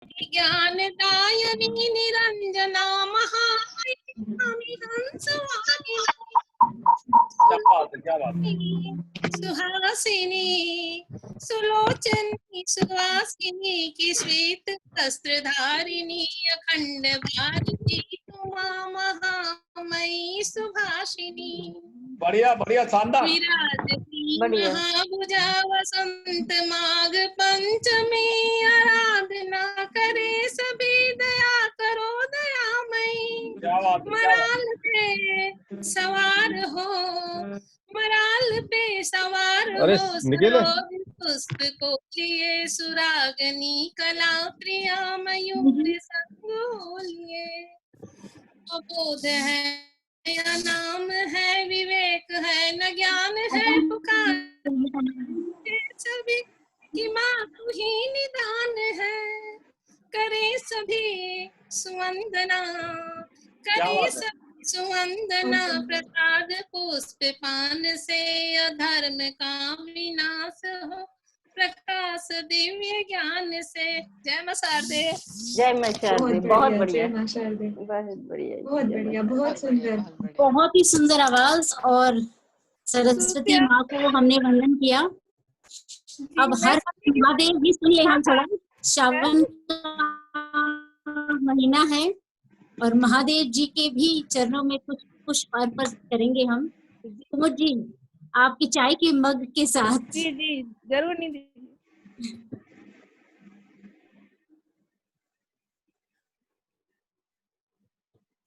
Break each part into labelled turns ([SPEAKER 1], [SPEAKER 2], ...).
[SPEAKER 1] ज्ञानदायिनी निरंजना महामाई हंसवाहिनी सुहासिनी सुलोचनी सुवासिनी की श्वेत वस्त्रधारिणी अखंड भारती उमा महामयी सुभाषिनी।
[SPEAKER 2] बढ़िया बढ़िया शानदार।
[SPEAKER 1] विराजती महाभुजा वसंत माघ पंचमी आराधना करे सभी दया करो दयामयी। मराल पे सवार हो मराल पे सवार हो पुष्प को लिए सुरागनी कला प्रिया मयूर संग लिए। अबोध है या नाम है विवेक है न ज्ञान है पुकार सभी की माँ तू ही निदान है। करे सभी सुवंदना करे सभी सुवंदना प्रसाद पुष्प पान से अधर्म का विनाश हो प्रकाश दिव्य ज्ञान से। जय मां शारदे।
[SPEAKER 3] जय मां शारदे। बहुत बढ़िया,
[SPEAKER 4] बहुत
[SPEAKER 3] बढ़िया,
[SPEAKER 4] बहुत सुंदर,
[SPEAKER 5] बहुत ही सुंदर आवाज। और सरस्वती माँ को हमने वंदन किया। अब हर महादेव भी सुनिए, हम थोड़ा श्रावण का महीना है और महादेव जी के भी चरणों में कुछ पुष्प अर्पण करेंगे हम। कुमुद जी आपकी चाय के मग के साथ।
[SPEAKER 6] जी जी जरूर नहीं।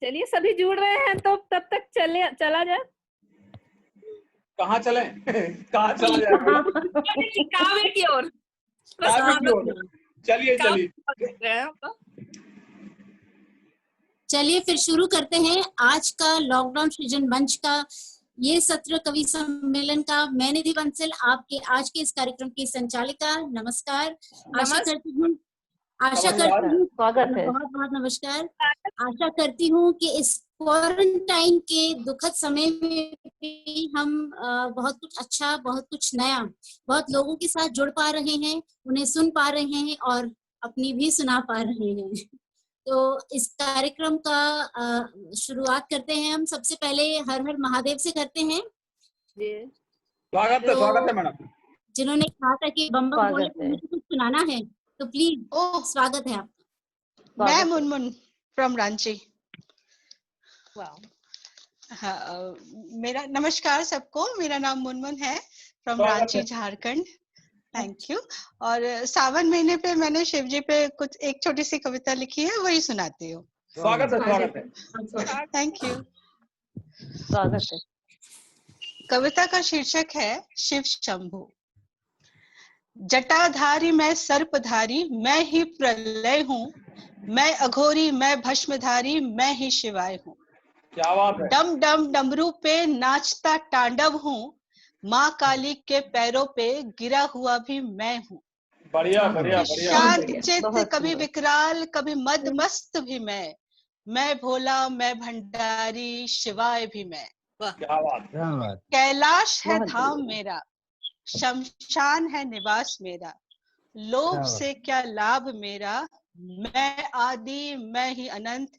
[SPEAKER 6] चलिए सभी जुड़ रहे हैं तो तब तक चला जाए।
[SPEAKER 2] कहाँ चले कहाँ चला जाए?
[SPEAKER 6] कावे की ओर।
[SPEAKER 2] चलिए चलिए
[SPEAKER 5] चलिए फिर शुरू करते हैं आज का लॉकडाउन सृजन मंच का ये सत्र कवि सम्मेलन का। मैं निधि बंसल आपके आज के इस कार्यक्रम की संचालिका। नमस्कार। आशा करती हूँ
[SPEAKER 3] स्वागत है।
[SPEAKER 5] बहुत बहुत नमस्कार। आशा करती हूँ कि इस क्वारंटाइन के दुखद समय में भी हम बहुत कुछ अच्छा, बहुत कुछ नया, बहुत लोगों के साथ जुड़ पा रहे हैं, उन्हें सुन पा रहे हैं और अपनी भी सुना पा रहे हैं। तो इस कार्यक्रम का शुरुआत करते हैं हम। सबसे पहले हर हर महादेव से करते हैं।
[SPEAKER 2] स्वागत है मैडम।
[SPEAKER 5] जिन्होंने कहा था कि बम बम बोले तो मुझे कुछ सुनाना है, तो प्लीज स्वागत है आपका।
[SPEAKER 7] मैं मुनमुन फ्रॉम रांची। हाँ, मेरा नमस्कार सबको। मेरा नाम मुनमुन है from Ranchi Jharkhand. Thank you. और सावन महीने पे मैंने शिव जी पे कुछ एक छोटी सी कविता लिखी है, वही सुनाती हूँ।
[SPEAKER 2] स्वागत है।
[SPEAKER 7] Thank you.
[SPEAKER 3] स्वागत है।
[SPEAKER 7] कविता का शीर्षक है शिव शंभु। जटाधारी मैं सर्पधारी मैं ही प्रलय हूँ, मैं अघोरी मैं भस्मधारी मैं ही शिवाय हूँ।
[SPEAKER 2] क्या बात है।
[SPEAKER 7] डम डम डमरू पे नाचता तांडव हूँ, माँ काली के पैरों पे गिरा हुआ भी मैं हूँ।
[SPEAKER 2] बढ़िया बढ़िया
[SPEAKER 7] शांत चित्त कभी विकराल कभी मद मस्त भी मैं भोला मैं भंडारी शिवाय भी मैं।
[SPEAKER 2] क्या बात।
[SPEAKER 7] कैलाश है धाम मेरा, शमशान है निवास मेरा, लोभ से क्या लाभ मेरा, मैं आदि मैं ही अनंत,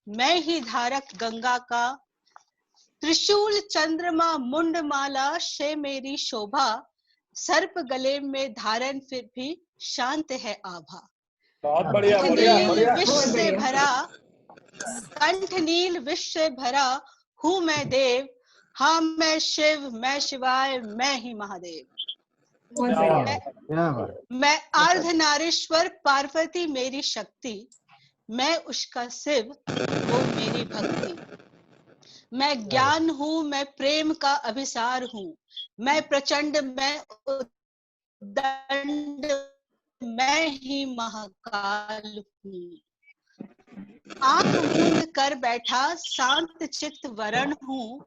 [SPEAKER 7] मैं ही धारक गंगा का। त्रिशूल चंद्रमा मुंड माला शे मेरी शोभा, सर्प गले में धारण फिर भी शांत है आभा।
[SPEAKER 2] बहुत बढ़िया बढ़िया।
[SPEAKER 7] विश्व से भरा कंठ नील विश्व से भरा हूँ मैं देव, हाँ मैं शिव मैं शिवाय मैं ही महादेव। मैं अर्धनारीश्वर पार्वती मेरी शक्ति, मैं उसका शिव वो मेरी भक्ति। मैं ज्ञान हूँ मैं प्रेम का अभिसार हूँ, मैं प्रचंड मैं उद्दंड मैं ही महाकाल हूँ। आंख मूंद कर बैठा शांत चित्त वरण हूँ,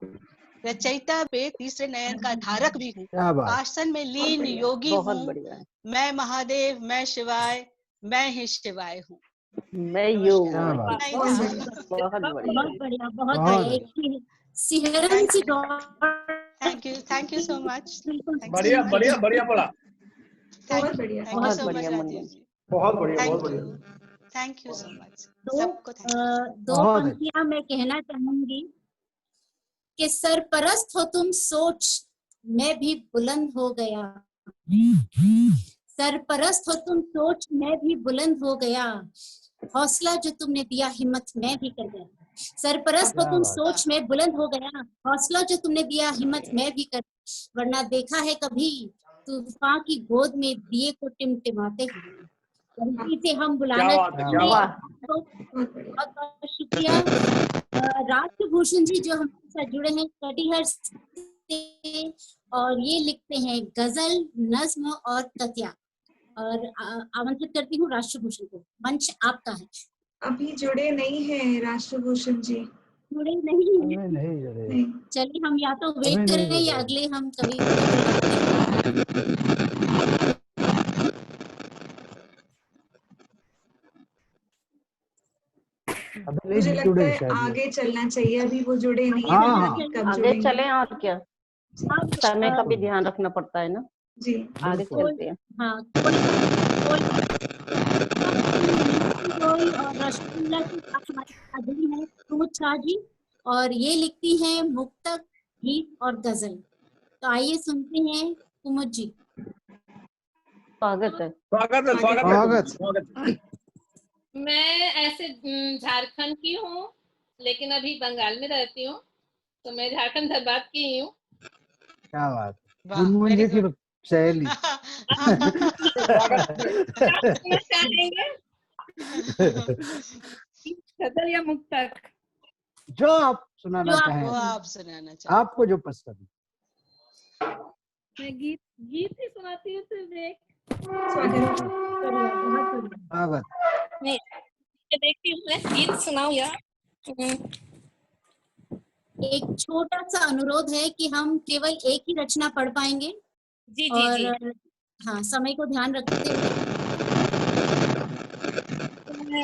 [SPEAKER 7] रचयिता पे तीसरे नयन का धारक भी हूँ। आसन में लीन योगी हूँ, मैं महादेव मैं शिवाय मैं ही शिवाय हूँ।
[SPEAKER 3] मैं योग।
[SPEAKER 5] बहुत बढ़िया बहुत बढ़िया। सिहरन सी।
[SPEAKER 7] Thank you so much.
[SPEAKER 2] बढ़िया बढ़िया बढ़िया बोला।
[SPEAKER 7] Thank you so much Rajesh ji.
[SPEAKER 2] बहुत बढ़िया बहुत बढ़िया।
[SPEAKER 7] थैंक यू सो मच
[SPEAKER 5] दो
[SPEAKER 7] सबको थैंक यू।
[SPEAKER 5] दो
[SPEAKER 4] बहुत
[SPEAKER 5] पंक्तियां मैं कहना चाहूंगी कि सरपरस्त हो तुम सोच मैं भी बुलंद हो गया, सरपरस्त हो तुम सोच मैं भी बुलंद हो गया, हौसला जो तुमने दिया हिम्मत मैं भी कर गया। सरपरस्त हो
[SPEAKER 4] क्या
[SPEAKER 5] तुम
[SPEAKER 4] बात।
[SPEAKER 5] सोच में बुलंद हो गया, हौसला जो तुमने दिया हिम्मत मैं भी कर, वरना देखा है कभी तूफान की गोद में दिए को टिमटिमाते हुए। धरती से हम
[SPEAKER 2] क्या
[SPEAKER 5] बुलाना
[SPEAKER 2] बात है, क्या
[SPEAKER 5] चाहेंगे
[SPEAKER 2] बात
[SPEAKER 5] आपको। बहुत बहुत शुक्रिया राष्ट्रभूषण जी जो हमारे साथ जुड़े हैं कटिहार से, और ये लिखते हैं गजल, नज्म और तकिया। और आमंत्रित करती हूँ राष्ट्रभूषण को, मंच आपका है।
[SPEAKER 8] अभी जुड़े नहीं हैं राष्ट्रभूषण जी।
[SPEAKER 5] जुड़े नहीं
[SPEAKER 4] अभी
[SPEAKER 5] हैं।
[SPEAKER 4] नहीं जुड़े।
[SPEAKER 8] नहीं।
[SPEAKER 5] चलिए हम या तो
[SPEAKER 4] अभी
[SPEAKER 5] वेट
[SPEAKER 4] नहीं
[SPEAKER 5] करें या
[SPEAKER 4] जुड़े।
[SPEAKER 5] अगले हम कभी बुलाते हैं।
[SPEAKER 4] अभी
[SPEAKER 8] मुझे
[SPEAKER 4] नहीं
[SPEAKER 8] लगता
[SPEAKER 4] जुड़े
[SPEAKER 8] है
[SPEAKER 4] शायद ये।
[SPEAKER 8] आगे चलना चाहिए, अभी वो जुड़े नहीं
[SPEAKER 4] हाँ,
[SPEAKER 8] हैं,
[SPEAKER 4] हाँ।
[SPEAKER 8] पता नहीं कब
[SPEAKER 3] आगे
[SPEAKER 8] जुड़ेंगे।
[SPEAKER 3] चलें और क्या,
[SPEAKER 5] अब,
[SPEAKER 3] समय का भी ध्यान रखना पड़ता है ना,
[SPEAKER 8] जी
[SPEAKER 3] आगे
[SPEAKER 4] बिल्कुल।
[SPEAKER 3] चलते हैं।
[SPEAKER 5] हाँ कोई और रसगुल्ला की आप हमारे साथ जुड़ी हैं सुमुद शाह जी, और ये लिखती हैं मुक्तक, गीत और गजल। तो आइए सुनते हैं कुमुद जी।
[SPEAKER 3] स्वागत है।
[SPEAKER 2] स्वागत है, स्वागत है,
[SPEAKER 4] स्वागत।
[SPEAKER 2] स्वागत है।
[SPEAKER 1] मैं ऐसे झारखंड की हूँ लेकिन अभी बंगाल में रहती हूँ, तो मैं झारखंड धनबाद की ही हूँ।
[SPEAKER 4] क्या बात।
[SPEAKER 7] वाह
[SPEAKER 4] गुनगुन
[SPEAKER 7] वेरी
[SPEAKER 4] जी की
[SPEAKER 7] गुड।
[SPEAKER 4] सहेली।
[SPEAKER 2] स्वागत है।
[SPEAKER 1] क्या सुनना चाहेंगे, गजल या मुक्तक?
[SPEAKER 4] जो आप सुनाना
[SPEAKER 5] जो आप-
[SPEAKER 4] चाहें,
[SPEAKER 7] वो आप सुनाना चाहिए।
[SPEAKER 4] आपको जो पसंद।
[SPEAKER 1] मैं गीत ही सुनाती हूँ सिर्फ एक।
[SPEAKER 8] स्वागत।
[SPEAKER 5] बढ़िया, बहुत बढ़िया।
[SPEAKER 4] स्वागत।
[SPEAKER 1] नहीं, देखती हूँ मैं गीत सुनाऊँ या
[SPEAKER 5] एक छोटा सा अनुरोध है कि हम केवल एक ही रचना पढ़ पाएंगे,
[SPEAKER 1] जी जी
[SPEAKER 5] और
[SPEAKER 1] जी।
[SPEAKER 5] हाँ समय को ध्यान रखते हुए।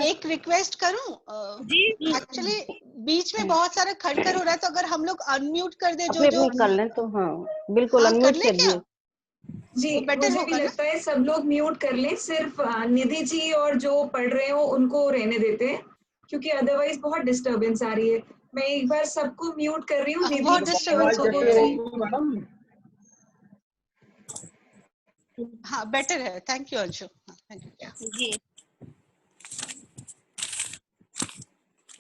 [SPEAKER 7] एक रिक्वेस्ट करूं,
[SPEAKER 1] जी
[SPEAKER 7] एक्चुअली बीच में बहुत सारा खड़खड़ हो रहा है, तो अगर हम लोग अनम्यूट कर दे जो
[SPEAKER 3] अपने
[SPEAKER 7] जो
[SPEAKER 3] अपने कर लें तो हाँ बिल्कुल
[SPEAKER 7] हाँ कर
[SPEAKER 3] अनम्यूट
[SPEAKER 7] ले क्या,
[SPEAKER 3] करिए।
[SPEAKER 8] जी
[SPEAKER 7] वो बेटर
[SPEAKER 8] मुझे भी
[SPEAKER 7] होगा ना।
[SPEAKER 8] लगता है सब लोग म्यूट कर लें, सिर्फ निधि जी और जो पढ़ रहे हो उनको रहने देते हैं, क्योंकि अदरवाइज बहुत डिस्टरबेंस आ रही है। मैं एक बार सबको म्यूट कर रही हूँ, निधि
[SPEAKER 7] बहुत
[SPEAKER 8] जी
[SPEAKER 7] डिस्टरबेंस
[SPEAKER 8] और
[SPEAKER 7] हो
[SPEAKER 8] कुमुद
[SPEAKER 7] रही है।
[SPEAKER 8] जी।
[SPEAKER 2] मैडम
[SPEAKER 7] हाँ बेटर है, thank you Anshu. Thank you.
[SPEAKER 1] जी,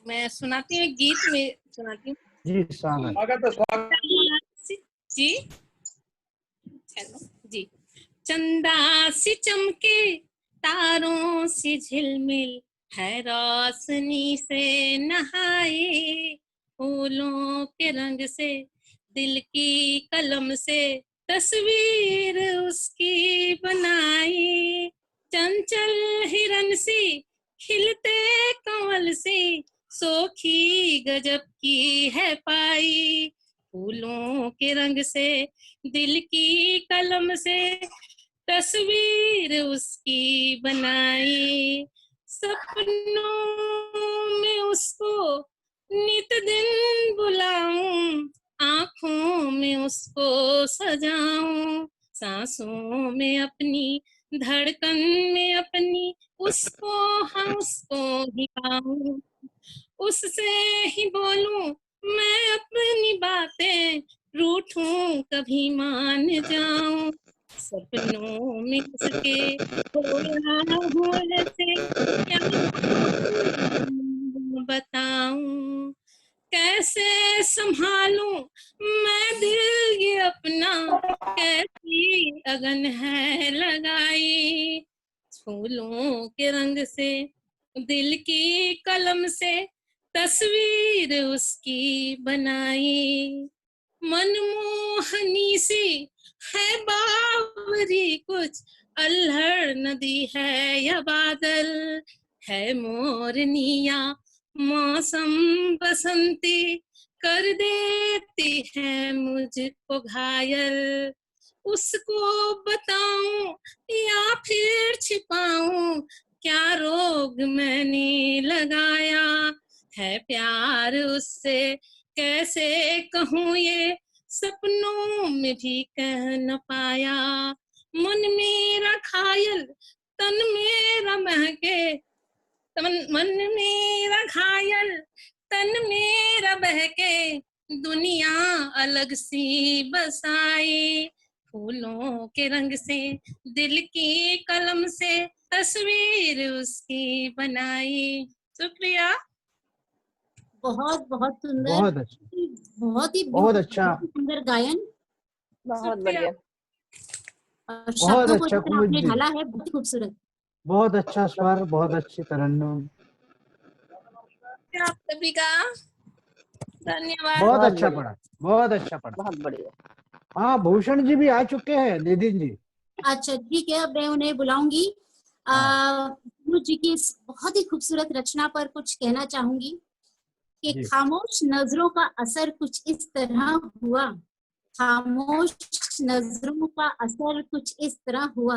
[SPEAKER 1] मैं सुनाती हूँ, गीत में सुनाती हूँ।
[SPEAKER 4] जी स्वागत।
[SPEAKER 2] स्वागत है, स्वागत।
[SPEAKER 1] जी हेलो जी। चंदा सी चमके तारों सी झिलमिल है रोशनी से नहाए, फूलों के रंग से दिल की कलम से तस्वीर उसकी बनाई, चंचल हिरन सी खिलते कमल सी सोखी गजब की है पाई, फूलों के रंग से दिल की कलम से तस्वीर उसकी बनाई, सपनों में उसको नित दिन बुलाऊं, आँखों में उसको सजाऊं, सांसों में अपनी धड़कन में अपनी उसको हाँ उसको ही पाऊं, उससे ही बोलूं मैं अपनी बातें, रूठूं कभी मान जाऊं, सपनों में उसके खोया हूँ ऐसे क्या बताऊं, कैसे संभालूं मैं दिल ये अपना, कैसी अगन है लगाई, फूलों के रंग से दिल की कलम से तस्वीर उसकी बनाई, मनमोहनी सी है बावरी कुछ, अल्हड़ नदी है या बादल है, मोरनिया मौसम बसंती कर देती है मुझको घायल, उसको बताऊं या फिर छिपाऊं क्या रोग मैंने लगाया, है प्यार उससे कैसे कहूँ ये सपनों में भी कह न पाया, मन मेरा घायल तन मेरा महके मन मेरा घायल तन मेरा बहके, दुनिया अलग सी बसाई, फूलों के रंग से दिल की कलम से तस्वीर उसकी बनाई। शुक्रिया।
[SPEAKER 5] बहुत बहुत सुंदर,
[SPEAKER 4] बहुत अच्छा,
[SPEAKER 5] बहुत ही
[SPEAKER 4] बहुत अच्छा,
[SPEAKER 5] सुंदर गायन।
[SPEAKER 3] बहुत बढ़िया।
[SPEAKER 5] और
[SPEAKER 4] बहुत
[SPEAKER 5] शब्दों को
[SPEAKER 4] अच्छा
[SPEAKER 5] जितना
[SPEAKER 4] कुमुद
[SPEAKER 5] आपने
[SPEAKER 4] जी,
[SPEAKER 5] ढाला है बहुत खूबसूरत।
[SPEAKER 4] बहुत अच्छा स्वर, बहुत अच्छी तरन्नुम,
[SPEAKER 1] आप सभी का धन्यवाद।
[SPEAKER 4] बहुत
[SPEAKER 3] बहुत
[SPEAKER 4] अच्छा
[SPEAKER 3] बढ़िया,
[SPEAKER 4] पढ़ा, बहुत अच्छा पढ़ा।
[SPEAKER 3] बहुत बढ़िया।
[SPEAKER 4] हाँ, भूषण जी भी आ चुके हैं, निधि जी।
[SPEAKER 5] अच्छा ठीक है, अब मैं उन्हें बुलाऊंगी। गुरु जी की इस बहुत ही खूबसूरत रचना पर कुछ कहना चाहूंगी कि
[SPEAKER 4] जी।
[SPEAKER 5] खामोश नजरों का असर कुछ इस तरह हुआ, खामोश नजरों का असर कुछ इस तरह हुआ,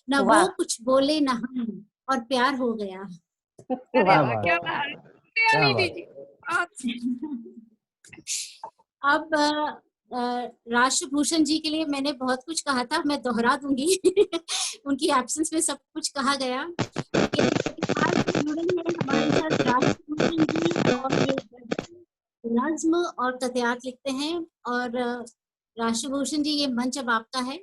[SPEAKER 5] न
[SPEAKER 3] वाह।
[SPEAKER 5] वो कुछ बोले न हम, और प्यार हो गया।
[SPEAKER 6] अरे
[SPEAKER 4] वाह
[SPEAKER 6] वाह,
[SPEAKER 4] वाह,
[SPEAKER 6] क्या
[SPEAKER 4] क्या
[SPEAKER 6] निधि
[SPEAKER 4] बात।
[SPEAKER 6] जी। आप
[SPEAKER 5] अब राष्ट्रभूषण जी के लिए मैंने बहुत कुछ कहा था, मैं दोहरा दूंगी। उनकी एब्सेंस में सब कुछ कहा गया। कि आज जुड़े हैं हमारे साथ राष्ट्रभूषण जी, और ये नज्म और कतियात लिखते हैं। और राष्ट्रभूषण जी, ये मंच अब आपका है,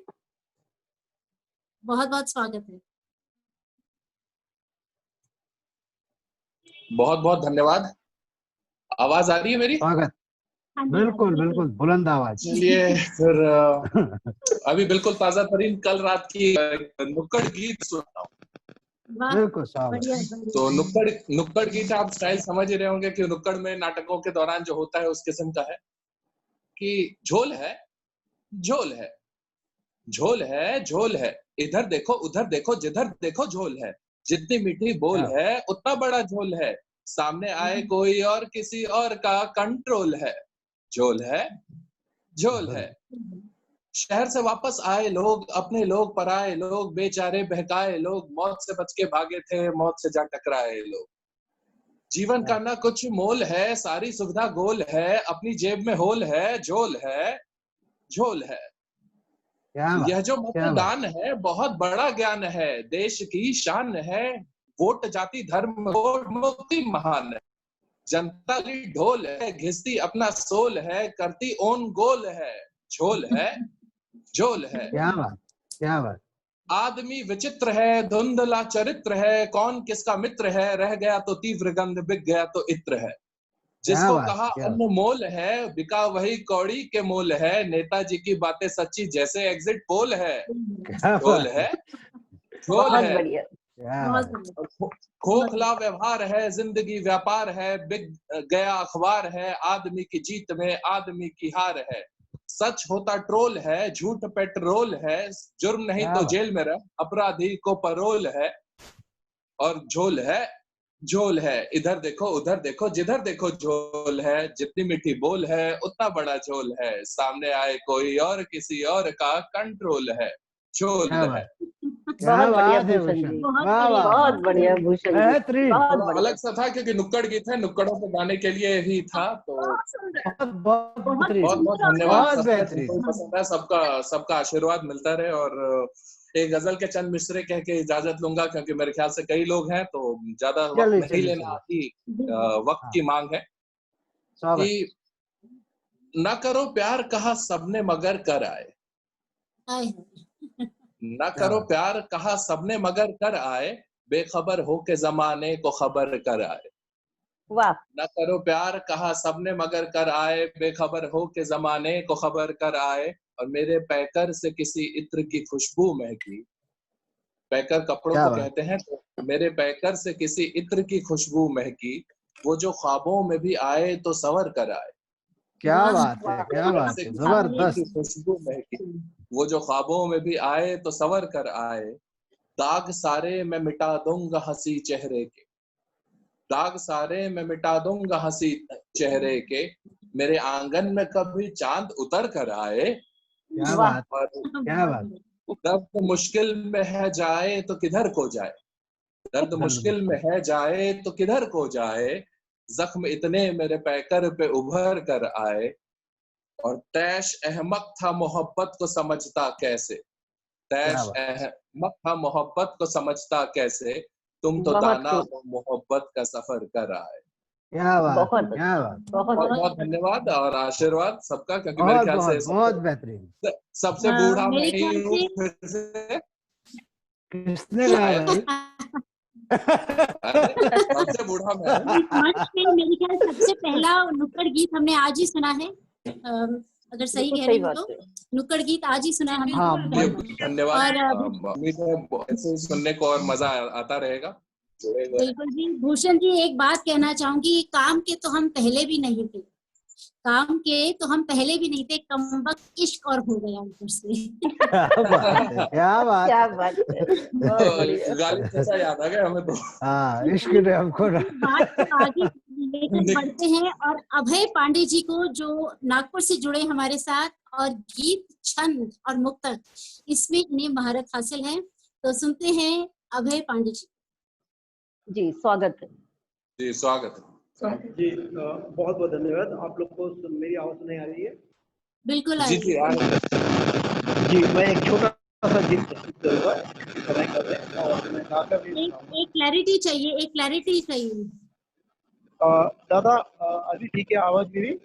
[SPEAKER 5] बहुत बहुत स्वागत है।
[SPEAKER 2] बहुत बहुत धन्यवाद। आवाज आ रही है मेरी?
[SPEAKER 4] स्वागत,
[SPEAKER 5] हाँ जी,
[SPEAKER 4] बिल्कुल बिल्कुल, बुलंद आवाज।
[SPEAKER 2] चलिए फिर अभी बिल्कुल ताजा तरीन कल रात की नुक्कड़ गीत सुनता हूँ।
[SPEAKER 5] वाह,
[SPEAKER 4] बिल्कुल स्वागत।
[SPEAKER 5] बढ़िया
[SPEAKER 2] तो
[SPEAKER 5] बढ़िया।
[SPEAKER 2] नुक्कड़ गीत आप स्टाइल समझ ही रहे होंगे कि नुक्कड़ में नाटकों के दौरान जो होता है उस किस्म का है कि झोल है, झोल है, झोल है, झोल है, इधर देखो उधर देखो जिधर देखो झोल है, जितनी मीठी बोल
[SPEAKER 4] क्या
[SPEAKER 2] है उतना बड़ा झोल है, सामने आए कोई और किसी और का कंट्रोल है, झोल है, झोल है। शहर से वापस आए लोग, अपने लोग पराए लोग, बेचारे बहकाए लोग, मौत से बच के भागे थे, मौत से जा टकराए लोग। जीवन का ना कुछ मोल है, सारी सुविधा गोल है, अपनी जेब में होल है, झोल है, झोल है।
[SPEAKER 4] क्या बात,
[SPEAKER 2] यह जो
[SPEAKER 4] क्या बात।
[SPEAKER 2] मतदान है बहुत बड़ा ज्ञान है, देश की शान है, वोट जाति धर्म वोट मुक्ति महान है, जनता ली ढोल है, घिसती अपना सोल है, करती ओन गोल है, झोल है, झोल है।
[SPEAKER 4] क्या बात, क्या बात।
[SPEAKER 2] आदमी विचित्र है, धुंधला चरित्र है, कौन किसका मित्र है, रह गया तो तीव्र गंध, बिक गया तो इत्र है।
[SPEAKER 4] क्या
[SPEAKER 2] जिसको
[SPEAKER 4] बात,
[SPEAKER 2] कहा
[SPEAKER 4] क्या बात।
[SPEAKER 2] अनमोल है, बिका वही कौड़ी के मोल है, नेताजी की बातें सच्ची जैसे एग्जिट पोल है,
[SPEAKER 4] क्या
[SPEAKER 2] झोल
[SPEAKER 4] बात,
[SPEAKER 2] है, झोल
[SPEAKER 3] बहुत
[SPEAKER 2] है।
[SPEAKER 3] बढ़िया।
[SPEAKER 4] क्या
[SPEAKER 5] बहुत
[SPEAKER 4] बात।
[SPEAKER 5] बढ़िया।
[SPEAKER 2] खोखला व्यवहार है, जिंदगी व्यापार है, बिक गया अखबार है, आदमी की जीत में आदमी की हार है, सच होता ट्रोल है, झूठ पेट्रोल है, जुर्म नहीं
[SPEAKER 4] क्या
[SPEAKER 2] तो
[SPEAKER 4] बात।
[SPEAKER 2] जेल में रह, अपराधी को परोल है, और झोल है, झोल है, इधर देखो उधर देखो जिधर देखो झोल है, जितनी मीठी बोल है उतना बड़ा झोल है, सामने आए कोई और किसी और का कंट्रोल है, झोल
[SPEAKER 4] क्या
[SPEAKER 2] है।
[SPEAKER 4] बात, क्या
[SPEAKER 3] बहुत बढ़िया
[SPEAKER 4] बात है
[SPEAKER 3] भूषण
[SPEAKER 4] भूषण,
[SPEAKER 3] जी,
[SPEAKER 5] बहुत
[SPEAKER 4] वाह
[SPEAKER 5] बढ़िया,
[SPEAKER 4] वाह
[SPEAKER 3] बहुत
[SPEAKER 4] वाह,
[SPEAKER 3] बढ़िया भूषण जी,
[SPEAKER 4] बेहतरीन।
[SPEAKER 3] बहुत
[SPEAKER 2] थोड़ा
[SPEAKER 3] बढ़िया।
[SPEAKER 2] अलग सा था क्योंकि नुक्कड़ गीत है, नुक्कड़ों पे गाने के लिए ही था, तो
[SPEAKER 6] बहुत सुंदर।
[SPEAKER 4] बहुत बहुत
[SPEAKER 5] बहुत
[SPEAKER 4] बेहतरीन,
[SPEAKER 2] बहुत बहुत
[SPEAKER 5] सुंदर और
[SPEAKER 2] धन्यवाद
[SPEAKER 4] बहुत
[SPEAKER 2] सबका,
[SPEAKER 4] बेहतरीन।
[SPEAKER 2] जिनको पसंद है सबका सबका आशीर्वाद मिलता रहे। और एक गजल के चंद मिसरे कह के इजाजत लूंगा क्योंकि मेरे ख्याल से कई लोग हैं तो ज्यादा वक्त
[SPEAKER 4] चलिए
[SPEAKER 2] नहीं
[SPEAKER 4] चलिए
[SPEAKER 2] लेना
[SPEAKER 4] चलिए,
[SPEAKER 2] ही वक्त
[SPEAKER 4] हाँ,
[SPEAKER 2] की मांग है
[SPEAKER 4] स्वागत।
[SPEAKER 2] कि न करो प्यार कहा सबने मगर कर आए,
[SPEAKER 5] आए।
[SPEAKER 2] न
[SPEAKER 4] क्या
[SPEAKER 2] करो
[SPEAKER 4] बात,
[SPEAKER 2] प्यार कहा सबने मगर कर आए, बेखबर हो के जमाने को खबर कर आए।
[SPEAKER 3] वाह।
[SPEAKER 2] न करो प्यार कहा सबने मगर कर आए, बेखबर हो के जमाने को खबर कर आए, और मेरे पैकर से किसी इत्र की खुशबू महकी, पैकर कपड़ों
[SPEAKER 4] क्या
[SPEAKER 2] को
[SPEAKER 4] बात,
[SPEAKER 2] कहते हैं, तो मेरे पैकर से किसी इत्र की खुशबू महकी, वो जो ख्वाबों में भी आए तो सवर कर आए,
[SPEAKER 4] क्या
[SPEAKER 5] वाह,
[SPEAKER 4] बात है, क्या
[SPEAKER 2] पैकर
[SPEAKER 4] बात
[SPEAKER 2] से
[SPEAKER 4] है,
[SPEAKER 2] किसी इत्र की
[SPEAKER 4] जबरदस्त।
[SPEAKER 2] खुशबू महकी, वो जो ख्वाबों में भी आए तो सवर कर आए, दाग सारे मैं मिटा दूंगा हंसी चेहरे के, दाग सारे मैं मिटा दूंगा हंसी चेहरे के, मेरे आंगन में कभी चांद उतर कर आए,
[SPEAKER 4] क्या
[SPEAKER 3] वाह।
[SPEAKER 4] बात,
[SPEAKER 2] और
[SPEAKER 4] क्या बात।
[SPEAKER 2] दर्द मुश्किल में है जाए तो किधर को जाए, दर्द
[SPEAKER 4] दर्द
[SPEAKER 2] मुश्किल में
[SPEAKER 4] मुश्किल,
[SPEAKER 2] है जाए तो किधर को जाए, जख्म इतने मेरे पैकर पे उभर कर आए, और तैश अहमक था मोहब्बत को समझता कैसे,
[SPEAKER 4] क्या
[SPEAKER 2] तैश
[SPEAKER 4] बात,
[SPEAKER 2] अहमक था मोहब्बत को समझता कैसे, तुम तो
[SPEAKER 3] बहुत
[SPEAKER 2] ताना
[SPEAKER 3] खूब।
[SPEAKER 2] हो मोहब्बत का सफर कर आए।
[SPEAKER 4] क्या बात
[SPEAKER 3] बहुत
[SPEAKER 4] है, क्या बात,
[SPEAKER 3] बहुत
[SPEAKER 2] बहुत बहुत धन्यवाद और आशीर्वाद सबका, क्योंकि मेरे
[SPEAKER 4] बहुत
[SPEAKER 2] ख्याल से
[SPEAKER 4] बहुत बहुत बेहतरीन।
[SPEAKER 2] सबसे बूढ़ा मैं
[SPEAKER 5] मेरे
[SPEAKER 2] ही
[SPEAKER 5] ख्याल
[SPEAKER 2] हूँ
[SPEAKER 5] से
[SPEAKER 2] फिर से।
[SPEAKER 4] किसने कहा भाई?
[SPEAKER 2] अरे, सबसे बूढ़ा मैं हूँ।
[SPEAKER 5] इस मंच पे मेरे ख्याल सबसे पहला नुक्कड़ गीत हमने आज ही सुना है। अगर सही
[SPEAKER 3] बिल्कुल
[SPEAKER 5] कह
[SPEAKER 3] सही
[SPEAKER 5] रही हूँ
[SPEAKER 3] बात
[SPEAKER 5] तो
[SPEAKER 3] है।
[SPEAKER 5] नुक्कड़ गीत आज ही सुना है हमने
[SPEAKER 4] हाँ,
[SPEAKER 5] सबसे
[SPEAKER 2] ये
[SPEAKER 5] पहला।
[SPEAKER 2] धन्यवाद।
[SPEAKER 5] और
[SPEAKER 2] उम्मीद है ऐसे सुनने को और मजा आता रहेगा। जुड़े हुए हैं।
[SPEAKER 5] बिल्कुल जी, भूषण जी एक बात कहना चाहूंगी, काम के तो हम पहले भी नहीं थे, काम के तो हम पहले भी नहीं थे, कमबख्त इश्क और हो गया ऊपर से।
[SPEAKER 4] क्या बात है, क्या बात
[SPEAKER 3] क्या
[SPEAKER 4] है।
[SPEAKER 3] बात है, बहुत बढ़िया।
[SPEAKER 2] गालिब चाचा याद आ गए हमें तो।
[SPEAKER 4] हाँ, इश्क ने हमको ना।
[SPEAKER 5] बात को आगे लेकर बढ़ते हैं और अभय पांडे जी को, जो नागपुर से जुड़े हमारे साथ, और गीत, छंद और मुक्तक इसमें इन्हें महारत हासिल है। तो सुनते हैं अभय पांडे जी।
[SPEAKER 3] जी स्वागत है।
[SPEAKER 2] जी स्वागत है।
[SPEAKER 9] जी बहुत बहुत धन्यवाद। आप लोग को मेरी आवाज नहीं आ रही है?
[SPEAKER 5] बिल्कुल आ
[SPEAKER 2] जी
[SPEAKER 5] रही
[SPEAKER 2] जी
[SPEAKER 5] है।
[SPEAKER 9] जी, मैं एक छोटा सा गीत प्रस्तुत करूंगा और मैं गाकर भी
[SPEAKER 5] एक क्लैरिटी चाहिए, एक क्लैरिटी चाहिए।
[SPEAKER 9] दादा अभी ठीक है आवाज मेरी?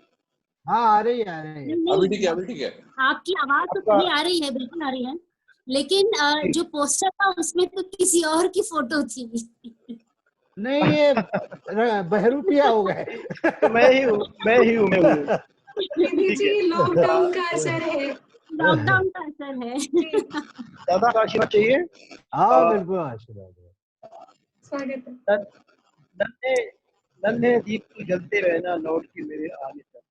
[SPEAKER 4] हाँ, आ रही है, आ रही है।
[SPEAKER 2] अभी ठीक है, अभी ठीक है।
[SPEAKER 5] आपकी आवाज तो
[SPEAKER 9] आपका-
[SPEAKER 5] सही आ रही है, बिल्कुल आ रही है, लेकिन जो पोस्टर था उसमें तो किसी और की फोटो थी।
[SPEAKER 4] नहीं, ये बहरूपिया हो गए।
[SPEAKER 9] मैं ही हूँ।
[SPEAKER 8] निधि जी, लॉकडाउन का असर है।
[SPEAKER 5] लॉकडाउन का असर है।
[SPEAKER 8] जी,
[SPEAKER 9] दादा का आशीर्वाद चाहिए।
[SPEAKER 4] हाँ, बिल्कुल आशीर्वाद है।
[SPEAKER 8] स्वागत है।
[SPEAKER 9] नन्हे नन्हे दीप तू जलते रहना लौट के मेरे आने तक।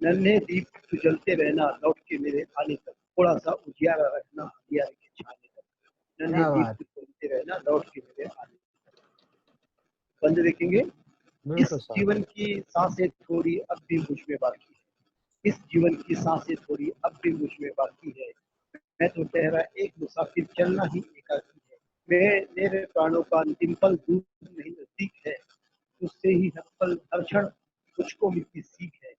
[SPEAKER 9] नन्हे दीप तू जलते रहना लौट के मेरे आने तक। थोड़ा सा उजियारा रखना अंधियारे के छाने तक। नन्हे
[SPEAKER 4] क्या
[SPEAKER 9] दीप
[SPEAKER 4] बात।
[SPEAKER 9] तू जलते रहना लौट के मेरे आने तक। बंद देखेंगे। इस
[SPEAKER 4] बिल्कुल साहब।
[SPEAKER 9] जीवन की सांसें थोड़ी अब भी मुझ में बाकी है। इस जीवन की सांसें थोड़ी अब भी मुझ में बाकी है। मैं तो ठहरा एक मुसाफिर, चलना ही एकाकी है। मेरे प्राणों का अंतिम पल दूर नहीं नजदीक है। उससे ही हर पल हर क्षण मुझको मिलती सीख है।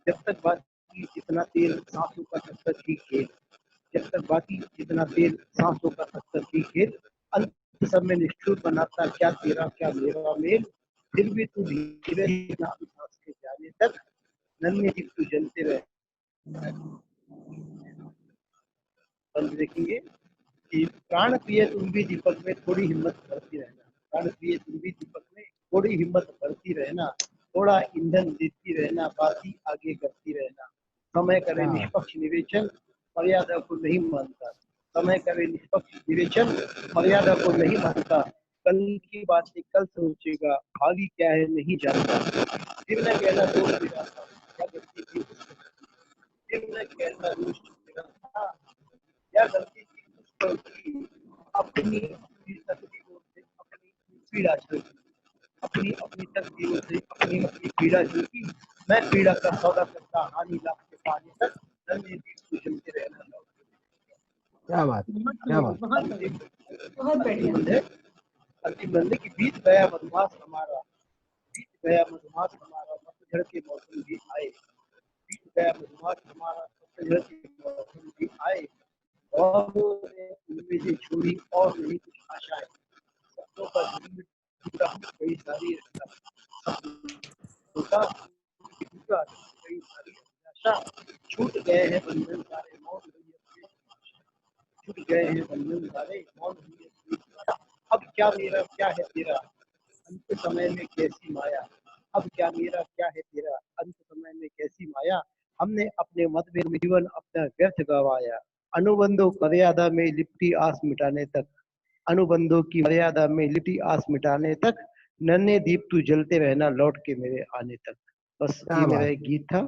[SPEAKER 9] जब तक बाकी जितना तेल सांसों का तब तक ही खेल। जब तक बाकी जितना तेल सांसों का तब तक ही खेल। अंत समय निष्ठुर बनाता क्या तेरा क्या मेरा मेल। फिर भी तू धीरे ही ना सांस के जाने तक। नन्हे दीप तू जलते रहे। बंद देखेंगे कि प्राण प्रिय तुम भी दीपक में थोड़ी हिम्मत भरती रहना। प्राण प्रिय तुम भी दीपक में थोड़ी हिम्मत भरती रहना। थोड़ा ईंधन देती रहना, बाती आगे करती रहना। समय करे
[SPEAKER 4] हाँ।
[SPEAKER 9] निष्पक्ष विवेचन, मर्यादा को नहीं मानता। समय करे निष्पक्ष विवेचन, मर्यादा को नहीं मानता। कल की बातें कल सोचेगा, भावी क्या है नहीं जानता। फिर न कहना दोस्त मेरा था, क्या गलती थी उसने। फिर न कहना दोस्त मेरा था, क्या गलती थी उसकी। अपनी तकदीरों से अपनी पीड़ा झेलती। अपनी तकदीरों से अपनी पीड़ा झेलती। मैं पीड़ा का सौदा करता हानि लाभ के पाने तक। नन्हे दीप तू जलते रहना।
[SPEAKER 4] क्या बात, क्या बात।
[SPEAKER 5] बहुत बढ़िया।
[SPEAKER 8] बहुत बढ़िया।
[SPEAKER 9] अंतिम बंदे की बीत गया मधुमास हमारा। बीत गया मधुमास हमारा, पतझड़ के मौसम भी आए। बीत गया मधुमास हमारा, पतझड़ के मौसम भी आए। और उम्मीदें छोड़ी और नहीं कुछ आशाएं। सपनों का झुंड टूटा कई सारी टूटा टूटा कई सारी आशा। छूट गए हैं बंधन सारे, मौत हुई है। छूट गए हैं बंधन सारे, मौत हुई है। अब क्या मेरा क्या है तेरा, अंत समय में कैसी माया। अब क्या मेरा क्या है तेरा, अंत समय में कैसी माया। हमने अपने मतभेद में जीवन अपना व्यर्थ गवाया। अनुबंधों मर्यादा में लिपटी आस मिटाने तक। अनुबंधों की मर्यादा में लिपटी आस मिटाने तक। नन्हे दीप तू जलते रहना लौट के मेरे आने तक। बस
[SPEAKER 4] क्या
[SPEAKER 9] ये मेरा
[SPEAKER 4] बात।
[SPEAKER 9] एक गीत था।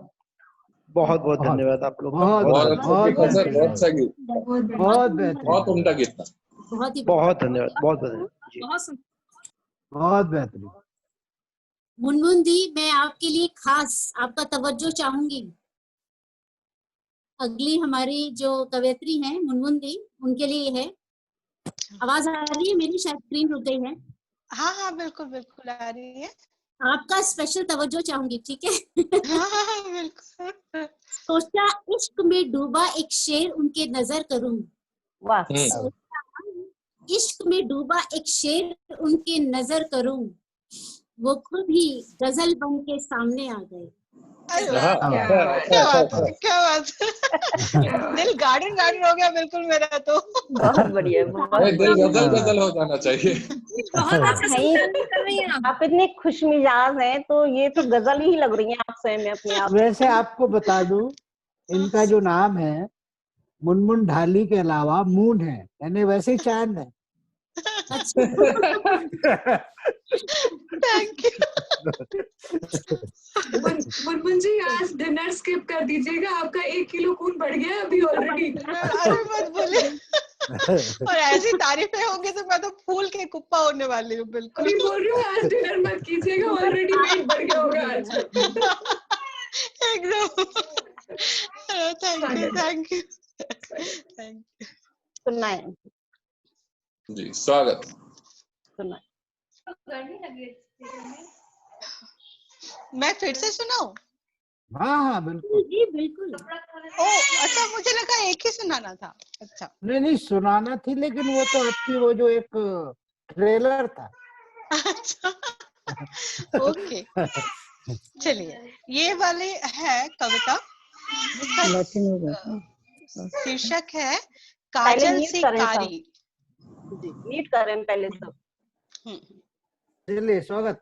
[SPEAKER 9] बहुत बहुत
[SPEAKER 4] बहुत-
[SPEAKER 9] धन्यवाद आप लोग का।
[SPEAKER 4] बहुत
[SPEAKER 2] बहुत
[SPEAKER 4] बहुत
[SPEAKER 2] अच्छा गीत था सर, बहुत अच्छा गीत,
[SPEAKER 8] बहुत बढ़िया।
[SPEAKER 4] बहुत बेहतरीन।
[SPEAKER 2] बहुत उम्दा गीत था।
[SPEAKER 5] बहुत ही
[SPEAKER 9] बहुत धन्यवाद, बहुत धन्यवाद जी।
[SPEAKER 4] बहुत बेहतरीन।
[SPEAKER 5] मुनमुन दी, मैं आपके लिए खास आपका तवज्जो चाहूंगी। अगली हमारी जो कवयित्री हैं मुनमुन दी, उनके लिए है। आवाज आ रही है मेरी? शायद स्क्रीन रुक गई है।
[SPEAKER 7] हाँ हाँ बिल्कुल बिल्कुल आ रही है।
[SPEAKER 5] आपका स्पेशल तवज्जो चाहूंगी, ठीक है?
[SPEAKER 7] हाँ हाँ बिल्कुल।
[SPEAKER 5] सोचा इश्क में डूबा एक शेर उनके नजर करूं।
[SPEAKER 3] वाह।
[SPEAKER 5] सोचा इश्क में डूबा एक शेर उनके नजर करूं, वो खुद ही गजल बन के सामने आ गए।
[SPEAKER 7] अरे वाह,
[SPEAKER 8] क्या बात
[SPEAKER 7] क्या
[SPEAKER 8] है,
[SPEAKER 7] बात है, क्या बात है। दिल गार्डन गार्डन हो गया बिल्कुल मेरा तो।
[SPEAKER 3] बहुत बढ़िया, बहुत
[SPEAKER 2] दिल
[SPEAKER 3] बढ़िया।
[SPEAKER 2] गजल गजल हो जाना चाहिए।
[SPEAKER 1] बहुत
[SPEAKER 3] आप
[SPEAKER 1] अच्छा
[SPEAKER 3] हैं ही,
[SPEAKER 1] संचालन कर रही हैं आप।
[SPEAKER 3] आप इतने खुश मिजाज हैं तो ये तो गजल ही लग रही है आप स्वयं में अपने आप।
[SPEAKER 4] वैसे आपको बता दूं, इनका जो नाम है मुनमुन ढाली के अलावा मून है, यानी वैसे ही चांद है।
[SPEAKER 5] अच्छा,
[SPEAKER 7] थैंक यू।
[SPEAKER 8] मुनमुन जी आज डिनर स्किप कर दीजिएगा, आपका 1 किलो खून बढ़ गया है अभी ऑलरेडी।
[SPEAKER 7] अरे मत बोलिए। और ऐसी तारीफें होंगी तो मैं तो फूल के कुप्पा होने वाली हूँ बिल्कुल।
[SPEAKER 8] अभी बोल रही हूँ आज डिनर मत कीजिएगा, ऑलरेडी वेट बढ़ गया होगा आज।
[SPEAKER 7] एकदम। Thank you, thank you, thank you.
[SPEAKER 3] सुनाए
[SPEAKER 2] जी स्वागत।
[SPEAKER 3] सुनाए।
[SPEAKER 7] मैं फिर से सुनाऊं?
[SPEAKER 4] हाँ हाँ बिल्कुल।
[SPEAKER 5] जी बिल्कुल।
[SPEAKER 7] ओ अच्छा, मुझे लगा एक ही सुनाना था। अच्छा
[SPEAKER 4] नहीं नहीं सुनाना थी, लेकिन वो तो आपकी वो जो एक ट्रेलर था।
[SPEAKER 7] अच्छा, ओके। चलिए, ये वाली है कविता जिसका शीर्षक है
[SPEAKER 3] पहले
[SPEAKER 7] काजल
[SPEAKER 3] म्यूट
[SPEAKER 7] सी
[SPEAKER 3] करें सब।
[SPEAKER 7] कारी।
[SPEAKER 3] जी म्यूट करें पहले सब।
[SPEAKER 4] चलिए स्वागत।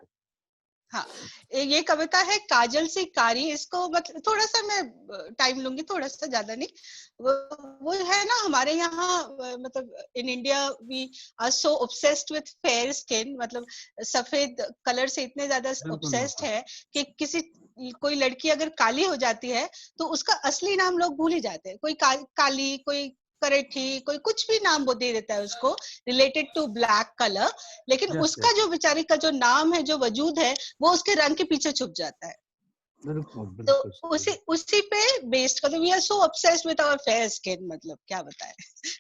[SPEAKER 7] हाँ, ये कविता है काजल सी कारी। इसको मतलब थोड़ा सा मैं टाइम लूंगी, थोड़ा सा, ज्यादा नहीं। वो है ना हमारे यहाँ, मतलब in India we are so obsessed with fair skin, मतलब सफेद कलर से इतने ज्यादा ऑब्सेस्ड है कि कोई लड़की अगर काली हो जाती है तो उसका असली नाम लोग भूल ही जाते हैं। कोई काली, कोई करेठी, कोई कुछ भी नाम वो दे देता है उसको रिलेटेड टू ब्लैक कलर, लेकिन उसका जो बेचारी का जो नाम है, जो वजूद है, वो उसके रंग के पीछे छुप जाता है।
[SPEAKER 4] बिल्कुल
[SPEAKER 7] तो
[SPEAKER 4] बिल्कुल।
[SPEAKER 7] उसी पे बेस्ड कर, we are so obsessed with our fair skin, मतलब क्या बताएं।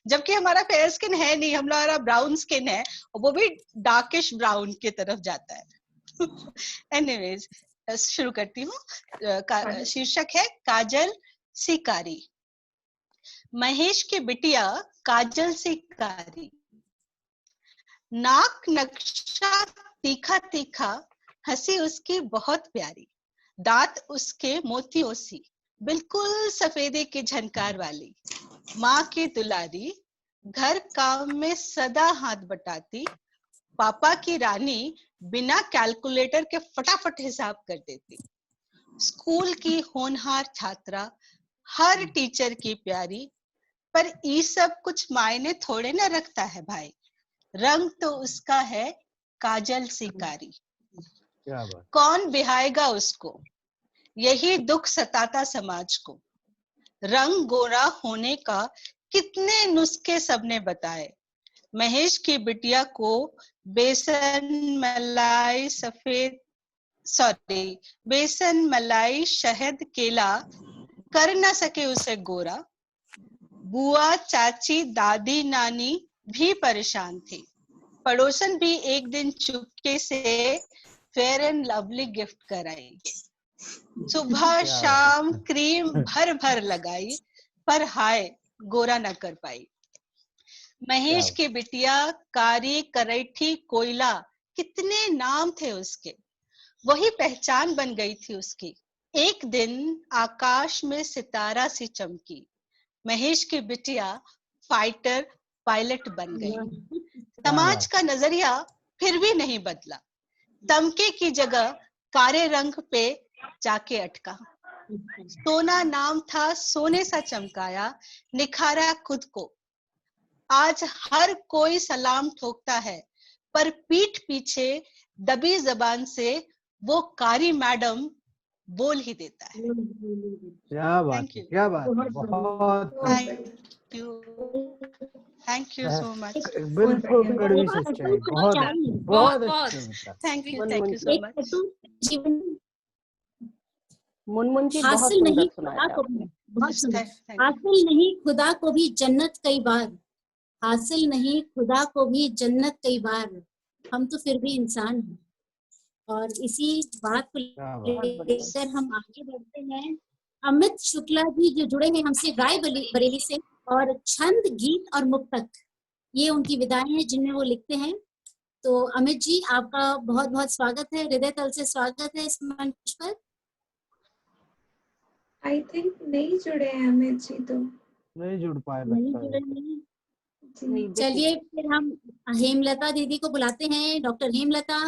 [SPEAKER 7] जबकि हमारा फेयर स्किन है नहीं, हमारा ब्राउन स्किन है, और वो भी डार्किश ब्राउन की तरफ जाता है। एनीवेज शुरू करती हूँ। शीर्षक है काजल सी कारी। महेश की बिटिया काजल सी कारी, नाक नक्शा तीखा तीखा, हंसी उसकी बहुत प्यारी, दांत उसके मोतियों सी, बिल्कुल सफेदे की झनकार वाली, माँ की दुलारी, घर काम में सदा हाथ बटाती, पापा की रानी, बिना कैलकुलेटर के फटाफट हिसाब कर देती, स्कूल की होनहार छात्रा, हर टीचर की प्यारी, पर ये सब कुछ मायने थोड़े ना रखता है भाई, रंग तो उसका है काजल सी कारी।
[SPEAKER 4] क्या बात।
[SPEAKER 7] कौन बिहाएगा उसको, यही दुख सताता समाज को, रंग गोरा होने का कितने नुस्खे सबने बताए, महेश की बिटिया को बेसन मलाई सफेद बेसन मलाई शहद केला कर ना सके उसे गोरा, बुआ चाची दादी नानी भी परेशान थी, पड़ोसन भी एक दिन चुपके से फेयर एंड लवली गिफ्ट कराई, सुबह शाम क्रीम भर भर लगाई, पर हाय गोरा न कर पाई। महेश की बिटिया कारी करैठी कोयला, कितने नाम थे उसके, वही पहचान बन गई थी उसकी। एक दिन आकाश में सितारा सी चमकी, महेश की बिटिया फाइटर पायलट बन गई। समाज का नजरिया फिर भी नहीं बदला, तमके की जगह काले रंग पे जाके अटका, सोना नाम था सोने सा चमकाया, निखारा खुद को, आज हर कोई सलाम ठोकता है, पर पीठ पीछे दबी जबान से वो कारी मैडम बोल ही देता है।
[SPEAKER 4] क्या बात है, क्या बात है, बहुत
[SPEAKER 7] थैंक यू सो मच।
[SPEAKER 4] बिल्कुल कड़वी सच्चाई, बहुत बहुत अच्छे विचार।
[SPEAKER 7] Thank you so much.
[SPEAKER 3] Munmun ji बहुत
[SPEAKER 5] हासिल
[SPEAKER 3] सुंदर
[SPEAKER 5] नहीं
[SPEAKER 3] सुनाया
[SPEAKER 5] खुदा को
[SPEAKER 3] आपने।
[SPEAKER 5] भी, बहुत सुंदर। हासिल नहीं खुदा को भी जन्नत कई बार, हासिल नहीं खुदा को भी जन्नत कई बार, हम तो फिर भी इंसान हैं। और इसी बात को लेकर हम आगे बढ़ते हैं। अमित शुक्ला जी जो जुड़े हैं हमसे राय बरेली से, और छंद गीत और मुक्तक ये उनकी विदाएं हैं जिनमें वो लिखते हैं। तो अमित जी, आपका बहुत बहुत स्वागत है, हृदय तल से स्वागत है इस मंच पर।
[SPEAKER 8] आई थिंक नहीं जुड़े हैं अमित जी तो।
[SPEAKER 4] नहीं जुड़ पाए
[SPEAKER 5] नहीं
[SPEAKER 4] लगता
[SPEAKER 5] जुड़े
[SPEAKER 4] है।
[SPEAKER 5] नहीं।
[SPEAKER 3] नहीं,
[SPEAKER 5] चलिए फिर हम हेमलता दीदी को बुलाते हैं, डॉक्टर हेमलता,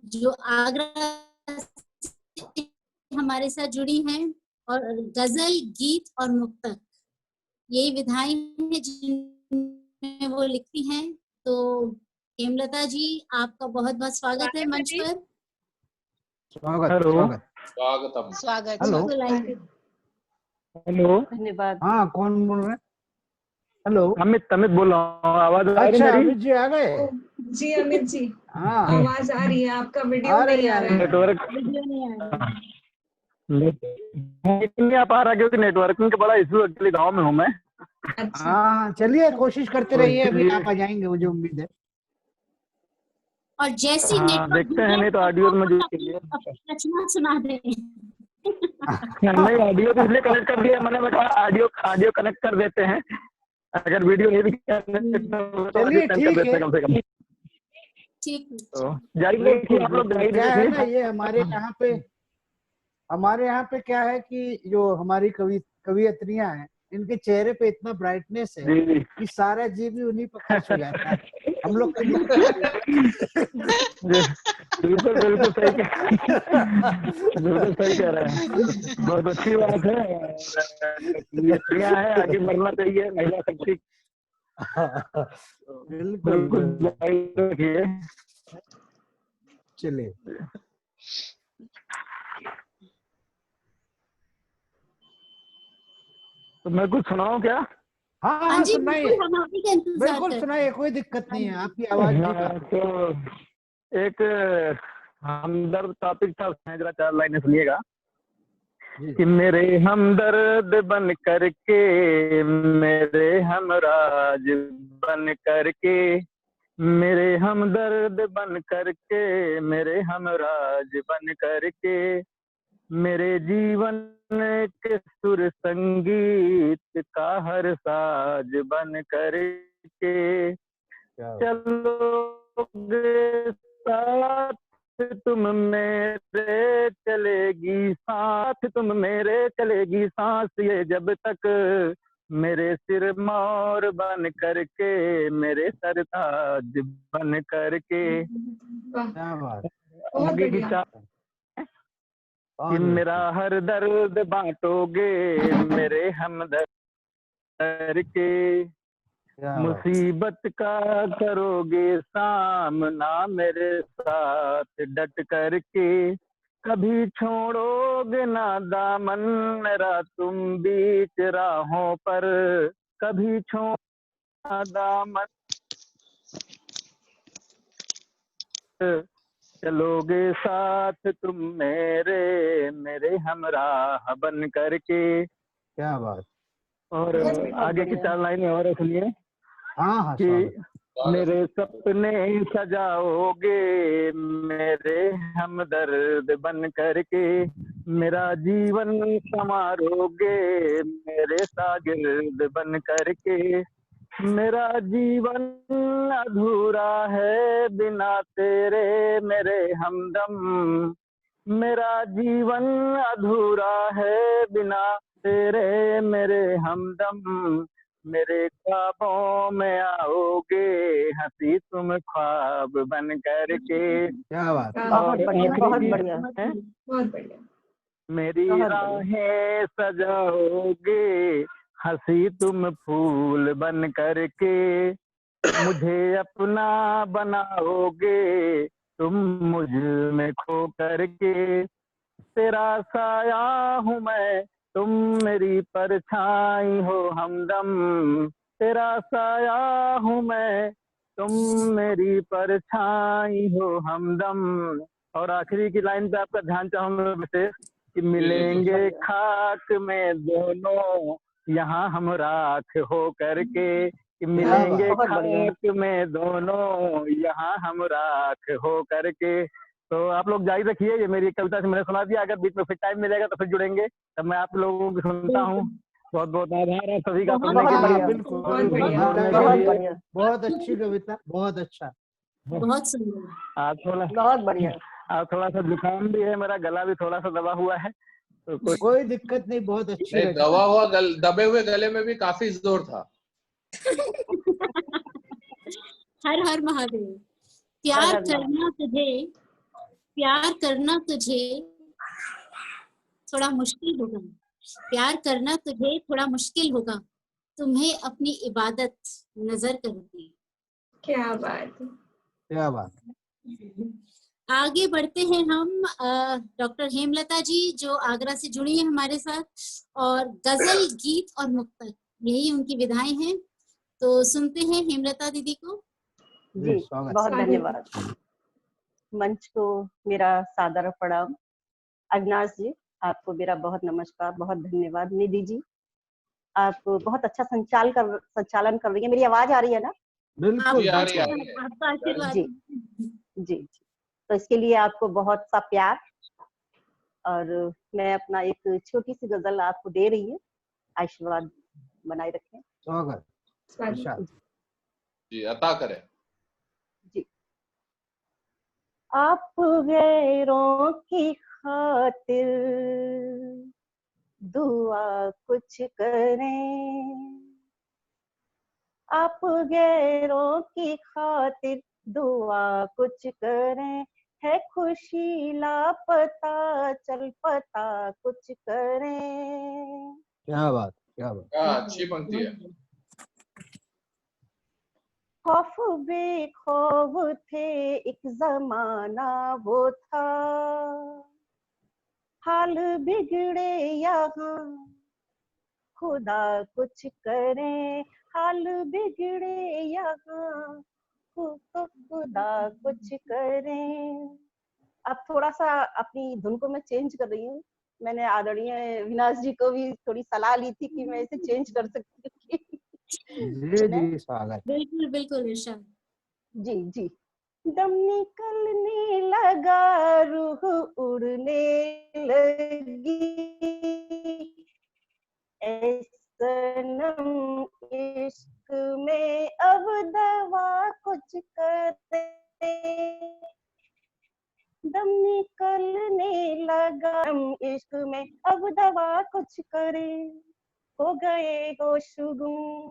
[SPEAKER 5] जो आगरा से हमारे साथ जुड़ी हैं, और गजल, गीत और मुक्तक यही विधाएं हैं जिनमें वो लिखती हैं। तो हेमलता जी, आपका बहुत बहुत स्वागत है मंच पर।
[SPEAKER 4] स्वागत
[SPEAKER 10] हेलो।
[SPEAKER 4] स्वागत।
[SPEAKER 2] स्वागतम।
[SPEAKER 7] स्वागत
[SPEAKER 4] हेलो।
[SPEAKER 5] बिल्कुल आइए।
[SPEAKER 10] हेलो,
[SPEAKER 3] धन्यवाद।
[SPEAKER 4] हाँ, कौन बोल रहे हैं? हेलो।
[SPEAKER 10] अमित बोल रहा हूँ। आवाज आ रही
[SPEAKER 4] अच्छा,
[SPEAKER 10] मेरी?
[SPEAKER 4] अमित जी आ गए।
[SPEAKER 8] ओ, जी अमित जी,
[SPEAKER 4] हाँ,
[SPEAKER 8] आवाज आ रही है, आपका वीडियो
[SPEAKER 4] आ रही
[SPEAKER 8] नहीं आ रहा है।
[SPEAKER 10] नेटवर्क
[SPEAKER 5] वीडियो नहीं आ रहा है।
[SPEAKER 10] नहीं आ पा रहा क्योंकि नेटवर्किंग का बड़ा इशू एक्चुअली गाँव में हूँ मैं।
[SPEAKER 8] अच्छा,
[SPEAKER 4] हाँ, चलिए कोशिश करते
[SPEAKER 10] तो
[SPEAKER 4] रहिए, अभी
[SPEAKER 10] इसलिए
[SPEAKER 4] आप आ जाएंगे, मुझे उम्मीद है।
[SPEAKER 5] और जैसी
[SPEAKER 10] हाँ,
[SPEAKER 5] नेटवर्क
[SPEAKER 10] देखते हैं, नहीं तो ऑडियो में मुझे
[SPEAKER 5] अपनी रचना सुना दें।
[SPEAKER 10] नहीं, ऑडियो तो इसलिए कनेक्ट कर दिया मैंने, मैं कहा ऑडियो कनेक्ट कर देते हैं, अगर वीडियो नहीं भी
[SPEAKER 4] चलिए
[SPEAKER 10] कर
[SPEAKER 4] ठीक
[SPEAKER 10] देते
[SPEAKER 4] है।
[SPEAKER 10] हैं कम से कम।
[SPEAKER 5] ठीक है।
[SPEAKER 10] तो जारी रखिए आप लोग, जारी
[SPEAKER 4] क्या है ना,
[SPEAKER 10] रखिए।
[SPEAKER 4] ये हमारे यहाँ पे क्या है कि जो हमारी कवियत्रियां हैं, इनके चेहरे पे इतना ब्राइटनेस है
[SPEAKER 10] जी जी।
[SPEAKER 4] कि सारा जीव भी उन्हीं पर खर्च हो जाता है। हम लोग कभी
[SPEAKER 10] बिल्कुल बिल्कुल सही बिल्कुल सही कह रहे हैं, बहुत अच्छी बात है। स्त्रियां हैं, आगे बढ़ना चाहिए, महिला शक्ति।
[SPEAKER 4] बिल्कुल
[SPEAKER 10] बिल्कुल जारी रखिए।
[SPEAKER 4] चलिए।
[SPEAKER 10] तो मैं कुछ सुनाऊं क्या?
[SPEAKER 4] हाँ
[SPEAKER 5] हाँ
[SPEAKER 4] हाँ,
[SPEAKER 5] जी,
[SPEAKER 4] सुनाइए,
[SPEAKER 5] बिल्कुल, हम आपकी का इंतजार
[SPEAKER 4] बिल्कुल
[SPEAKER 5] कर रहे
[SPEAKER 4] सुनाइए, कोई दिक्कत नहीं है, आपकी आवाज ठीक
[SPEAKER 10] हाँ,
[SPEAKER 4] है।
[SPEAKER 10] तो एक हमदर्द टॉपिक था, उसमें जरा 4 लाइनें सुनिएगा।
[SPEAKER 4] जी।
[SPEAKER 10] कि मेरे हमदर्द बन करके, मेरे हमराज बन करके, मेरे हमदर्द बन करके, मेरे हमराज बन करके, मेरे जीवन के सुर संगीत का हर साज बन करके, चलोगे साथ तुम मेरे, चलेगी साथ तुम मेरे, चलेगी सांस ये जब तक, मेरे सिर मोर बन करके, मेरे सरताज बन करके।
[SPEAKER 4] क्या बात।
[SPEAKER 8] बहुत
[SPEAKER 10] आगे की
[SPEAKER 8] बढ़िया।
[SPEAKER 10] कि मेरा हर दर्द बांटोगे, मेरे हमदर्द करके, मुसीबत का करोगे सामना मेरे साथ डट करके, कभी छोड़ोगे ना दामन मेरा तुम बीच राहों पर, कभी छोड़ना दामन, चलोगे साथ तुम मेरे, मेरे हमराह बन करके।
[SPEAKER 4] क्या बात।
[SPEAKER 10] और आगे की 4 लाइनें और सुनिए।
[SPEAKER 4] हाँ,
[SPEAKER 10] कि मेरे सपने सजाओगे, मेरे हमदर्द बन करके, मेरा जीवन संवारोगे, मेरे शागिर्द बन करके, मेरा जीवन अधूरा है बिना तेरे मेरे हमदम, मेरा जीवन अधूरा है बिना तेरे मेरे हमदम, मेरे ख्वाबों में आओगे हंसी तुम ख्वाब बन करके।
[SPEAKER 4] क्या बात।
[SPEAKER 3] बहुत बढ़िया, बहुत बढ़िया,
[SPEAKER 8] बहुत बढ़िया।
[SPEAKER 10] मेरी राहें सजाओगे, हंसी तुम फूल बन करके, मुझे अपना बनाओगे तुम मुझ में खो करके, तेरा साया हूँ मैं तुम मेरी परछाई हो हमदम, तेरा साया हूँ मैं तुम मेरी परछाई हो हमदम। और आखिरी की लाइन पे आपका ध्यान चाहूंगा विशेष, कि मिलेंगे खाक में दोनों यहाँ हम राख हो करके, कि मिलेंगे खाक में दोनों यहाँ हम राख हो करके। तो आप लोग जारी रखिए, ये मेरी कविता से मैंने सुना दिया, अगर बीच में फिर टाइम मिलेगा तो फिर जुड़ेंगे, तब मैं आप लोगों की सुनता हूँ। बहुत बहुत आभार है सभी का
[SPEAKER 3] बहुत
[SPEAKER 10] सुनने के
[SPEAKER 3] बढ़िया,
[SPEAKER 10] लिए।
[SPEAKER 4] बिल्कुल
[SPEAKER 8] बहुत
[SPEAKER 4] बिल्कुल,
[SPEAKER 8] बढ़िया,
[SPEAKER 4] सुनने के
[SPEAKER 3] बहुत
[SPEAKER 4] लिए।
[SPEAKER 3] बढ़िया,
[SPEAKER 4] बहुत अच्छी कविता, बहुत अच्छा।
[SPEAKER 5] बहुत सुंदर।
[SPEAKER 10] आज थोड़ा
[SPEAKER 3] बहुत बढ़िया।
[SPEAKER 10] आज थोड़ा सा जुकाम भी है, मेरा गला भी थोड़ा सा दबा हुआ है, तो कुछ
[SPEAKER 4] कोई दिक्कत नहीं, बहुत अच्छी
[SPEAKER 2] नहीं,
[SPEAKER 4] रचना।
[SPEAKER 2] दबे हुए गले में भी काफी जोर था।
[SPEAKER 5] हर हर महादेव।
[SPEAKER 3] हर
[SPEAKER 5] प्यार
[SPEAKER 3] हर
[SPEAKER 5] करना तुझे, प्यार करना तुझे थोड़ा मुश्किल होगा, प्यार करना तुझे थोड़ा मुश्किल होगा, तुम्हें अपनी इबादत नजर करूंगी।
[SPEAKER 8] क्या बात है।
[SPEAKER 4] क्या बात।
[SPEAKER 5] आगे बढ़ते हैं हम। डॉक्टर हेमलता जी जो आगरा से जुड़ी हैं हमारे साथ, और गजल, गीत और मुक्तक यही उनकी विधाएं हैं। तो सुनते हैं हेमलता दीदी को।
[SPEAKER 3] जी,
[SPEAKER 4] स्वागत।
[SPEAKER 3] बहुत धन्यवाद। मंच को मेरा सादर प्रणाम। अविनाश जी, आपको मेरा बहुत नमस्कार, बहुत धन्यवाद। निधि जी, आप बहुत अच्छा संचालन कर रही है। मेरी आवाज आ रही है ना?
[SPEAKER 4] बिल्कुल
[SPEAKER 2] आ रही है।
[SPEAKER 5] आपका आशीर्वाद।
[SPEAKER 3] जी जी जी, तो इसके लिए आपको बहुत सा प्यार। और मैं अपना एक छोटी सी गजल आपको दे रही हूँ, आशीर्वाद बनाए रखें।
[SPEAKER 4] स्वागत।
[SPEAKER 2] जी, अता करें।
[SPEAKER 3] जी, आप गैरों की खातिर दुआ कुछ करें, आप गैरों की खातिर दुआ कुछ करें, है खुशी लापता चल पता कुछ करें।
[SPEAKER 4] क्या बात, क्या बात।
[SPEAKER 2] अच्छी पंक्ति है।
[SPEAKER 3] खौफ बेखौफ थे एक जमाना वो था, हाल बिगड़े यहाँ खुदा कुछ करे, हाल बिगड़े यहाँ खुदा कुछ करे। अब थोड़ा सा अपनी धुन को मैं चेंज कर रही हूँ। मैंने आदरणीय विनाश जी को भी थोड़ी सलाह ली थी कि मैं इसे चेंज कर सकती हूँ।
[SPEAKER 4] जी जी, स्वागत।
[SPEAKER 5] बिल्कुल बिल्कुल इरशाद।
[SPEAKER 3] जी जी, दम निकलने लगा रूह उड़ने लगी, ऐ सनम इश्क में अब दवा कुछ करे, दम निकलने लगा इश्क में अब दवा कुछ करे, हो गए होश गुम,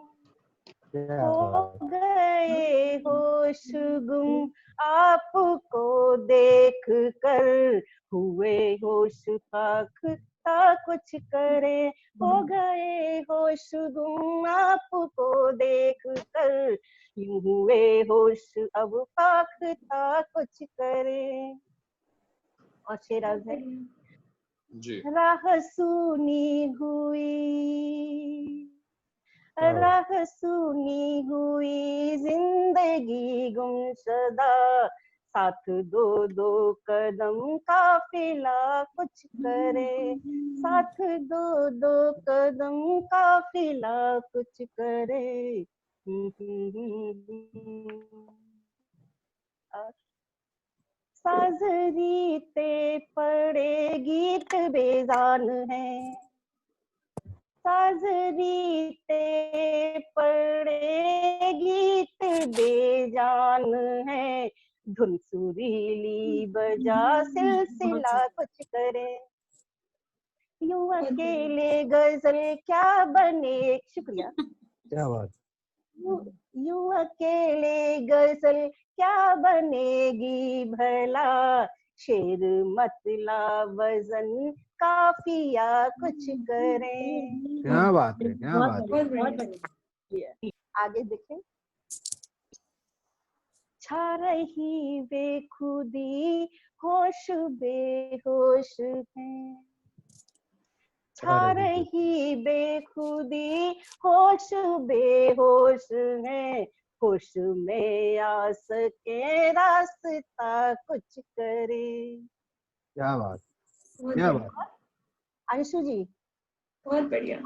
[SPEAKER 3] हो गए होश गुम, आपको देख कर हुए होश ता कुछ करे, हो गए होश गुम, आपको देख कर यूं हुए होश अब ता कुछ करे। और शेराज है
[SPEAKER 2] जी।
[SPEAKER 3] राह सुनी हुई, राह सुनी हुई जिंदगी गुमशुदा, साथ दो दो कदम काफिला कुछ करे, साथ दो दो कदम काफिला कुछ करे। साजरी ते पड़े गीत बेजान है, साजरी ते पड़े गीत बेजान है, धुन सुरीली बजा सिलसिला कुछ करे, यूं अकेले गजल क्या बने। शुक्रिया।
[SPEAKER 4] क्या बात।
[SPEAKER 3] यूं अकेले गजल क्या बनेगी भला, शेर मतला वजन काफिया कुछ करें।
[SPEAKER 4] क्या बात है, क्या बात है।
[SPEAKER 3] आगे देखें। छा रही बेखुदी होश बेहोश है, छा रही बेखुदी होश बेहोश है, होश में आ सके रास्ता कुछ करे।
[SPEAKER 4] क्या बात, क्या बात।
[SPEAKER 3] अंशु जी,
[SPEAKER 8] बहुत बढ़िया।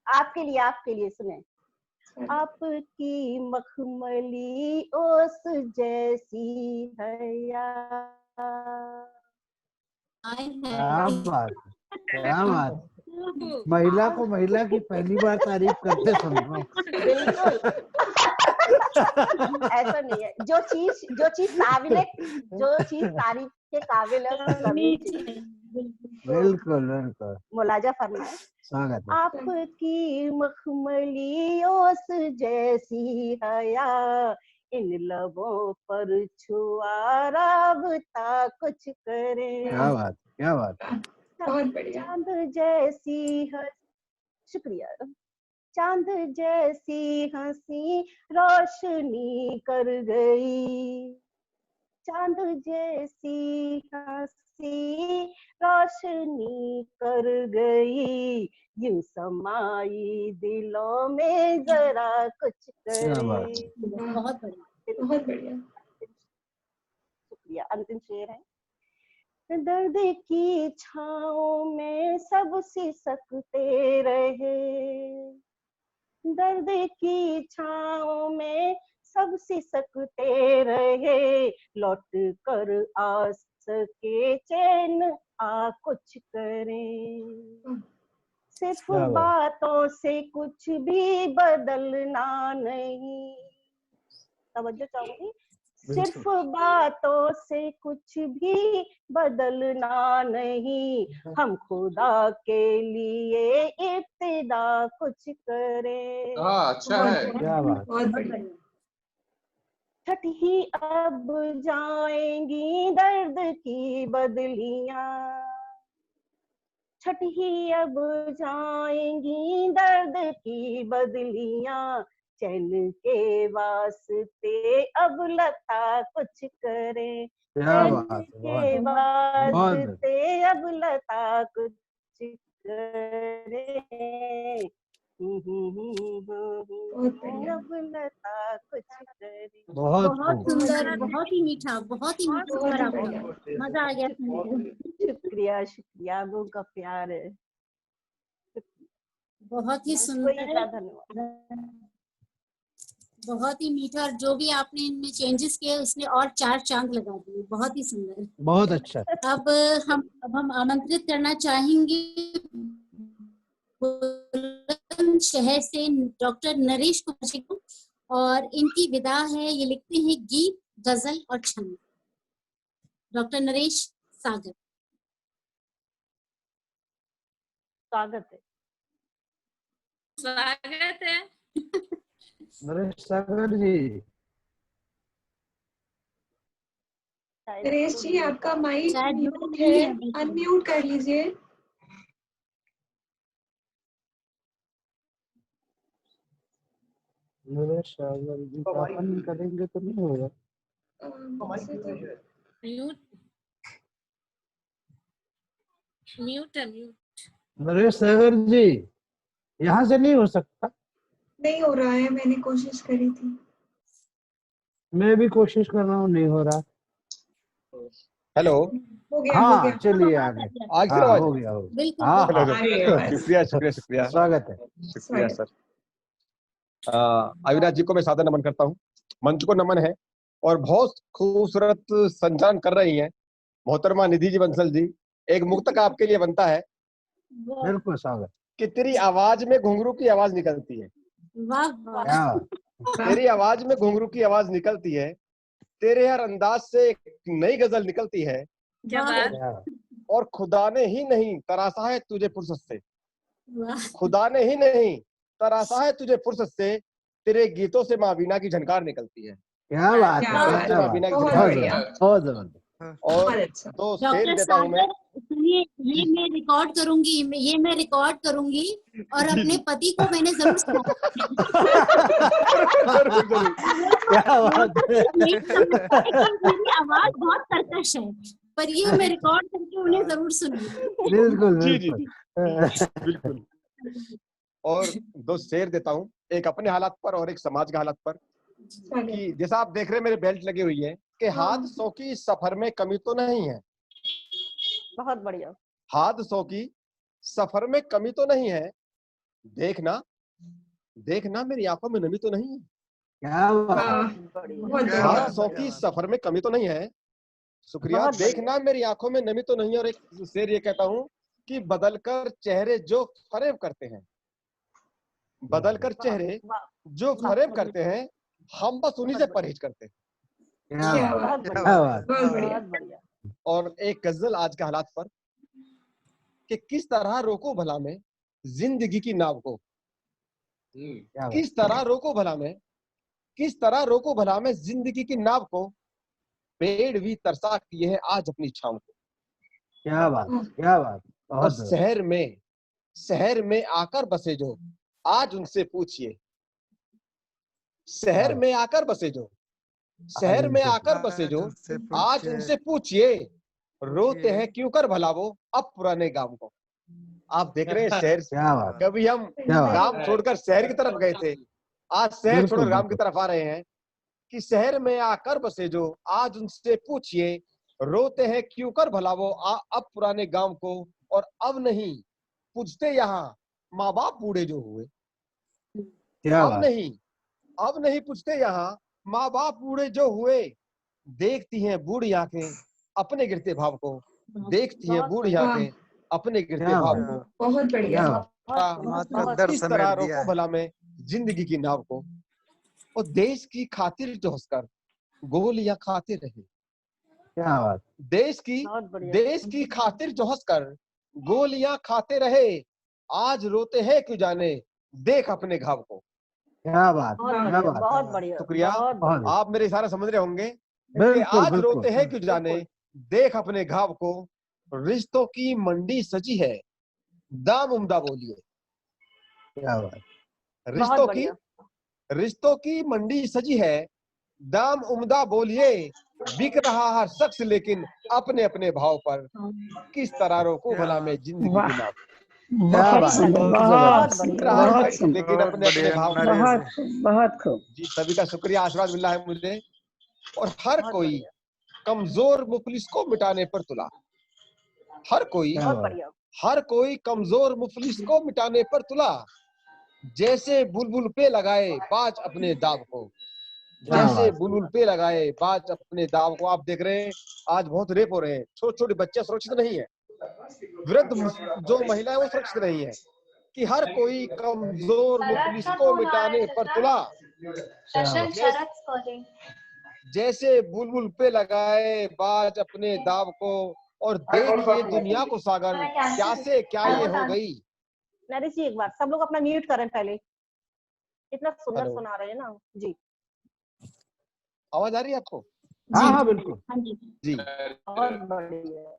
[SPEAKER 3] आपके लिए सुने। आपकी मखमली ओस जैसी है यार,
[SPEAKER 4] क्या बात, क्या बात।
[SPEAKER 1] खूब।
[SPEAKER 4] महिला को महिला की पहली बार तारीफ करते सुन रहा हूँ।
[SPEAKER 3] बिल्कुल ऐसा नहीं है, जो चीज तारीफ के काबिल है उसको करनी चाहिए।
[SPEAKER 4] बिल्कुल बिल्कुल।
[SPEAKER 3] मुलाजा फरमाए।
[SPEAKER 4] स्वागत है।
[SPEAKER 3] आपकी मखमलियों से जैसी हया, इन लबों पर छुआ राबता कुछ करे।
[SPEAKER 4] क्या बात, क्या बात।
[SPEAKER 8] बहुत बढ़िया।
[SPEAKER 3] चांद जैसी शुक्रिया। चांद जैसी हंसी रोशनी कर गई, चांद जैसी हंसी रोशनी कर गई, यूं समाई दिलों में जरा कुछ करे।
[SPEAKER 5] बहुत बढ़िया,
[SPEAKER 8] बहुत बढ़िया।
[SPEAKER 3] शुक्रिया। अंतिम शेर है। दर्द की छाँव में सब सिसकते रहे, दर्द की छाँव में सब सिसकते रहे, लौट कर आ सके चैन आ कुछ करें। सिर्फ बातों से कुछ भी बदलना नहीं, तवज्जो चाहूंगी। सिर्फ बातों से कुछ भी बदलना नहीं, हम खुदा के लिए इब्तिदा कुछ करें।
[SPEAKER 2] अच्छा है।
[SPEAKER 4] क्या बात।
[SPEAKER 8] बहुत बढ़िया।
[SPEAKER 3] छठ ही अब जाएंगी दर्द की बदलियां, छठ ही अब जाएंगी दर्द की बदलियां, चैन के वास्ते अब लता कुछ करे,
[SPEAKER 4] क्या
[SPEAKER 3] चैन
[SPEAKER 4] बात,
[SPEAKER 3] के वास्ते अब लता कुछ करे, अब लता कुछ करे।
[SPEAKER 5] बहुत सुंदर, बहुत ही मीठा, बहुत ही मीठा स्वर आपका, मजा आ गया सुनने।
[SPEAKER 3] शुक्रिया शुक्रिया, वो का प्यार है।
[SPEAKER 5] बहुत ही सुंदर, बहुत ही मीठा, और जो भी आपने इनमें चेंजेस किए उसने और 4 चांद लगा दिए। बहुत ही सुंदर,
[SPEAKER 4] बहुत अच्छा।
[SPEAKER 5] अब हम आमंत्रित करना चाहेंगे शहर से डॉक्टर नरेश कुमार जी को, और इनकी विदा है, ये लिखते हैं गीत, गजल और छंद। डॉक्टर नरेश सागर,
[SPEAKER 3] स्वागत है।
[SPEAKER 1] स्वागत है।
[SPEAKER 4] नरेश सागर जी।
[SPEAKER 8] नरेश जी, आपका माइक म्यूट है, अनम्यूट कर लीजिए।
[SPEAKER 4] नरेश सागर जी का अपन करेंगे तो नहीं होगा।
[SPEAKER 1] म्यूट म्यूट है, म्यूट।
[SPEAKER 4] नरेश सागर जी, यहाँ से नहीं हो सकता।
[SPEAKER 8] नहीं हो रहा है, मैंने कोशिश करी थी।
[SPEAKER 4] मैं भी कोशिश कर रहा हूँ, नहीं हो रहा।
[SPEAKER 11] हेलो,
[SPEAKER 8] हो गया,
[SPEAKER 4] हाँ
[SPEAKER 8] हो गया।
[SPEAKER 4] चलिए आगे।
[SPEAKER 11] आगे
[SPEAKER 4] हाँ हो गया, हो गया। हाँ हाँ
[SPEAKER 11] शुक्रिया शुक्रिया शुक्रिया,
[SPEAKER 4] स्वागत है।
[SPEAKER 11] शुक्रिया सर। अविनाश जी को मैं सादर नमन करता हूँ, मंच को नमन है, और बहुत खूबसूरत संचालन कर रही हैं मोहतरमा निधि जी बंसल जी। एक मुक्तक आपके लिए बनता है।
[SPEAKER 4] बिल्कुल स्वागत।
[SPEAKER 11] कि तेरी आवाज में घुंघरू की आवाज निकलती है,
[SPEAKER 5] वाह,
[SPEAKER 11] तेरी आवाज में घुंघरू की आवाज निकलती है, तेरे हर अंदाज से एक नई गजल निकलती है, और खुदा ने ही नहीं तराशा है तुझे फुर्सत से, खुदा ने ही नहीं तराशा है तुझे फुर्सत से, तेरे गीतों से मावीना की झनकार निकलती है।
[SPEAKER 4] क्या बात है,
[SPEAKER 11] मावीना की
[SPEAKER 4] बहुत
[SPEAKER 11] झनकार
[SPEAKER 4] बढ़िया, बहुत जबरदस्त।
[SPEAKER 11] और 2 शेर
[SPEAKER 5] डॉक्टर
[SPEAKER 11] देता हूँ मैं।
[SPEAKER 5] सागर, सुनिए, ये मैं रिकॉर्ड करूंगी, और अपने पति को मैंने जरूर सुना।
[SPEAKER 4] क्या बात है।
[SPEAKER 5] मेरी आवाज बहुत कर्कश है, पर ये मैं रिकॉर्ड करके उन्हें जरूर सुनूंगी।
[SPEAKER 4] बिल्कुल
[SPEAKER 11] जी जी
[SPEAKER 4] बिल्कुल।
[SPEAKER 11] बिल्कुल। और 2 शेर देता हूँ, एक अपने हालात पर और एक समाज के हालात पर। कि जैसा आप देख रहे हैं मेरे बेल्ट लगी हुई है कि हादसों की सफर में कमी तो नहीं है।
[SPEAKER 3] बहुत बढ़िया।
[SPEAKER 11] हादसों की सफर में कमी तो नहीं है, देखना देखना मेरी आंखों में नमी तो नहीं है।
[SPEAKER 4] क्या बात।
[SPEAKER 11] हादसों की सफर में कमी तो नहीं है, शुक्रिया। देखना मेरी आंखों में नमी तो नहीं है। और एक शेर ये कहता हूँ कि बदलकर चेहरे जो फरेब करते हैं, बदलकर चेहरे जो फरेब करते हैं, हम बस उन्हीं से परहेज करते हैं। और एक गजल आज के हालात पर कि किस तरह रोको भला में जिंदगी की नाव को, किस तरह रोको भला में, किस तरह रोको भला में जिंदगी की नाव को, पेड़ भी तरसा किए हैं आज अपनी छांव को।
[SPEAKER 4] क्या बात, क्या बात।
[SPEAKER 11] और शहर में आकर बसे जो, आज उनसे पूछिए, शहर में आकर बसे जो, शहर में आकर बसे जो, आज उनसे पूछिए, रोते हैं क्यों कर भला वो अब पुराने गांव को। आप देख रहे हैं शहर, कभी हम गांव छोड़कर शहर की तरफ गए थे, आज शहर छोड़कर गांव की तरफ आ रहे हैं कि शहर में आकर बसे जो, आज उनसे पूछिए, रोते हैं क्यों कर भला वो अब पुराने गांव को। और अब नहीं पूछते यहाँ माँ बाप बूढ़े जो हुए, अब नहीं पूछते यहाँ माँ बाप बूढ़े जो हुए, देखती हैं बूढ़ी आंखें अपने गिरते भाव को, देखती हैं बूढ़ी आंखें अपने गिरते भाव को।
[SPEAKER 8] बहुत बढ़िया।
[SPEAKER 11] किस तरह रोको भला में जिंदगी की नाव को, और देश की खातिर जो हंसकर गोलियां खाते रहे।
[SPEAKER 4] क्या बात।
[SPEAKER 11] देश की खातिर जो हंसकर गोलियां खाते रहे, आज रोते हैं क्यों जाने देख अपने घाव को।
[SPEAKER 4] क्या बात, क्या बात।
[SPEAKER 3] बहुत बढ़िया,
[SPEAKER 11] शुक्रिया। आप मेरे इशारा समझ रहे होंगे कि आज रोते हैं क्यों जाने देख अपने घाव को, रिश्तों की मंडी सजी है दाम उम्दा बोलिए।
[SPEAKER 4] क्या बात।
[SPEAKER 11] रिश्तों की मंडी सजी है दाम उम्दा बोलिए, बिक रहा हर शख्स लेकिन अपने अपने भाव पर, किस तरह रोको भला में जिंदगी की नाव। लेकिन अपने अपने भाव पर।
[SPEAKER 6] बहुत खूब
[SPEAKER 11] जी, सभी का शुक्रिया, आशीर्वाद मिला है मुझे। और हर कोई कमजोर मुफलिस को मिटाने पर तुला, हर कोई कमजोर मुफलिस को मिटाने पर तुला, जैसे बुलबुल पे लगाए बाज अपने दाव को, जैसे बुलबुल पे लगाए बाज अपने दाव को। आप देख रहे हैं आज बहुत रेप हो रहे हैं, छोटे छोटे बच्चे सुरक्षित नहीं है, वृद्ध जो महिलाएं वो सुरक्षित नहीं है, कि हर कोई कमजोर मुफलिस को मिटाने पर तुला, जैसे बुलबुल पे लगाए बाज अपने दाव को। और देखिए दुनिया को सागर क्या से क्या ये हो गई।
[SPEAKER 3] नरेश जी, एक बार सब लोग अपना म्यूट करें पहले, इतना सुंदर सुना रहे हैं ना जी।
[SPEAKER 11] आवाज आ रही है आपको?
[SPEAKER 4] हाँ बिल्कुल
[SPEAKER 11] जी।
[SPEAKER 3] बहुत बढ़िया।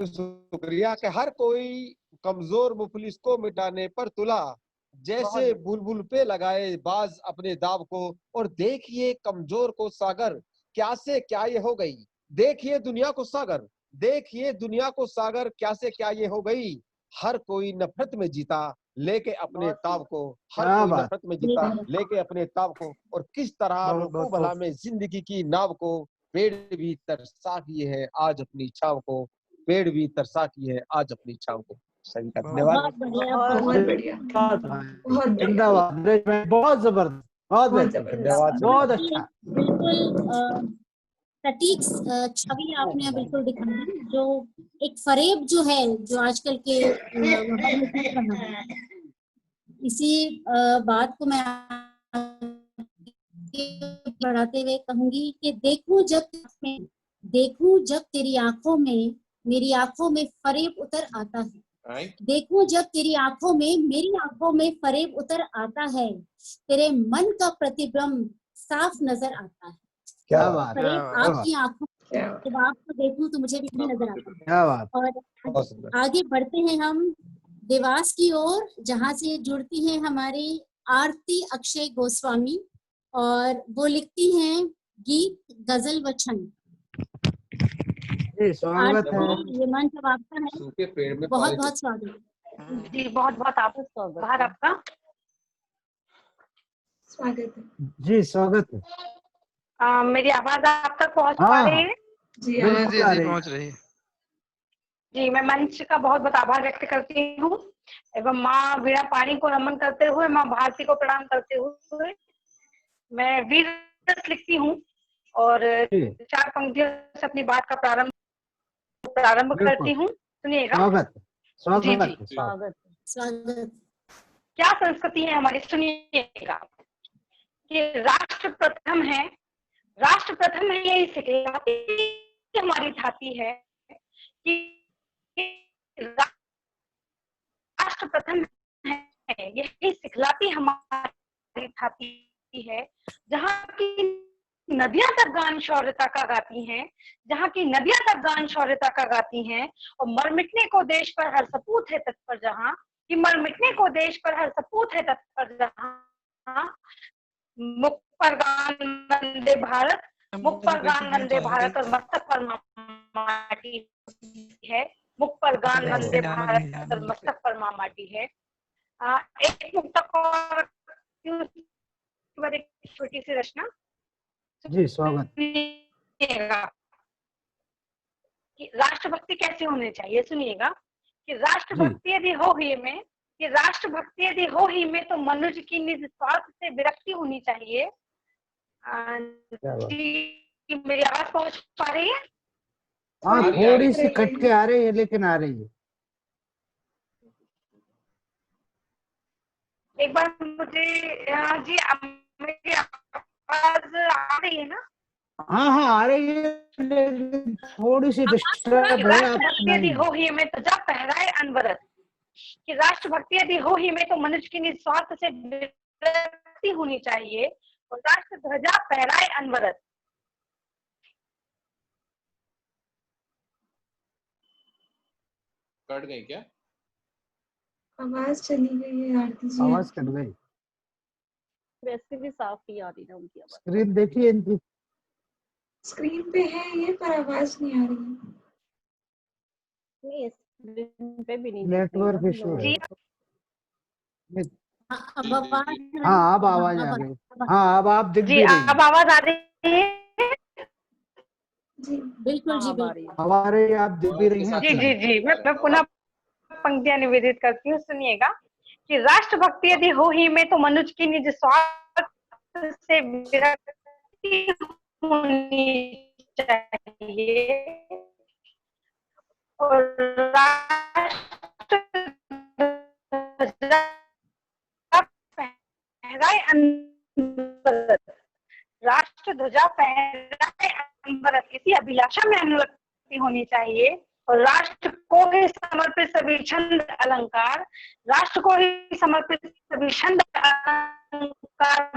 [SPEAKER 11] शुक्रिया कि हर कोई कमजोर मुफलिस को मिटाने पर तुला, जैसे बुलबुल पे लगाए बाज अपने दाव को। और देखिए कमजोर को सागर क्या से क्या ये हो गई, देखिए दुनिया को सागर, देखिए दुनिया को सागर क्या से क्या ये हो गई। हर कोई नफरत में जीता लेके अपने ताव को, हर कोई नफरत में जीता लेके अपने ताव को। और किस तरह रोको भला में जिंदगी की नाव को, पेड़ भी तरसा किए हैं आज अपनी छाव को, पेड़ भी तरसा किए हैं आज अपनी छाव को। सभी का धन्यवाद।
[SPEAKER 4] बहुत जबरदस्त, बहुत
[SPEAKER 11] धन्यवाद,
[SPEAKER 4] बहुत अच्छा।
[SPEAKER 5] बिल्कुल सटीक छवि आपने बिल्कुल दिखाई, जो एक फरेब जो है जो आजकल के माहौल में चल रहा है, इसी बात को मैं बढ़ाते हुए कहूंगी कि देखूं जब तेरी आंखों में मेरी आंखों में फरेब उतर आता है, देखूं जब तेरी आंखों में मेरी आंखों में फरेब उतर आता है, तेरे मन का प्रतिबिंब साफ नजर आता है।
[SPEAKER 11] क्या बात,
[SPEAKER 5] फरेब आपकी आंखों जब आपको देखूं तो मुझे भी नजर आता है।
[SPEAKER 4] क्या बात।
[SPEAKER 5] और आगे बढ़ते हैं हम देवास की ओर, जहाँ से जुड़ती हैं हमारी आरती अक्षय गोस्वामी, और वो लिखती हैं गीत गजल व छंद।
[SPEAKER 4] स्वागत है,
[SPEAKER 5] ये मंच अब आपका है, बहुत बहुत स्वागत
[SPEAKER 6] जी, बहुत बहुत आपका
[SPEAKER 8] स्वागत है
[SPEAKER 4] जी, स्वागत है।
[SPEAKER 6] मेरी आवाज आप तक पहुंच पा रही है?
[SPEAKER 8] जी
[SPEAKER 12] पहुंच रही है
[SPEAKER 6] जी। मैं मंच का बहुत बहुत आभार व्यक्त करती हूँ एवं माँ वीणा पाणी को नमन करते हुए, माँ भारती को प्रणाम करते हुए मैं वीर लिखती हूँ और 4 पंक्तियों से अपनी बात का प्रारंभ प्रारंभ
[SPEAKER 4] बिल्कुल।
[SPEAKER 6] करती हूँ, सुनिएगा।
[SPEAKER 4] स्वागत
[SPEAKER 6] जी जी,
[SPEAKER 4] स्वागत
[SPEAKER 3] स्वागत।
[SPEAKER 5] स्वागत।
[SPEAKER 6] क्या संस्कृति है हमारी, सुनिएगा। कि राष्ट्र प्रथम है, राष्ट्र प्रथम है, यही सिखलाती हमारी छाती है कि राष्ट्र प्रथम है, यही सिखलाती हमारी छाती है। जहाँ की नदियां तक गान शौर्यता का गाती हैं, जहाँ की नदियां तक गान शौर्यता का गाती हैं, और मर मिटने को देश पर हर सपूत है तत्पर जहाँ, कि मर मिटने को देश पर हर सपूत है तत्पर जहाँ, मुख पर गान वंदे भारत, मुख पर गान वंदे भारत और मस्तक पर माटी है, मुख पर गान वंदे भारत और मस्तक पर माटी है। एक मुक्तक और एक छोटी सी रचना।
[SPEAKER 4] जी स्वागत।
[SPEAKER 6] कि राष्ट्रभक्ति कैसे होनी चाहिए, सुनिएगा। कि राष्ट्रभक्ति
[SPEAKER 4] जी
[SPEAKER 6] यदि हो ही में, कि राष्ट्रभक्ति यदि हो ही में तो मनुष्य की निज स्वार्थ से विरक्ति होनी चाहिए। जी, मेरी आवाज पहुंच पा रही है?
[SPEAKER 4] हाँ, थोड़ी सी कट के आ रही है, लेकिन आ रही है।
[SPEAKER 6] एक बार मुझे जी मेरी आवाज आ रही है ना?
[SPEAKER 4] हाँ हाँ आ रही है, लेकिन थोड़ी सी डिस्टर्ब है।
[SPEAKER 6] राष्ट्रभक्ति यदि हो ही में तो जब फहराए अनवरत, कि राष्ट्रभक्ति यदि हो ही में तो मनुष्य की निस्वार्थ से विरक्ति होनी चाहिए और राष्ट्र ध्वजा फहराए अनवरत।
[SPEAKER 2] कट गई क्या?
[SPEAKER 8] आवाज चली गई है आरती जी।
[SPEAKER 4] आवाज कट गई।
[SPEAKER 3] वैसे भी साफ ही आ रही है उनकी आवाज।
[SPEAKER 4] स्क्रीन देखिए इनकी।
[SPEAKER 8] स्क्रीन पे है ये, पर आवाज नहीं आ रही है।
[SPEAKER 3] नहीं, स्क्रीन पे भी नहीं
[SPEAKER 4] नेटवर्क इशू है।
[SPEAKER 5] हाँ
[SPEAKER 4] अब आवाज आ गई। हाँ, अब आप दिख
[SPEAKER 6] जी,
[SPEAKER 4] भी रही
[SPEAKER 6] अब आवाज आ रही है?
[SPEAKER 5] बिल्कुल जी, बिल्कुल
[SPEAKER 4] अब आ रही है, आप दिख भी रही हैं।
[SPEAKER 6] जी जी जी, मैं पुनः पंक्तियां निवेदित करती हूँ, सुनिएगा। कि राष्ट्रभक्ति यदि हो ही में तो मनुष्य की निज स्वार्थ से विरक्ति होनी चाहिए और राष्ट्र ध्वजा फहराए अनवरत, इसी अभिलाषा में अनुरक्ति होनी चाहिए और राष्ट्र को ही समर्पित सभी छंद अलंकार, राष्ट्र को ही समर्पित सभी छंद अलंकार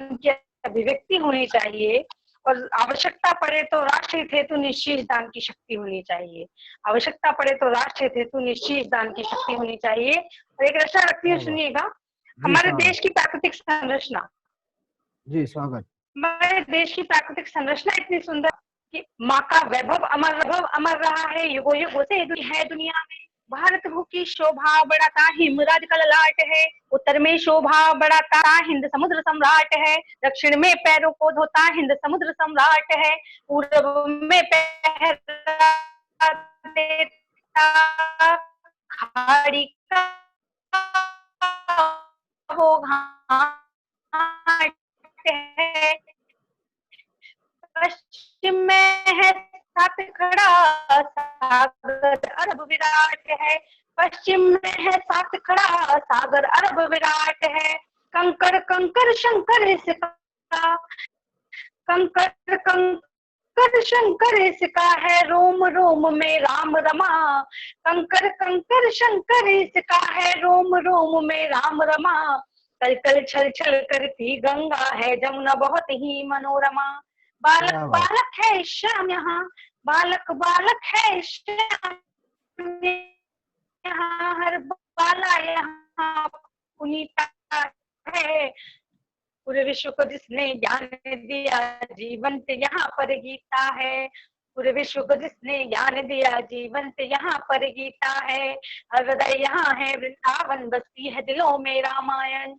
[SPEAKER 6] की अभिव्यक्ति होनी चाहिए और आवश्यकता पड़े तो राष्ट्र हित हेतु निश्चय दान की शक्ति होनी चाहिए। आवश्यकता पड़े तो राष्ट्र हित हेतु निश्चय दान की शक्ति होनी चाहिए। और एक रचना रखती हूँ, सुनिएगा। हमारे देश की प्राकृतिक संरचना।
[SPEAKER 4] जी स्वागत।
[SPEAKER 6] हमारे देश की प्राकृतिक संरचना इतनी सुंदर कि माँ का वैभव अमर रहा है, युगों युगों से है दुनिया में। भारत भू की शोभा बढ़ाता हिमराज का ललाट है, उत्तर में शोभा बढ़ाता हिंद समुद्र सम्राट है, दक्षिण में पैरों को धोता हिंद समुद्र सम्राट है, पूर्व में पहरा देता खाड़ी का वो घाट है, पश्चिम में है सात खड़ा सागर अरब विराट है, पश्चिम में है सात खड़ा सागर अरब विराट है, कंकर कंकर शंकर इसका, कंकर कंकर शंकर इसका है, रोम रोम में राम रमा, कंकर कंकर शंकर इसका है, रोम रोम में राम रमा, कल कल छल छल करती गंगा है, जमुना बहुत ही मनोरमा, बालक बालक है श्याम यहाँ, बालक बालक है श्याम यहाँ, हर बाला यहाँ पुनीता है, पूरे विश्व को जिसने ज्ञान दिया जीवंत यहाँ पर गीता है, पूरे विश्व को जिसने ज्ञान दिया जीवंत यहाँ पर गीता है, हृदय यहाँ है वृंदावन बसती है दिलों में रामायण,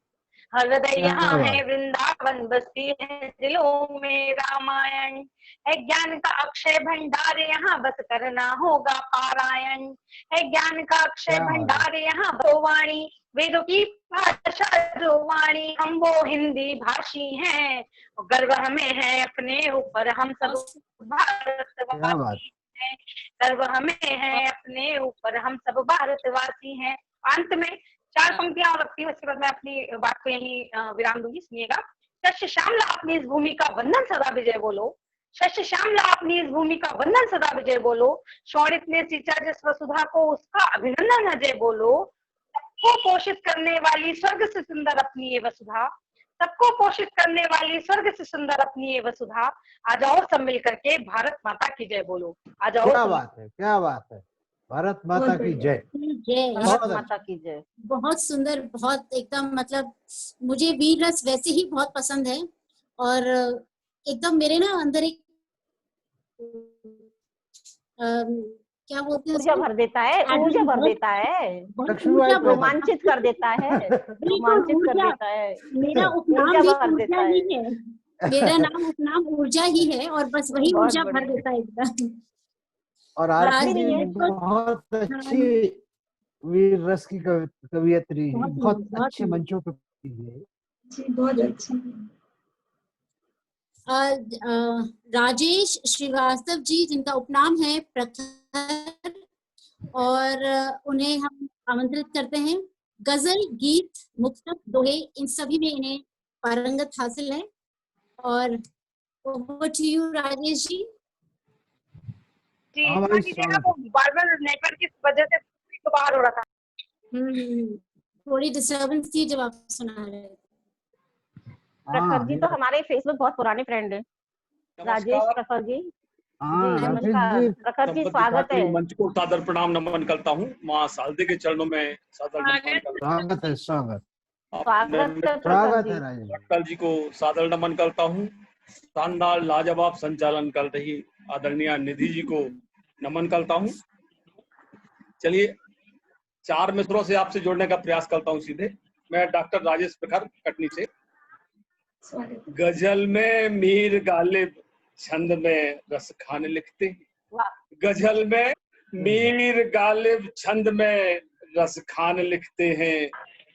[SPEAKER 6] हृदय यहाँ है वृंदावन बसती है दिलों में रामायण, है ज्ञान का अक्षय भंडार यहाँ बस करना होगा पारायण, है ज्ञान का अक्षय भंडार यहाँ वो वाणी वेदों की भाषा जो वाणी, हम वो हिंदी भाषी हैं, गर्व हमें है अपने ऊपर, हम सब भारतवासी हैं, गर्व हमें है अपने ऊपर, हम सब भारतवासी हैं। अंत में 4 पंक्तियां और रखती हूँ, उसके बाद मैं अपनी बात को यही विराम दूंगी। सुनिएगा। शस्य श्यामला अपनी इस भूमि का वंदन सदा विजय बोलो, शस्य श्यामला अपनी इस भूमि का वंदन सदा विजय बोलो, शौर्य ने सिंचा जिस वसुधा को उसका अभिनंदन अजय बोलो, सबको पोषित करने वाली स्वर्ग से सुंदर अपनी ये वसुधा, सबको पोषित करने वाली स्वर्ग से सुंदर अपनी ये वसुधा, आ जाओ सब मिल करके भारत माता की जय बोलो। आ जाओ।
[SPEAKER 4] क्या बात है, क्या बात है। भारत माता की जय।
[SPEAKER 5] जय
[SPEAKER 3] भारत माता की जय।
[SPEAKER 5] बहुत सुंदर, बहुत एकदम, मतलब मुझे वीर रस वैसे ही बहुत पसंद है और एकदम मेरे ना अंदर एक क्या बोलते हैं,
[SPEAKER 3] ऊर्जा भर देता है, ऊर्जा भर देता है, रोमांचित कर देता है, रोमांचित कर देता है।
[SPEAKER 5] मेरा उपनाम भी ऊर्जा ही है, मेरा नाम उपनाम ऊर्जा ही है और बस वही ऊर्जा भर देता है एकदम।
[SPEAKER 4] और आरती जी बहुत अच्छी वीर रस की कवियत्री है, बहुत अच्छे मंचों पे
[SPEAKER 8] जी, बहुत अच्छी।
[SPEAKER 5] राजेश श्रीवास्तव जी, जिनका उपनाम है प्रखर, और उन्हें हम आमंत्रित करते हैं। गजल, गीत, मुक्तक, दोहे, इन सभी में इन्हें पारंगत हासिल है। और over to you, Rajesh ji.
[SPEAKER 6] जी, वो बार-बार नेटवर्क की वजह से तो बाहर हो रहा था।
[SPEAKER 5] थोड़ी डिस्टर्बेंस थी जब आप सुना रहे थे।
[SPEAKER 3] प्रखर जी तो हमारे फेसबुक बहुत पुराने फ्रेंड हैं। राजेश प्रखर जी। जी नमस्कार प्रखर जी, स्वागत है।
[SPEAKER 12] मंच को सादर प्रणाम नमन करता हूँ। माँ शारदे के चरणों में सादर नमन करता हूँ।
[SPEAKER 4] स्वागत है, स्वागत
[SPEAKER 3] स्वागत है
[SPEAKER 12] अटल जी को सादर नमन करता हूँ। शानदार लाजवाब संचालन कर रही आदरणीय निधि जी को नमन करता हूँ। चलिए 4 मिसरों से आपसे जोड़ने का प्रयास करता हूँ सीधे। मैं डॉक्टर राजेश प्रखर कटनी से। गजल में मीर गालिब, छंद में रस खान लिखते हैं। गजल में मीर गालिब, छंद में रस खान लिखते हैं।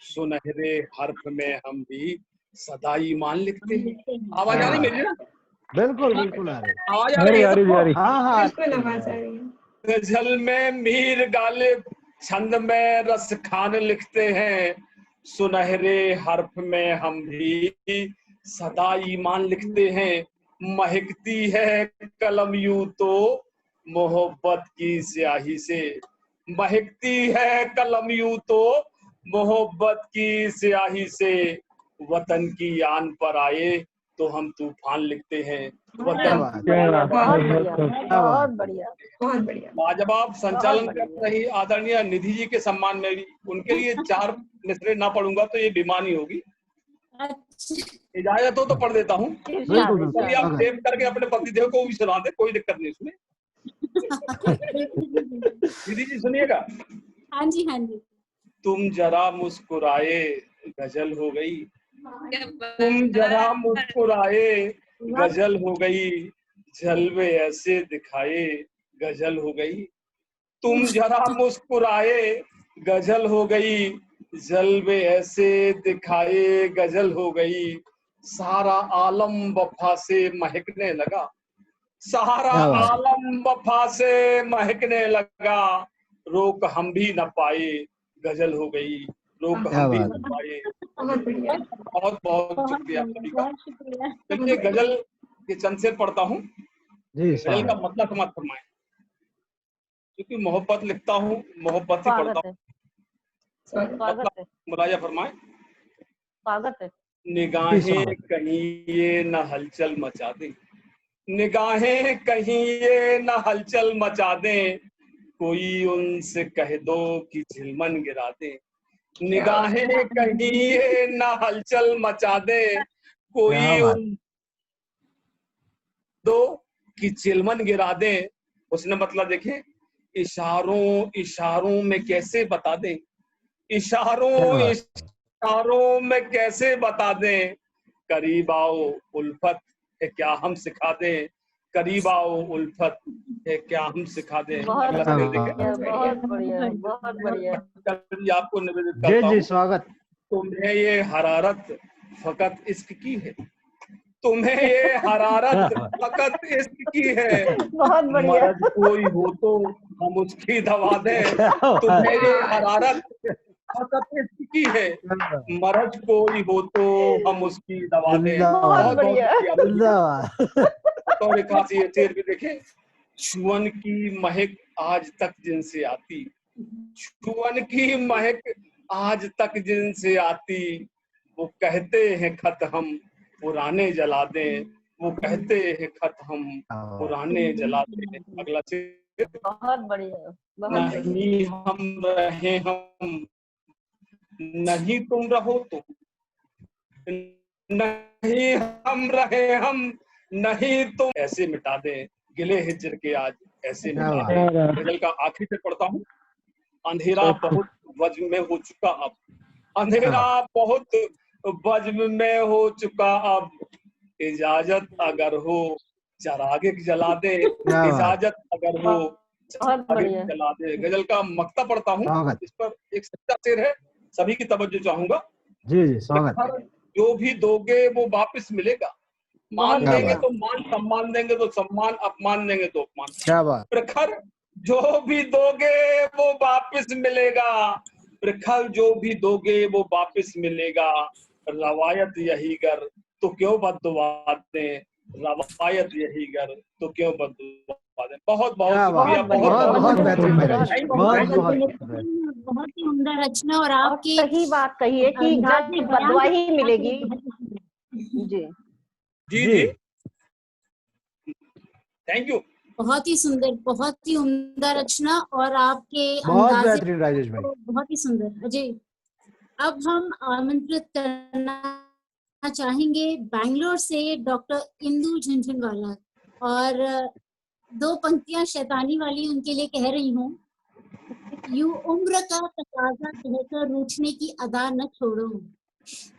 [SPEAKER 12] सुनहरे हर्फ में हम भी सदा ईमान लिखते हैं। आवाज आ रही मेरी ना?
[SPEAKER 4] बिल्कुल बिल्कुल आ रही।
[SPEAKER 12] आवाज आ रही है?
[SPEAKER 4] हाँ हाँ
[SPEAKER 12] गजल में मीर गालिब, छंद में रस खान लिखते हैं। सुनहरे हर्फ में हम भी सदा ईमान लिखते हैं। महकती है कलम यूं तो मोहब्बत की स्याही से, महकती है कलम यूं तो मोहब्बत की स्याही से। वतन की आन पर आए तो हम तूफान लिखते हैं। वतन
[SPEAKER 3] बहुत बढ़िया, बहुत बढ़िया।
[SPEAKER 12] लाजवाब संचालन कर रही आदरणीय निधि जी के सम्मान में भी उनके लिए 4 मिसरे ना पढ़ूंगा तो ये बेईमानी होगी। इजाजत हो तो पढ़ देता हूँ। चलिए आप सेव करके अपने पतिदेव को भी सुना दे, कोई दिक्कत नहीं। सुने दीदी जी, सुनिएगा।
[SPEAKER 5] हाँ जी, हाँ जी।
[SPEAKER 12] तुम जरा मुस्कुराए गजल हो गई, तुम जरा मुस्कुराए गजल हो गई, जलवे ऐसे दिखाए गजल हो गई। तुम जरा मुस्कुराए गजल हो गई, जलवे ऐसे दिखाए गजल हो गई। सारा आलम वफा से महकने लगा, सारा आलम वफा से महकने लगा। रोक हम भी न पाए गजल हो गई, रोक हम भी न पाए। बहुत बहुत शुक्रिया सभी का। चलिए गजल के चंद शेर पढ़ता हूँ। गजल का मतलब मत फरमाए, क्योंकि मोहब्बत लिखता हूँ, मोहब्बत ही पढ़ता हूँ। मुलाजा फरमाए।
[SPEAKER 3] स्वागत है।
[SPEAKER 12] निगाहें कहीं ये न हलचल मचा दे, निगाहें कहीं ये न हलचल मचा दे। कोई उनसे कह दो कि झिलमन गिरा दे, निगाहें कहीं ये न हलचल मचा दे। कोई उन दो कि चिलमन गिरा दे। उसने मतलब देखें, इशारों इशारों में कैसे बता दें, इशारों इशारों में कैसे बता दें। करीब आओ उल्फत है क्या हम सिखा दें, करीब आओ उल्फत है क्या हम सिखा दें।
[SPEAKER 3] बहुत बढ़िया, बहुत बढ़िया।
[SPEAKER 12] आपको निवेदित करता हूँ।
[SPEAKER 4] स्वागत।
[SPEAKER 12] तुम्हें ये हरारत फकत इश्क की है, तुम्हें ये हरारत फकत इश्क की है,
[SPEAKER 3] बहुत बढ़िया।
[SPEAKER 12] मर्ज कोई हो तो हम उसकी दवा दें। तुम्हें ये हरारत फकत इश्क की है, मर्ज कोई हो तो हम उसकी दवा दें।
[SPEAKER 3] बहुत बढ़िया।
[SPEAKER 12] तो एक खासी ये शेर भी देखे। छुअन की महक आज तक जिनसे आती, छुअन की महक आज तक जिनसे आती, वो कहते हैं खत हम पुराने जला दें, वो कहते हैं खत हम पुराने जला दें। अगला शेर।
[SPEAKER 3] बहुत बढ़िया, बहुत
[SPEAKER 12] नहीं हम रहे हम, नहीं तुम रहो तुम, नहीं हम रहे हम, नहीं तुम, ऐसे मिटा दें गिले हिज्र के आज ऐसे मिटा दें। गजल का आखिरी से पढ़ता हूँ। अंधेरा बहुत वज्म में हो चुका अब, अंधेरा बहुत वज्म में हो चुका अब, इजाजत अगर हो चरागे जला दे, इजाजत अगर हो चरागे जला दे। गजल का मक्ता पढ़ता हूँ, इस पर एक सच्चा शेर है, सभी की तवज्जो चाहूंगा।
[SPEAKER 4] जी जी स्वागत।
[SPEAKER 12] जो भी दोगे वो वापस मिलेगा, मान देंगे तो मान, सम्मान देंगे तो सम्मान, अपमान देंगे तो अपमान।
[SPEAKER 4] क्या बात।
[SPEAKER 12] प्रखर जो भी दोगे वो वापस मिलेगा, प्रखर जो भी दोगे वो वापस मिलेगा, रवायत यही गर तो क्यों बद्दुआ दें, रवायत यही गर तो क्यों बद्दुआ दें। बहुत बहुत शुक्रिया।
[SPEAKER 4] बहुत बेहतरीन,
[SPEAKER 5] बहुत ही उम्दा रचना। और आपकी
[SPEAKER 3] सही बात कही है कि घाट की बदवा ही मिलेगी। जी
[SPEAKER 12] जी जी, थैंक यू।
[SPEAKER 5] बहुत ही सुंदर, बहुत ही उम्दा रचना और आपके
[SPEAKER 4] बहुत
[SPEAKER 5] अंदाजे
[SPEAKER 4] बेहतरीन राजेश भाई,
[SPEAKER 5] बहुत ही सुंदर। अजय, अब हम आमंत्रित करना चाहेंगे बैंगलोर से डॉक्टर इंदु झुनझुनवाला, और दो पंक्तियां शैतानी वाली उनके लिए कह रही हूँ। यूं उम्र का तकाजा कहकर रूठने की अदा न छोड़ो,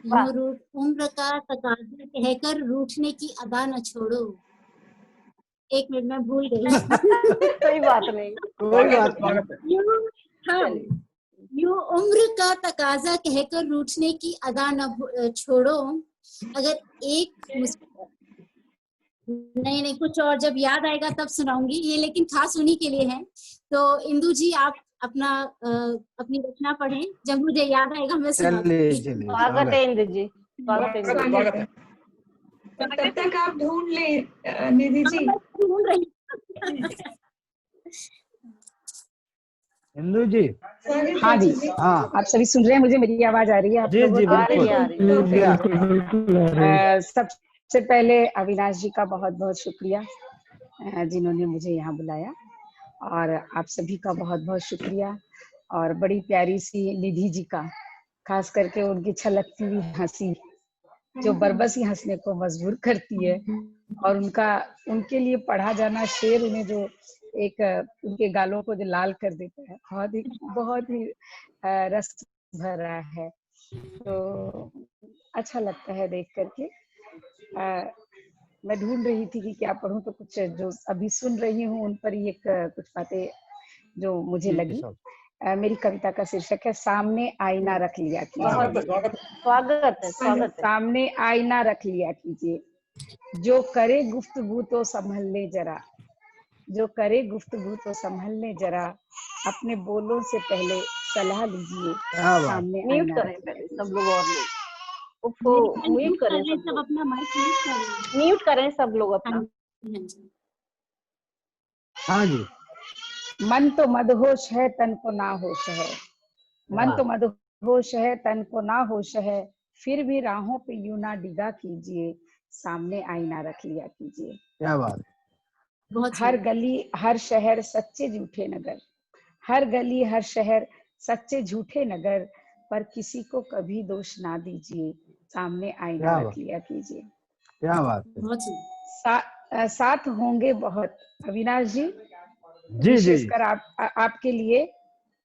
[SPEAKER 5] यूं उम्र का तकाजा कहकर रूठने की अदा न छोड़ो। एक मिनट में भूल गई।
[SPEAKER 3] कोई बात नहीं,
[SPEAKER 4] कोई बात नहीं।
[SPEAKER 5] यूं उम्र का तकाजा कहकर रूठने की अदा न छोड़ो, अगर एक नहीं कुछ और जब याद आएगा तब सुनाऊंगी ये, लेकिन खास उन्हीं के लिए है। तो इंदु जी आप अपना अपनी रचना पढ़ें, जब मुझे याद आएगा मैं सुनाऊंगी।
[SPEAKER 3] स्वागत है इंदु जी, स्वागत है।
[SPEAKER 8] तब तक आप ढूंढ ले निधि जी।
[SPEAKER 5] ढूंढ रही
[SPEAKER 4] इंदु जी।
[SPEAKER 13] हाँ जी, हाँ आप सभी सुन रहे हैं, मुझे मेरी आवाज आ रही है?
[SPEAKER 4] जी जी बिल्कुल।
[SPEAKER 13] सबसे पहले अविनाश जी का बहुत बहुत शुक्रिया जिन्होंने मुझे यहाँ बुलाया, और आप सभी का बहुत बहुत शुक्रिया, और बड़ी प्यारी सी निधि जी का, खास करके उनकी छलकती हुई हंसी जो बरबस ही हंसने को मजबूर करती है, और उनके लिए पढ़ा जाना शेर, उन्हें जो एक उनके गालों को जो लाल कर देता है, बहुत ही रस भरा है। तो अच्छा लगता है देख करके। मैं ढूंढ रही थी कि क्या पढूं, तो कुछ जो अभी सुन रही हूँ उन पर ही कुछ बातें जो मुझे लगी। मेरी कविता का शीर्षक है सामने आईना रख लिया कीजिए।
[SPEAKER 3] स्वागत है।
[SPEAKER 13] सामने आईना रख लिया कीजिए, जो करे गुफ्तगू तो संभल ले जरा, जो करे गुफ्तगू तो संभल ले जरा, अपने बोलों से पहले सलाह लीजिए। सामने
[SPEAKER 3] म्यूट करें पहले सब लोग, और लोग म्यूट करें सब,
[SPEAKER 5] अपना माइक
[SPEAKER 3] म्यूट करें सब लोग अपना।
[SPEAKER 4] हाँ जी।
[SPEAKER 13] मन तो मदहोश है तन को ना होश है, मन तो मदहोश है तन को ना होश है, फिर भी राहों पे यूं ना डिगा कीजिए, सामने आईना रख लिया कीजिए।
[SPEAKER 4] क्या बात।
[SPEAKER 13] हर गली हर शहर सच्चे झूठे नगर, हर गली हर शहर सच्चे झूठे नगर, पर किसी को कभी दोष ना दीजिए, सामने आईना रख लिया कीजिए।
[SPEAKER 4] क्या बात।
[SPEAKER 13] साथ होंगे बहुत, अविनाश जी
[SPEAKER 4] जी
[SPEAKER 13] विशेषकर आपके लिए,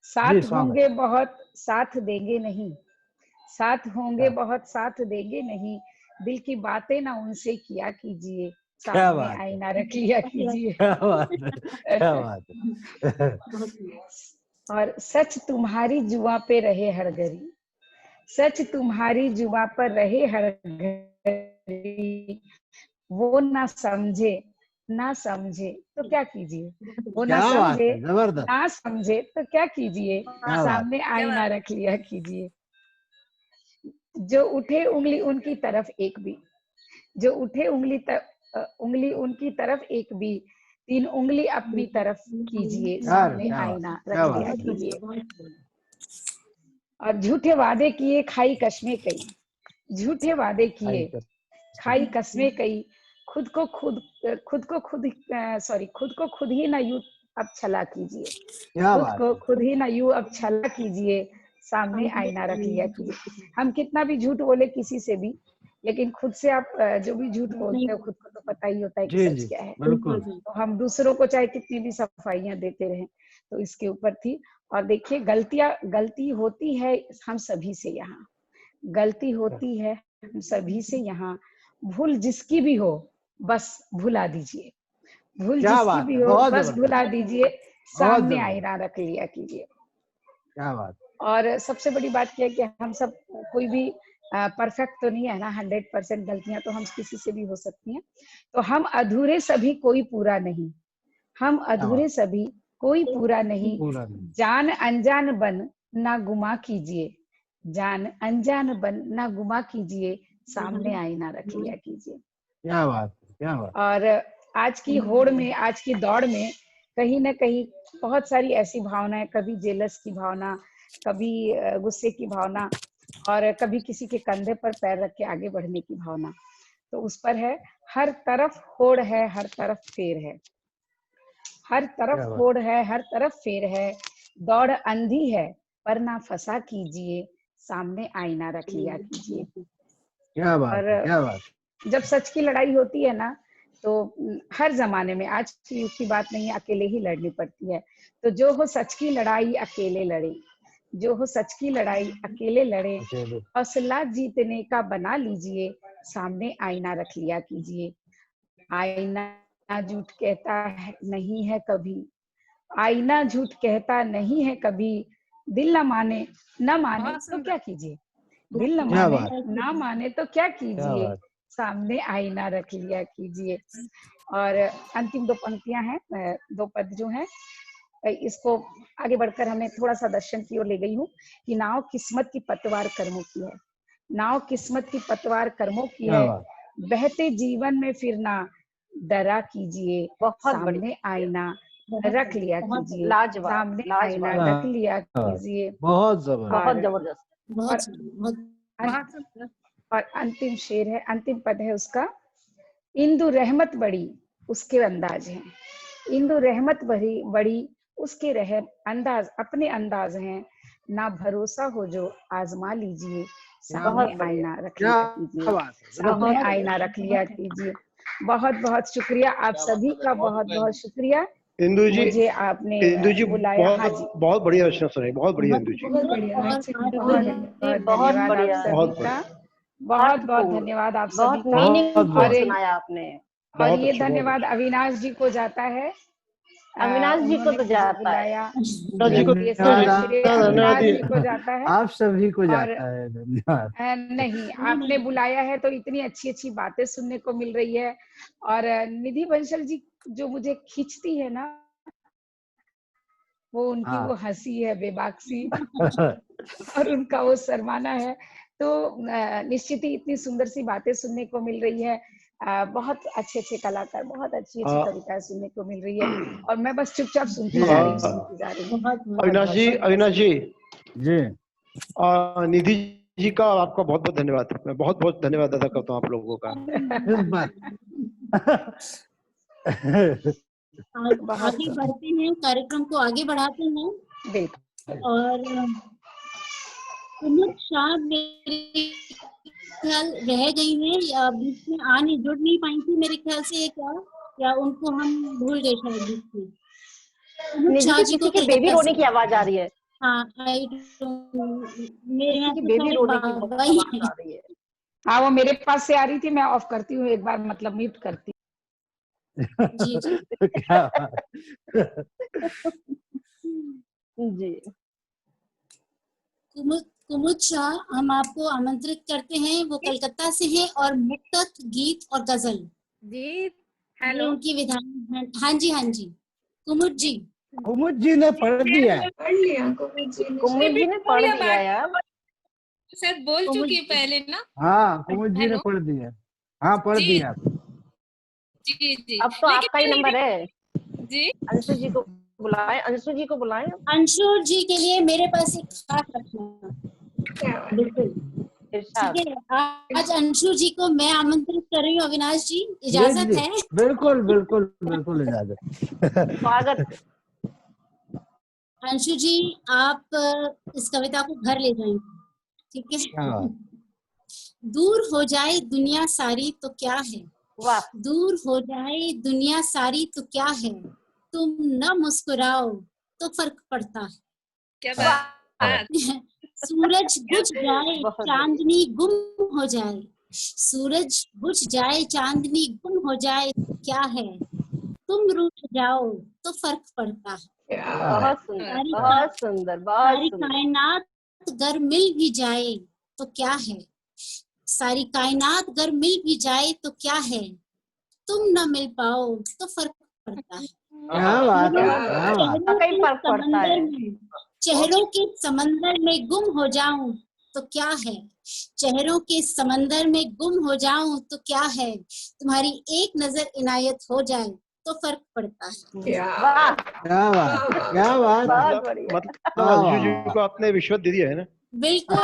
[SPEAKER 13] साथ होंगे बहुत साथ देंगे नहीं, साथ होंगे बहुत साथ देंगे नहीं, दिल की बातें ना उनसे किया कीजिए, सामने आईना रख लिया कीजिए।
[SPEAKER 4] क्या बात है।
[SPEAKER 13] और सच तुम्हारी जुआ पे रहे हर घड़ी, सच तुम्हारी जुआ पर रहे हर घड़ी, करी, वो ना समझे तो क्या कीजिए, वो ना
[SPEAKER 4] क्या बात
[SPEAKER 13] समझे
[SPEAKER 4] है, जबरदस्त।
[SPEAKER 13] ना समझे तो क्या कीजिए,
[SPEAKER 4] क्या बात
[SPEAKER 13] सामने आईना रख लिया कीजिए। जो उठे उंगली उनकी तरफ एक भी, जो उठे उंगली उनकी तरफ एक भी, 3 उंगली अपनी तरफ कीजिए,
[SPEAKER 4] यार
[SPEAKER 13] सामने
[SPEAKER 4] क्या बात,
[SPEAKER 13] आईना
[SPEAKER 4] क्या
[SPEAKER 13] रख लिया
[SPEAKER 4] बात।
[SPEAKER 13] कीजिए। और झूठे वादे किए खाई कस्में कई, झूठे वादे किए खाई कस्में कई, खुद को खुद ही ना यूं अब छला कीजिए,
[SPEAKER 4] क्या
[SPEAKER 13] खुद
[SPEAKER 4] बात
[SPEAKER 13] को
[SPEAKER 4] है।
[SPEAKER 13] खुद ही ना यूं अब छला कीजिए, सामने आईना रख लिया कीजिए। हम कितना भी झूठ बोले किसी से भी, लेकिन खुद से आप जो भी झूठ बोलते हो खुद को तो पता ही होता है कि
[SPEAKER 4] जी
[SPEAKER 13] सच
[SPEAKER 4] जी
[SPEAKER 13] क्या है।
[SPEAKER 4] बिल्कुल।
[SPEAKER 13] तो हम दूसरों को चाहे कितनी भी सफाइयां देते रहें, तो इसके ऊपर थी। और देखिए गलती होती है हम सभी से, यहाँ गलती होती है हम सभी से, यहाँ भूल जिसकी भी हो बस भुला दीजिए, भूल
[SPEAKER 4] क्या
[SPEAKER 13] जिसकी
[SPEAKER 4] बात
[SPEAKER 13] भी
[SPEAKER 4] है,
[SPEAKER 13] हो
[SPEAKER 4] बहुत
[SPEAKER 13] बस
[SPEAKER 4] जबरदस्त,
[SPEAKER 13] भुला दीजिए,
[SPEAKER 4] बहुत
[SPEAKER 13] सामने
[SPEAKER 4] जबरदस्त।
[SPEAKER 13] आईना रख लिया कीजिए।
[SPEAKER 4] क्या बात।
[SPEAKER 13] और सबसे बड़ी बात क्या है कि हम सब, कोई भी परफेक्ट तो नहीं है ना, 100% गलतियां तो हम किसी से भी हो सकती हैं। तो हम अधूरे सभी कोई पूरा नहीं, हम अधूरे सभी कोई पूरा नहीं,
[SPEAKER 4] पूरा नहीं।
[SPEAKER 13] जान अनजान बन ना गुमा कीजिए, जान अनजान बन ना गुमा कीजिए, सामने आईना रख लिया कीजिए।
[SPEAKER 4] क्या बात है, क्या बात।
[SPEAKER 13] और आज की होड़ में, आज की दौड़ में कहीं ना कहीं बहुत सारी ऐसी भावनाएं, कभी जेलस की भावना, कभी गुस्से की भावना, और कभी किसी के कंधे पर पैर रख के आगे बढ़ने की भावना, तो उस पर है। हर तरफ होड़ है, हर तरफ फेर है, हर तरफ होड़ है, हर तरफ फेर है, दौड़ अंधी है पर ना फंसा कीजिए, सामने आईना रख लिया कीजिए।
[SPEAKER 4] क्या बात है, क्या बात।
[SPEAKER 13] जब सच की लड़ाई होती है ना, तो हर जमाने में, आज की युग की बात नहीं है, अकेले ही लड़नी पड़ती है। तो जो हो सच की लड़ाई अकेले लड़े, जो हो सच की लड़ाई अकेले लड़े, हौसला जीतने का बना लीजिए, सामने आईना रख लिया कीजिए। आईना झूठ कहता है नहीं है कभी, आईना झूठ कहता नहीं है कभी, दिल न माने तो क्या कीजिए, दिल न माने ना माने तो क्या कीजिए, सामने आईना रख लिया कीजिए। और अंतिम 2 पंक्तियां हैं, 2 पद जो हैं, इसको आगे बढ़कर हमें थोड़ा सा दर्शन की ओर ले गई हूँ कि नाव किस्मत की पतवार कर्मों की है, नाव किस्मत की पतवार कर्मों की है, बहते जीवन में फिर ना डरा कीजिए, सामने आईना रख लिया कीजिए, सामने आईना रख लिया कीजिए।
[SPEAKER 4] बहुत जबरदस्त,
[SPEAKER 13] और अंतिम शेर है, अंतिम पद है उसका, इंदु रहमत बड़ी उसके अंदाज हैं, इंदु रहमत बड़ी उसके अंदाज, अपने अंदाज हैं, ना भरोसा हो जो आजमा लीजिए, सामने आईना रख लिया कीजिए, सामने आईना रख लिया कीजिए। बहुत बहुत शुक्रिया आप सभी का, बहुत बहुत शुक्रिया
[SPEAKER 11] इंदु जी,
[SPEAKER 13] मुझे आपने बुलाया। हाँ जी,
[SPEAKER 11] बहुत बढ़िया रचना सुनाई, बहुत बढ़िया इंदु जी,
[SPEAKER 13] बहुत धन्यवाद आप सभी का, बहुत बहुत धन्यवाद आप सभी का। और
[SPEAKER 3] सुनाया आपने,
[SPEAKER 13] और ये धन्यवाद अविनाश जी को जाता है,
[SPEAKER 3] अविनाश जी को तो जाता है,
[SPEAKER 13] अविनाश जी को जाता है,
[SPEAKER 4] आप सभी को जाता है, धन्यवाद।
[SPEAKER 13] नहीं, आपने बुलाया है तो इतनी अच्छी अच्छी बातें सुनने को मिल रही है। और निधि बंसल जी जो मुझे खींचती है ना, वो उनकी वो हंसी है बेबाक सी और उनका वो शर्माना है, तो निश्चित ही इतनी सुंदर सी बातें सुनने को मिल रही है, बहुत अच्छे अच्छे कलाकार, बहुत अच्छी अच्छी कविताएं सुनने को मिल रही है, और मैं बस चुपचाप सुनती जा रही हूँ, सुनती जा रही हूँ।
[SPEAKER 11] अविनाश जी
[SPEAKER 4] जी,
[SPEAKER 11] निधि जी का आपका बहुत बहुत धन्यवाद, मैं बहुत बहुत धन्यवाद अदा करता हूँ आप लोगों का।
[SPEAKER 5] आगे बढ़ते हैं, कार्यक्रम को आगे बढ़ाते हैं। और सुमित शाह मेरे ख्याल रह गई है, या बीच में जुड़ नहीं पाई थी मेरे ख्याल से, क्या उनको हम भूल गए शायद बीच में। सुमित शाह जी को
[SPEAKER 3] बेबी रोने की आवाज आ रही है।
[SPEAKER 5] हाँ, मेरे यहाँ
[SPEAKER 3] बेबी रोने की आवाज आ रही है।
[SPEAKER 13] हाँ, वो मेरे पास से आ रही थी, मैं ऑफ करती हूँ एक बार, मतलब म्यूट करती हूँ।
[SPEAKER 5] जी जी
[SPEAKER 3] जी,
[SPEAKER 5] कुमुद शाह, हम आपको आमंत्रित करते हैं। वो कलकत्ता से हैं और मुक्तक, गीत और गजल
[SPEAKER 1] जी हेलो
[SPEAKER 5] उनकी विधान है। हाँ जी, हाँ जी, कुमुद जी।
[SPEAKER 4] कुमुद जी ने पढ़ दिया है।
[SPEAKER 8] पढ़ लिया कुमुद जी ने।
[SPEAKER 3] कुमुद जी ने पढ़ दिया यार।
[SPEAKER 1] शायद बोल चुकी है पहले ना।
[SPEAKER 4] हाँ, कुमुद जी ने पढ़ दिया। हाँ, पढ़
[SPEAKER 1] जी
[SPEAKER 4] दिया।
[SPEAKER 1] जी जी।
[SPEAKER 3] अब तो आपका ही नंबर है।
[SPEAKER 1] जी
[SPEAKER 3] अंशु जी को बुलाएं, अंशु जी को बुलाएं।
[SPEAKER 5] अंशु जी के लिए मेरे पास एक खास रखना।
[SPEAKER 3] बिल्कुल इरशाद।
[SPEAKER 5] ठीक है, आज अंशु जी को मैं आमंत्रित कर रही हूँ। अविनाश जी, इजाजत है?
[SPEAKER 4] बिल्कुल बिल्कुल बिल्कुल इजाजत।
[SPEAKER 3] स्वागत।
[SPEAKER 5] अंशु जी, आप इस कविता को घर ले जाएंगे, ठीक है?
[SPEAKER 4] हाँ।
[SPEAKER 5] दूर हो जाए दुनिया सारी तो क्या है,
[SPEAKER 3] वाह।
[SPEAKER 5] दूर हो जाए दुनिया सारी तो क्या है, तुम न मुस्कुराओ तो फर्क पड़ता है।
[SPEAKER 1] क्या बात।
[SPEAKER 5] सूरज बुझ जाए चांदनी गुम हो जाए, सूरज बुझ जाए चांदनी गुम हो जाए क्या है, तुम रूठ जाओ तो फर्क पड़ता है।
[SPEAKER 3] बहुत सुंदर, बहुत सुंदर, बहुत
[SPEAKER 5] सारी
[SPEAKER 3] सुंदर।
[SPEAKER 5] कायनात अगर मिल भी जाए तो क्या है, सारी कायनात अगर मिल भी जाए तो क्या है, तुम न मिल पाओ तो फर्क पड़ता है।
[SPEAKER 4] क्या बात है, क्या बात।
[SPEAKER 3] कई फर्क पड़ता है।
[SPEAKER 5] चेहरों के समंदर में गुम हो जाऊं तो क्या है, चेहरों के समंदर में गुम हो जाऊं तो क्या है, तुम्हारी एक नजर इनायत हो जाए तो फर्क पड़ता है।
[SPEAKER 4] क्या बात, क्या बात।
[SPEAKER 11] मतलब अंशु जी को आपने रिश्वत दे दिया है ना।
[SPEAKER 5] बिल्कुल।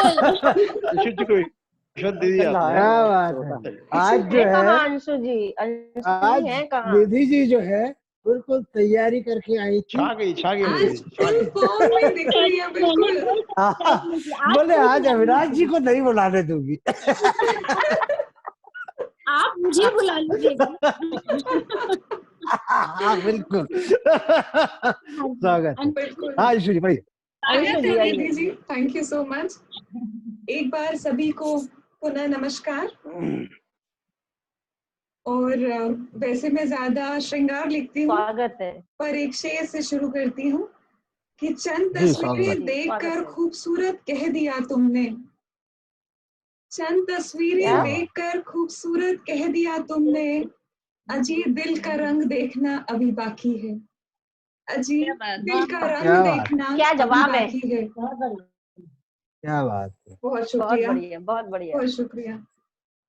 [SPEAKER 11] अंशु जी को रिश्वत दे दिया आपने।
[SPEAKER 4] क्या बात है। आज जो है
[SPEAKER 3] अंशु जी, अंशु
[SPEAKER 4] आज
[SPEAKER 3] जी है कहाँ?
[SPEAKER 4] निधि जी जो है बिल्कुल तैयारी करके आई थी।
[SPEAKER 11] छा गई
[SPEAKER 4] बोले आज अविनाश जी को नहीं बुलाने दूंगी।
[SPEAKER 5] आप मुझे बुला लीजिएगा।
[SPEAKER 4] हाँ बिल्कुल। स्वागत। हाँ अंशु जी पढ़िए।
[SPEAKER 8] Nidhi ji, thank you so much. एक बार सभी को पुनः नमस्कार। और वैसे मैं ज्यादा श्रृंगार लिखती हूँ,
[SPEAKER 3] स्वागत है,
[SPEAKER 8] पर एक शेर से शुरू करती हूँ कि चंद तस्वीरें देखकर खूबसूरत कह दिया तुमने, चंद तस्वीरें देखकर खूबसूरत कह दिया तुमने, अजी दिल का रंग देखना अभी बाकी है, अजी दिल का रंग देखना
[SPEAKER 3] क्या जवाब है?
[SPEAKER 8] बाकी है।
[SPEAKER 4] क्या बात है।
[SPEAKER 8] बहुत शुक्रिया,
[SPEAKER 3] बहुत बढ़िया, बहुत बढ़िया,
[SPEAKER 8] बहुत शुक्रिया।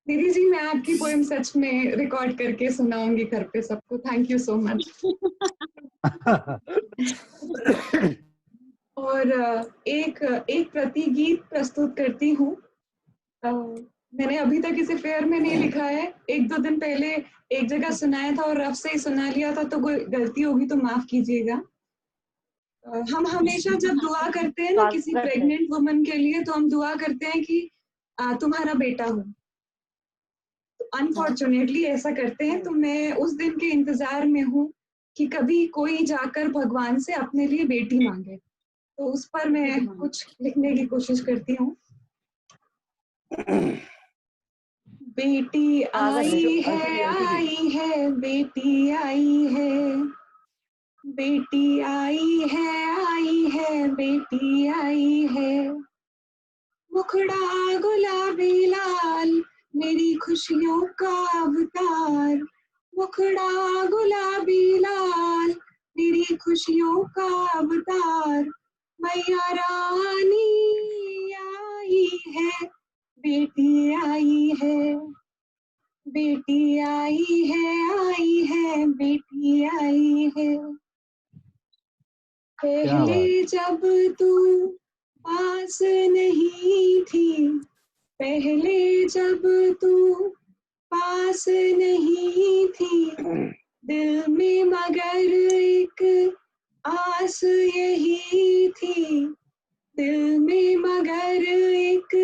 [SPEAKER 8] दीदी जी, मैं आपकी पोएम सच में रिकॉर्ड करके सुनाऊंगी घर पे सबको। Thank you so much. और एक प्रति गीत प्रस्तुत करती हूँ। मैंने अभी तक इसे फेयर में नहीं लिखा है, एक दो दिन पहले एक जगह सुनाया था और रफ से ही सुना लिया था, तो कोई गलती होगी तो माफ कीजिएगा। हम हमेशा जब दुआ करते हैं ना किसी प्रेग्नेंट वुमन के लिए, तो हम दुआ करते हैं कि तुम्हारा बेटा हो। अनफॉर्चुनेटली ऐसा करते हैं, तो मैं उस दिन के इंतजार में हूँ कि कभी कोई जाकर भगवान से अपने लिए बेटी मांगे, तो उस पर मैं कुछ लिखने की कोशिश करती हूँ। बेटी आई है, बेटी आई है, बेटी आई है, बेटी आई है, मुखड़ा गुलाबी लाल मेरी खुशियों का अवतार, मुखड़ा गुलाबी लाल मेरी खुशियों का अवतार, मैया रानी आई है, बेटी आई है, बेटी आई है, बेटी आई है। पहले जब तू पास नहीं थी, पहले जब तू पास नहीं थी, दिल में मगर एक आस यही थी, दिल में मगर एक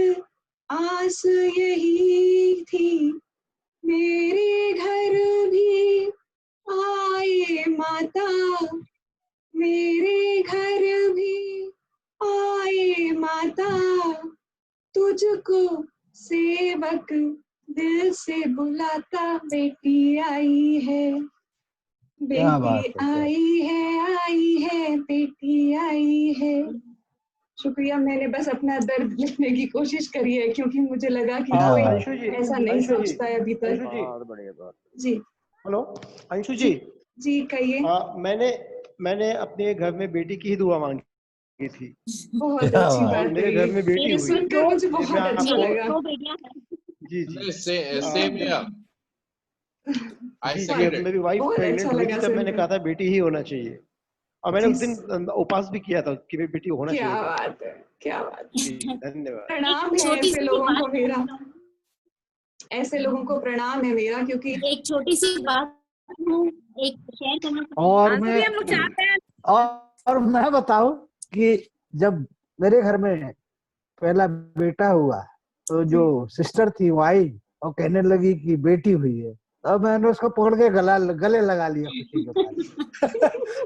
[SPEAKER 8] आस यही थी, मेरे घर भी आए माता, मेरे घर भी आए माता, तुझको सेवक दिल से बुलाता, बेटी आई है, बेटी आई है, बेटी आई है। शुक्रिया। मैंने बस अपना दर्द लिखने की कोशिश करी है, क्योंकि मुझे लगा कि
[SPEAKER 4] हाँ,
[SPEAKER 8] कोई
[SPEAKER 11] अंशु जी,
[SPEAKER 8] ऐसा नहीं
[SPEAKER 11] अंशु जी,
[SPEAKER 8] सोचता है अभी तक।
[SPEAKER 11] अंशु जी,
[SPEAKER 9] बहुत बढ़िया, बहुत
[SPEAKER 8] जी
[SPEAKER 11] हेलो अंशु जी,
[SPEAKER 8] जी कहिए।
[SPEAKER 11] मैंने अपने घर में बेटी की ही दुआ मांगी थी।
[SPEAKER 8] बहुत
[SPEAKER 4] क्या
[SPEAKER 8] अच्छी
[SPEAKER 4] बात
[SPEAKER 8] बात
[SPEAKER 11] मेरे
[SPEAKER 8] है
[SPEAKER 11] घर
[SPEAKER 8] ये,
[SPEAKER 11] में बेटी
[SPEAKER 5] मेरे
[SPEAKER 11] हुई।
[SPEAKER 8] सुनकर मुझे बहुत
[SPEAKER 11] मैं
[SPEAKER 8] अच्छा
[SPEAKER 11] आपको
[SPEAKER 8] लगा।
[SPEAKER 5] 2 बेटियां हैं।
[SPEAKER 11] जी जी
[SPEAKER 2] सेम हियर आई
[SPEAKER 11] जी जी,
[SPEAKER 2] सेकंड
[SPEAKER 11] मेरी वाइफ
[SPEAKER 8] बहुत
[SPEAKER 11] प्रेग्नेंट
[SPEAKER 8] अच्छा
[SPEAKER 11] हुई थी
[SPEAKER 8] लगा
[SPEAKER 11] तब मैंने
[SPEAKER 8] सुनकर।
[SPEAKER 11] कहा था बेटी ही होना चाहिए, और मैंने
[SPEAKER 8] जी
[SPEAKER 11] उस दिन उपवास भी किया था कि बेटी होना
[SPEAKER 8] क्या
[SPEAKER 11] चाहिए।
[SPEAKER 8] बात है, क्या बात है।
[SPEAKER 11] जी धन्यवाद।
[SPEAKER 8] प्रणाम
[SPEAKER 5] एक
[SPEAKER 8] है
[SPEAKER 5] छोटी
[SPEAKER 8] ऐसे
[SPEAKER 5] सी
[SPEAKER 8] लोगों
[SPEAKER 5] बात
[SPEAKER 8] को मेरा, ऐसे लोगों को प्रणाम है मेरा, क्योंकि
[SPEAKER 5] एक छोटी सी बात एक शेयर करना
[SPEAKER 4] और मैं बताऊं कि जब मेरे घर में पहला बेटा हुआ तो जो सिस्टर थी वो आई और कहने लगी कि बेटी हुई है, तब मैंने उसको पकड़ के गले लगा लिया खुशी के मारे।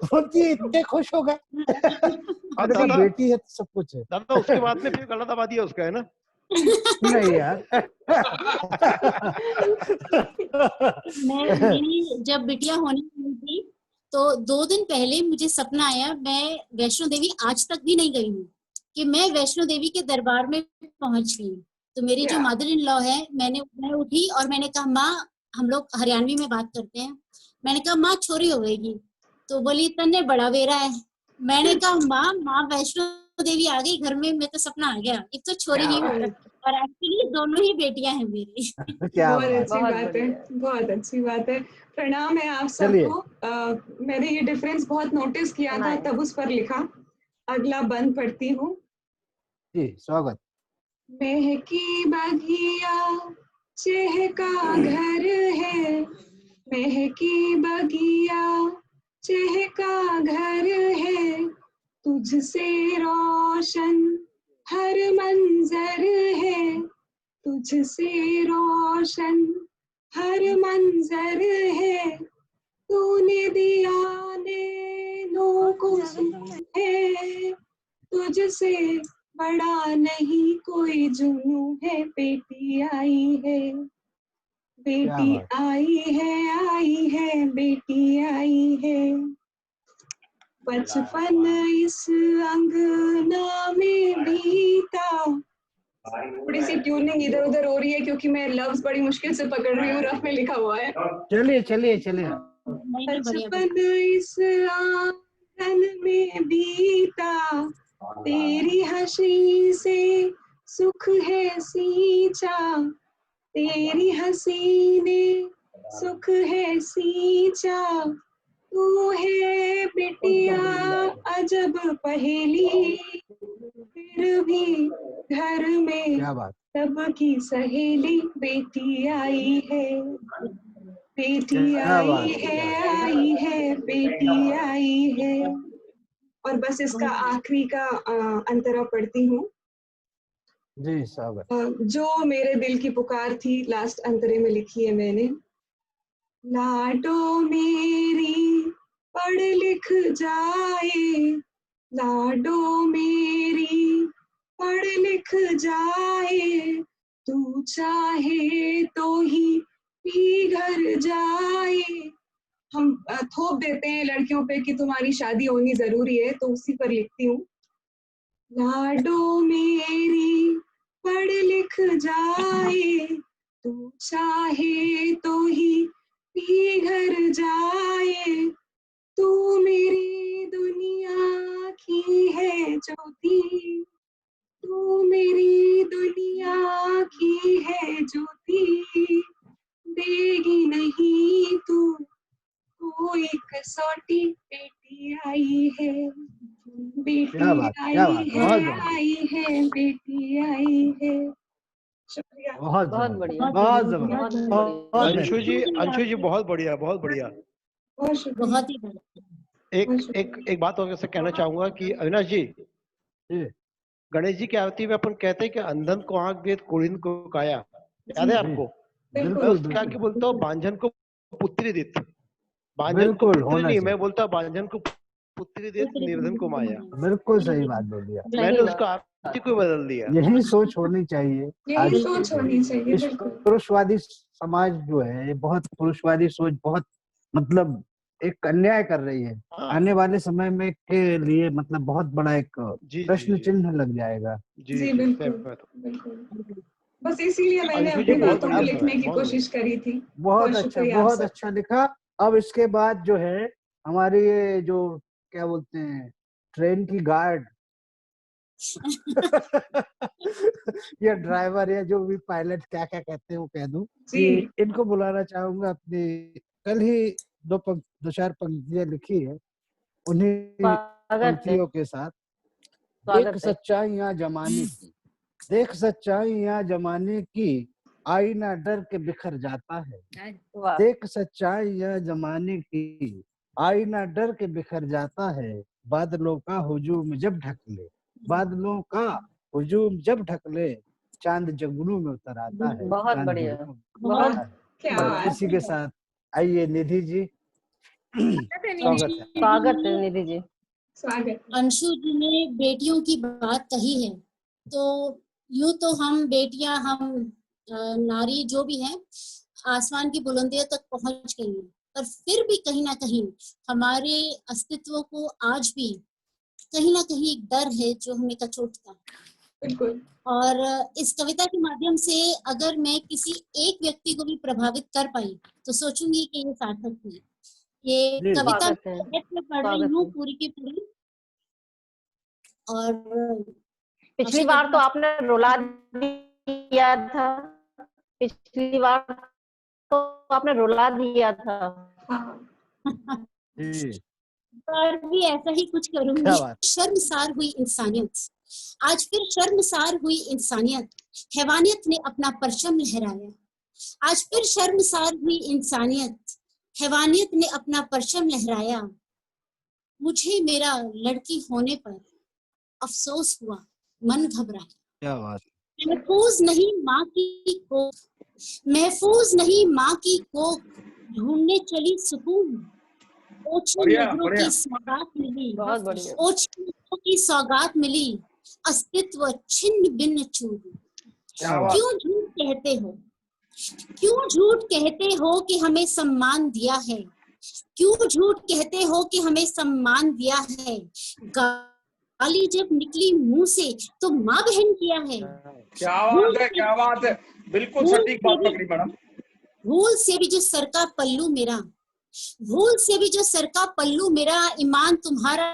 [SPEAKER 4] बोलती इतने खुश हो गए। मैंने कहा बेटी है तो सब कुछ है।
[SPEAKER 11] दादा उसके बाद में फिर गला दबा दिया उसका, है ना?
[SPEAKER 4] नहीं यार।
[SPEAKER 5] मैं जब बिटिया होने वाली थी तो 2 दिन पहले मुझे सपना आया, मैं वैष्णो देवी आज तक भी नहीं गई हूँ, कि मैं वैष्णो देवी के दरबार में पहुंच गई। तो मेरी जो मदर इन लॉ है, मैं उठी और मैंने कहा माँ, हम लोग हरियाणवी में बात करते हैं, मैंने कहा माँ छोरी हो गई। तो बोली तन्ने बड़ा वेरा है। मैंने कहा माँ वैष्णो देवी आ गई घर में, मैं तो सपना आ गया, एक तो छोरी ही हुई और एक्चुअली दोनों ही बेटियां हैं मेरी।
[SPEAKER 8] बहुत अच्छी बात है, बहुत अच्छी बात है। प्रणाम है आप सबको। मैंने ये डिफरेंस बहुत नोटिस किया था, तब उस पर लिखा। अगला बंद पढ़ती हूँ।
[SPEAKER 4] जी स्वागत।
[SPEAKER 8] महकी बगिया चहका घर है, महकी बगिया चहका घर है, तुझसे रोशन हर मंजर है, तुझसे रोशन हर मंजर है, तूने दिया नैनों को सुकून है, तुझसे बड़ा नहीं कोई जुनू है, बेटी आई है, बेटी आई है, बेटी आई है। बचपन इस अंगना में बीता। थोड़ी सी ट्यूनिंग इधर उधर हो रही है क्योंकि मैं लफ्ज बड़ी मुश्किल से पकड़ रही हूँ, रफ में लिखा हुआ है।
[SPEAKER 4] चलिए।
[SPEAKER 8] बचपन इस आंगन में बीता, तेरी हंसी से सुख है सींचा, तेरी हंसी ने सुख है सींचा, तू है बिटिया अजब पहेली, फिर भी घर में सबकी सहेली, बेटी आई है, बेटी आई है, बेटी आई है। और बस इसका आखिरी का अंतरा पढ़ती हूँ।
[SPEAKER 4] जी स्वागत।
[SPEAKER 8] जो मेरे दिल की पुकार थी, लास्ट अंतरे में लिखी है मैंने। लाडो मेरी पढ़ लिख जाए, लाडो मेरी पढ़ लिख जाए, तू चाहे तो ही घर जाए। हम थोप देते हैं लड़कियों पे कि तुम्हारी शादी होनी जरूरी है, तो उसी पर लिखती हूँ। लाडो मेरी पढ़ लिख जाए, तू चाहे तो ही घर जाए, तू मेरी दुनिया की है ज्योति, तू मेरी दुनिया की है ज्योति, देगी नहीं तू कोई कसौटी, बेटी आई है, बेटी आई है, बेटी आई है। शुक्रिया।
[SPEAKER 4] बहुत बढ़िया, बहुत जबरदस्त।
[SPEAKER 11] अंशु जी बहुत बढ़िया, बहुत बढ़िया।
[SPEAKER 5] बहुत ही
[SPEAKER 11] एक बात और से कहना चाहूंगा कि अविनाश जी, गणेश जी की आरती में अपन कहते हैं कि अंधन को आंख वेद, कोढ़िन को काया, याद है आपको? मैं उसके आगे बोलता हूँ बांझन को पुत्री दित, बांझन को पुत्री नहीं, मैं बोलता बांझन को पुत्री दित, निर्धन को माया।
[SPEAKER 4] बिल्कुल सही बात बोली आप।
[SPEAKER 11] मैंने उसका आरती को बदल दिया।
[SPEAKER 4] यही सोच होनी चाहिए।
[SPEAKER 8] यही सोच होनी चाहिए।
[SPEAKER 4] इस पुरुषवादी समाज जो है, ये बहुत पुरुषवादी सोच, बहुत मतलब एक अन्याय कर रही है, आने वाले समय में के लिए मतलब बहुत बड़ा एक प्रश्न चिन्ह लग जाएगा।
[SPEAKER 8] जी बिल्कुल बिल्कुल। बस इसीलिए मैंने अपनी बातों को लिखने की कोशिश करी थी।
[SPEAKER 4] बहुत अच्छा लिखा। अब इसके बाद जो है हमारी ये जो क्या बोलते हैं ट्रेन की गार्ड या ड्राइवर या जो भी पायलट क्या क्या कहते हैं वो कह दूं कि इनको बुलाना चाहूंगा। अपनी कल ही दो चार पंक्तियां लिखी है, उन्हीं पंक्तियों के साथ। देख सच्चाइयां जमाने की, देख सच्चाइयां जमाने की, आईना डर के बिखर जाता है। देख सच्चाइयां जमाने की, आईना डर के बिखर जाता है। बादलों का हुजूम जब ढक ले, बादलों का हुजूम जब ढक ले, चांद जगनू में उतर आता है।
[SPEAKER 14] बहुत बढ़िया, बहुत
[SPEAKER 4] इसी के साथ आइए निधि जी,
[SPEAKER 14] स्वागत है निधि जी।
[SPEAKER 5] अंशु जी ने बेटियों की बात कही है, तो यूं तो हम बेटियां, हम नारी जो भी हैं आसमान की बुलंदियों तक पहुंच गई हैं, पर फिर भी कहीं ना कहीं हमारे अस्तित्व को आज भी कहीं ना कहीं एक डर है जो हमें कचोटता है। और इस कविता के माध्यम से अगर मैं किसी एक व्यक्ति को भी प्रभावित कर पाई तो सोचूंगी कि ये सार्थक हुई। ये कविता में पढ़ रही हूँ पूरी की पूरी, और
[SPEAKER 14] पिछली बार तो आपने रुला दिया था, पिछली बार तो आपने रुला दिया था।
[SPEAKER 5] पर भी ऐसा ही कुछ करूंगी। शर्मसार हुई इंसानियत, आज फिर शर्मसार हुई इंसानियत, हैवानियत ने अपना परचम लहराया। आज फिर शर्मसार हुई इंसानियत, हैवानियत ने अपना परचम लहराया। मुझे मेरा लड़की होने पर अफसोस हुआ, मन घबराया।
[SPEAKER 4] क्या बात।
[SPEAKER 5] महफूज नहीं माँ की कोख, महफूज नहीं माँ की कोख, ढूंढने चली सुकून। ओछी नजरों की सौगात मिली, ओछी नजरों की सौगात मिली, अस्तित्व छिन्न भिन्न चूर। क्यों झूठ कहते हो, क्यों झूठ कहते हो कि हमें सम्मान दिया है, क्यों झूठ कहते हो कि हमें सम्मान दिया है। गाली जब निकली मुंह से तो माँ बहन किया है।
[SPEAKER 12] क्या बात है, बिल्कुल सटीक बात पकड़ी मैडम।
[SPEAKER 5] भूल से भी जो सर का पल्लू मेरा, भूल से भी जो सर का पल्लू मेरा, ईमान तुम्हारा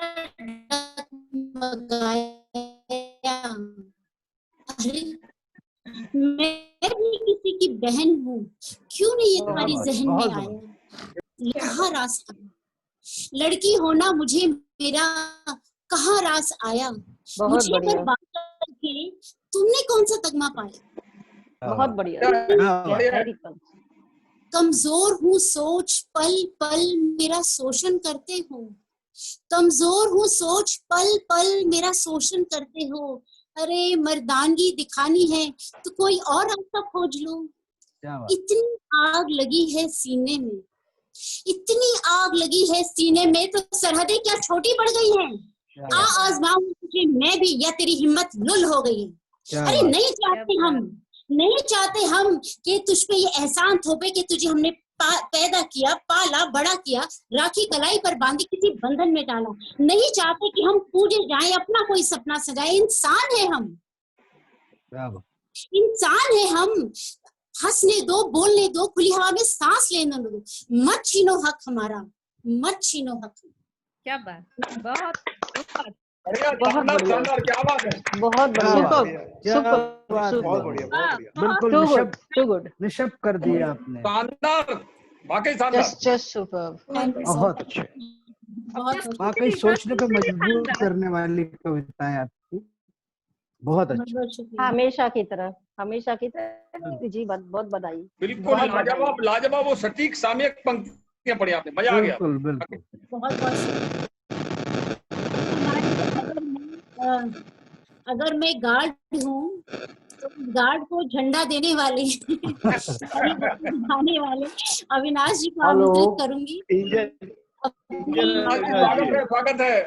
[SPEAKER 5] अरे मैं भी किसी की बहन हूँ, क्यों नहीं ये तुम्हारी जहन में आया। कहाँ रास आया, लड़की होना मुझे मेरा कहाँ रास आया। मुझे पर बात करके तुमने कौन सा तगमा पाया।
[SPEAKER 14] बहुत बढ़िया।
[SPEAKER 5] कमजोर हूँ सोच पल पल मेरा शोषण करते हो, कमजोर हूँ सोच पल पल मेरा शोषण करते हो। अरे मर्दानगी दिखानी है तो कोई और रास्ता खोज लो। इतनी आग लगी है सीने में, इतनी आग लगी है सीने में, तो सरहदें क्या छोटी पड़ गई हैं। आजमाऊं तुझे मैं भी या तेरी हिम्मत लुल हो गई है। अरे नहीं चाहते हम, नहीं चाहते हम कि तुझ पे ये एहसान थोपे कि तुझे हमने पैदा किया, पाला, बड़ा किया, राखी कलाई पर बांधी, किसी बंधन में डाला। नहीं चाहते कि हम पूजे जाएं, अपना कोई सपना सजाए। इंसान है हम, इंसान है हम। हंसने दो, बोलने दो, खुली हवा में सांस लेने दो। मत छीनो हक हमारा, मत छीनो हक।
[SPEAKER 1] क्या बात, बहुत
[SPEAKER 14] बहुत बढ़िया,
[SPEAKER 12] क्या बात है,
[SPEAKER 14] बहुत बढ़िया,
[SPEAKER 4] बिल्कुल निशब्द कर दिया आपने। बहुत वाकई सोचने पे मजबूर करने वाली कविता है आपकी, बहुत अच्छा।
[SPEAKER 14] हमेशा की तरह, हमेशा की तरह जी, बहुत बधाई।
[SPEAKER 12] बिल्कुल लाजवाब, लाजवाब, वो सटीक सामयिक पंक्तियां पढ़ी आपने, मजा आ गया।
[SPEAKER 4] बिल्कुल बिल्कुल।
[SPEAKER 5] बहुत अगर मैं गार्ड हूँ तो गार्ड को झंडा देने वाले दिखाने वाले अविनाश जी को आमंत्रित करूंगी।
[SPEAKER 12] स्वागत है,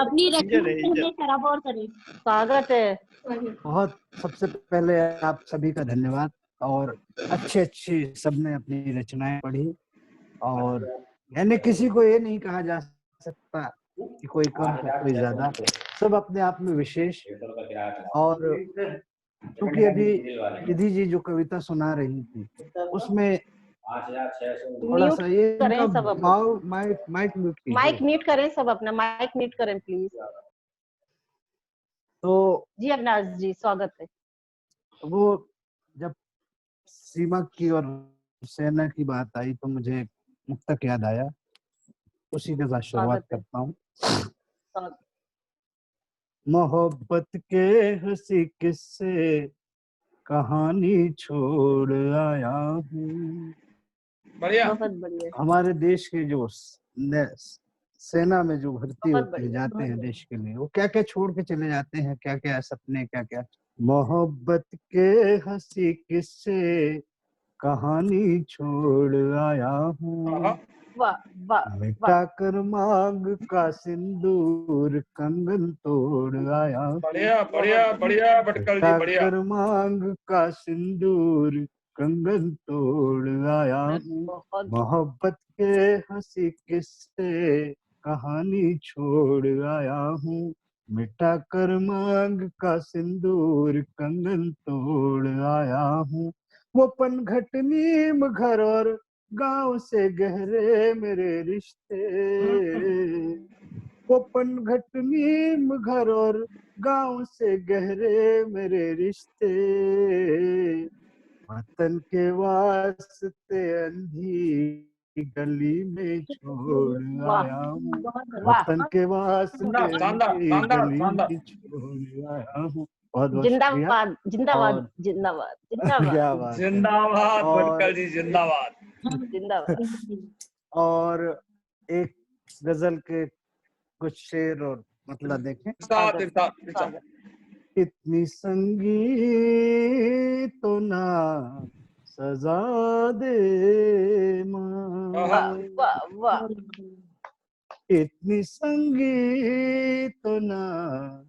[SPEAKER 5] अपनी रचना सराबोर करें।
[SPEAKER 14] स्वागत है।
[SPEAKER 4] बहुत, सबसे पहले आप सभी का धन्यवाद। और अच्छी सबने अपनी रचनाएं पढ़ी, और यानी किसी को ये नहीं कहा जा सकता कि कोई कम है कोई ज्यादा, सब अपने आप में विशेष। और क्योंकि अभी निधि जी जो कविता सुना रही थी उसमें थोड़ा सा ये
[SPEAKER 14] करें सब अपना।
[SPEAKER 4] भाव माइक म्यूट कीजिए।
[SPEAKER 14] माइक म्यूट करें सब अपना, माइक म्यूट करें प्लीज।
[SPEAKER 4] तो
[SPEAKER 14] जी अविनाश जी स्वागत है।
[SPEAKER 4] वो जब सीमा की और सेना की बात आई तो मुझे मुक्तक याद आया, उसी के साथ शुरुआत करता हूँ। मोहब्बत के हंसी किस्से कहानी छोड़ आया हूँ।
[SPEAKER 12] बढ़िया।
[SPEAKER 14] बहुत बढ़िया।
[SPEAKER 4] हमारे देश के जो सेना में जो भर्ती होते हैं, जाते हैं देश के लिए, वो क्या क्या छोड़ के चले जाते हैं, क्या क्या सपने, क्या क्या। मोहब्बत के हंसी किस्से कहानी छोड़ आया हूँ। मिटा कर मांग का सिंदूर कंगन तोड़ आया।
[SPEAKER 12] बढ़िया बढ़िया बढ़िया भटकल जी, बढ़िया।
[SPEAKER 4] कर मांग का सिंदूर कंगन तोड़ आया हूँ। मोहब्बत के हंसी किस्से कहानी छोड़ आया हूँ। मिटा कर मांग का सिंदूर कंगन तोड़ आया हूँ। वो पनघट नीम घर और गांव से गहरे मेरे रिश्ते, वो पनघट नीम घर और गांव से गहरे मेरे रिश्ते। वतन के वास्ते अंधी गली में छोड़ आया हूँ। वतन के वास्ते अंधी गली में छोड़ आया हूँ। बहुत बहुत शुक्रिया।
[SPEAKER 14] जिंदाबाद जिंदाबाद जिंदाबाद जिंदाबाद।
[SPEAKER 4] क्या बात है।
[SPEAKER 12] जिंदाबाद भटकल जी, जिंदाबाद
[SPEAKER 14] जिंदाबाद।
[SPEAKER 4] और एक गजल के कुछ शेर और मतलब देखें। इतनी संगी तो ना सजा दे माँ, इतनी संगी तो ना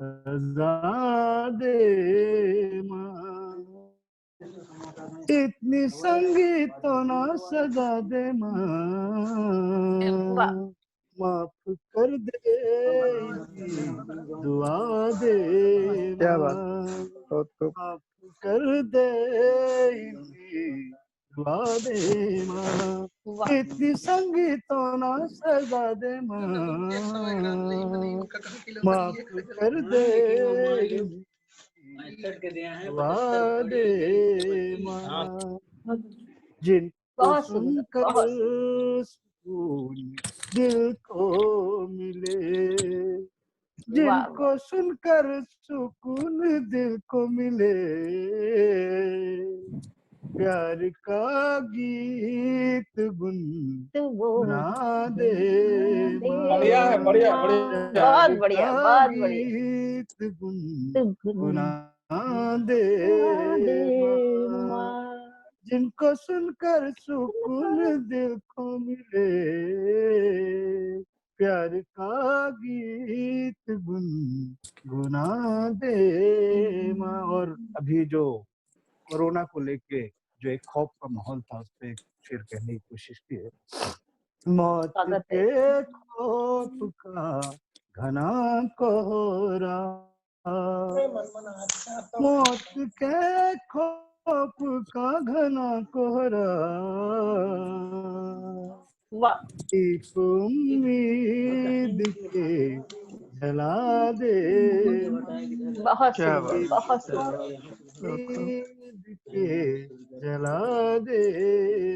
[SPEAKER 4] सजा दे माँ, इतनी संगी तो ना सजा दे माँ। माफ कर दे दुआ दे,
[SPEAKER 11] क्या बात।
[SPEAKER 4] माफ कर दे दुआ दे माँ। इतनी संगी तो ना सजा दे माँ, माफ कर दे दुआ दे माँ। जिनको सुनकर सुकून दिल को मिले, जिनको सुनकर सुकून दिल को मिले, प्यार का गीत गुनगुना दे।
[SPEAKER 12] बढ़िया है, बढ़िया बढ़िया,
[SPEAKER 14] बहुत बढ़िया बहुत बढ़िया।
[SPEAKER 4] गीत गुनगुना दे माँ। जिनको सुनकर सुकून दिल को मिले, प्यार का गीत गुनगुना दे माँ। और अभी जो कोरोना को लेके जो एक खौफ का माहौल था, उस पर शेर कहने की कोशिश की है। मौत के खौफ का घना कोहरा, मौत के खौफ का घना कोहरा, एक उम्मीद के जला दे।
[SPEAKER 14] बहुत
[SPEAKER 4] बहुत के जला दे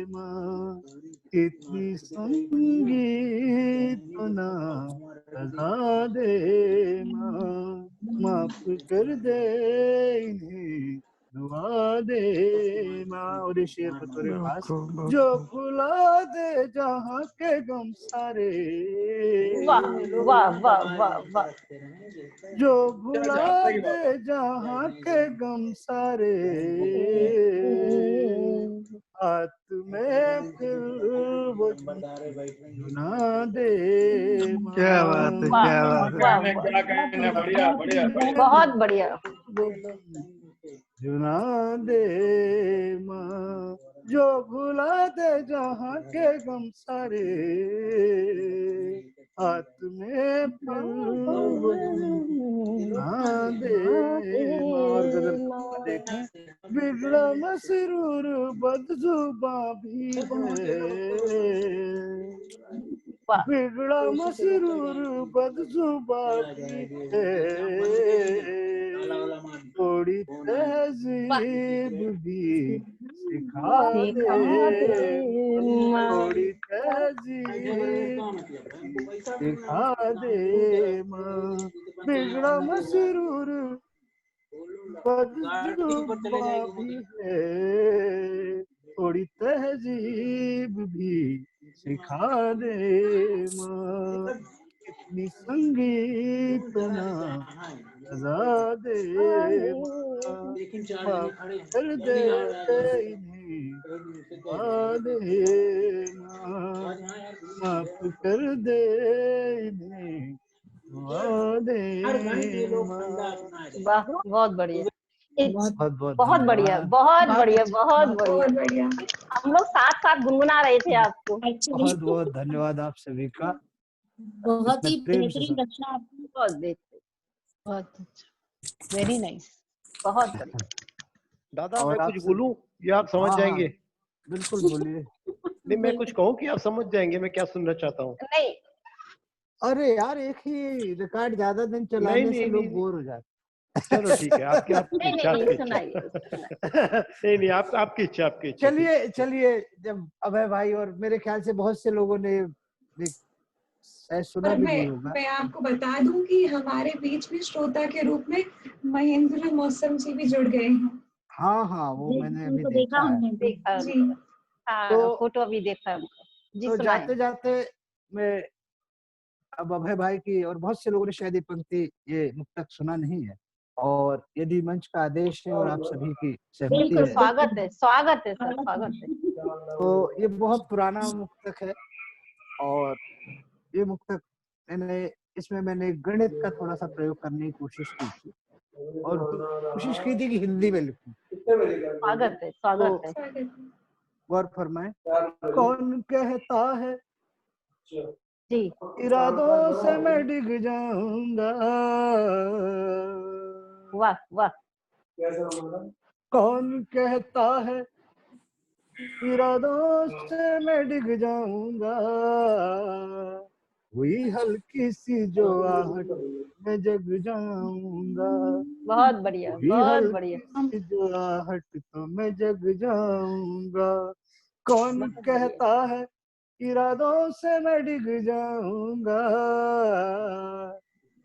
[SPEAKER 4] माँ। इतनी संगीत ना सजा दे माँ। माफ कर दे इन्हें दुआ दे माँ। और ये शेर को तेरे पास, जो भुला दे जहाँ के गम सारे,
[SPEAKER 14] वाह वाह वाह वाह वाह।
[SPEAKER 4] जो भुला दे जहाँ के गम सारे, हाथ में फिर वो सुना दे।
[SPEAKER 11] क्या बात है, क्या बात है।
[SPEAKER 12] क्या कहने, बढ़िया बढ़िया बढ़िया,
[SPEAKER 14] बहुत बढ़िया।
[SPEAKER 4] सुना दे माँ। जो भुला दे जहाँ के गम सारे, हाथ में हाँ दे और गजल देखें। बिगड़ा मसरूर बदजुबा भी है, बिगड़ा मसरूर बदजुबा भी है, थोड़ी तहजीब भी सिखा दे, थोड़ी तहजीब सिखा दे माँ। बिगड़ा मसरूर बदजुबा भी है, थोड़ी तहजीब भी सिखा दे माँ। इतनी संगीत ना सजा दे माँ, कर दे इन्हें दे माँ, माफ कर दे इन्हें दे माँ।
[SPEAKER 14] वाह बहुत बढ़िया,
[SPEAKER 4] बहुत
[SPEAKER 14] बहुत बढ़िया, बहुत बढ़िया, बहुत बढ़िया। हम लोग साथ साथ गुनगुना रहे थे आपको।
[SPEAKER 4] बहुत बहुत धन्यवाद आप सभी का।
[SPEAKER 5] बहुत ही
[SPEAKER 4] प्रेम से
[SPEAKER 5] बेहतरीन रचना आपने
[SPEAKER 14] बहुत देखते,
[SPEAKER 7] बहुत अच्छा, वेरी नाइस,
[SPEAKER 14] बहुत बढ़िया।
[SPEAKER 11] दादा
[SPEAKER 4] और
[SPEAKER 11] मैं
[SPEAKER 4] आप
[SPEAKER 11] कुछ
[SPEAKER 4] सब-
[SPEAKER 11] बोलूं या आप समझ
[SPEAKER 4] हाँ,
[SPEAKER 11] जाएंगे?
[SPEAKER 4] बिल्कुल बोलिए।
[SPEAKER 11] नहीं मैं कुछ कहूं कि आप समझ जाएंगे मैं क्या सुनना चाहता हूँ?
[SPEAKER 14] नहीं,
[SPEAKER 4] अरे यार एक ही रिकॉर्ड ज्यादा दिन चलाने
[SPEAKER 11] नहीं,
[SPEAKER 4] से
[SPEAKER 11] नहीं,
[SPEAKER 4] लोग
[SPEAKER 11] नहीं।
[SPEAKER 4] बोर हो जाते।
[SPEAKER 11] चलो ठीक है, आपकी आपकी
[SPEAKER 14] नहीं,
[SPEAKER 11] इच्छा,
[SPEAKER 14] नहीं,
[SPEAKER 11] आपकी
[SPEAKER 14] सुनाइए,
[SPEAKER 11] इच्छा। नहीं नहीं, आपकी इच्छा, आपकी इच्छा।
[SPEAKER 4] चलिए चलिए, जब अभय भाई और मेरे ख्याल से बहुत से लोगों ने शायद सुना
[SPEAKER 8] और
[SPEAKER 4] भी नहीं होगा।
[SPEAKER 8] मैं आपको बता दूं कि हमारे बीच में श्रोता के रूप में महेंद्र मौसम जी भी जुड़ गए हैं।
[SPEAKER 4] हाँ हाँ, वो मैंने अभी
[SPEAKER 5] उनको देखा
[SPEAKER 4] देखा है।
[SPEAKER 5] हमने भी।
[SPEAKER 14] देखा
[SPEAKER 8] जी।
[SPEAKER 14] हाँ,
[SPEAKER 4] तो-
[SPEAKER 14] फोटो अभी देखा हमको जी।
[SPEAKER 4] तो
[SPEAKER 14] सुनाएं।
[SPEAKER 4] जाते जाते मैं अब अभय भाई की और बहुत से लोगों ने शायद ये पंक्ति, ये मुक्तक सुना नहीं है, और यदि मंच का आदेश है और आप सभी की सहमति
[SPEAKER 14] बिल्कुल
[SPEAKER 4] है
[SPEAKER 14] स्वागत है, स्वागत है सर, स्वागत है।
[SPEAKER 4] तो ये बहुत पुराना मुक्तक है, और ये मुक्तक मैंने गणित का थोड़ा सा प्रयोग करने की कोशिश की थी, और कोशिश की थी कि हिंदी में लिखूं।
[SPEAKER 14] स्वागत है, स्वागत है।
[SPEAKER 4] गौर फरमाएं। कौन कहता है
[SPEAKER 14] जी,
[SPEAKER 4] इरादों से मैं डिग जाऊंगा,
[SPEAKER 14] वाह वाह।
[SPEAKER 4] कौन कहता है इरादों से मैं डिग जाऊंगा, हुई हल्की सी जो आहट मैं जग जाऊंगा,
[SPEAKER 14] बहुत बढ़िया,
[SPEAKER 4] हुई
[SPEAKER 14] बहुत
[SPEAKER 4] हल्की
[SPEAKER 14] बढ़िया।
[SPEAKER 4] सी जो आहट तो मैं जग जाऊंगा। कौन कहता है इरादों से मैं डिग जाऊंगा,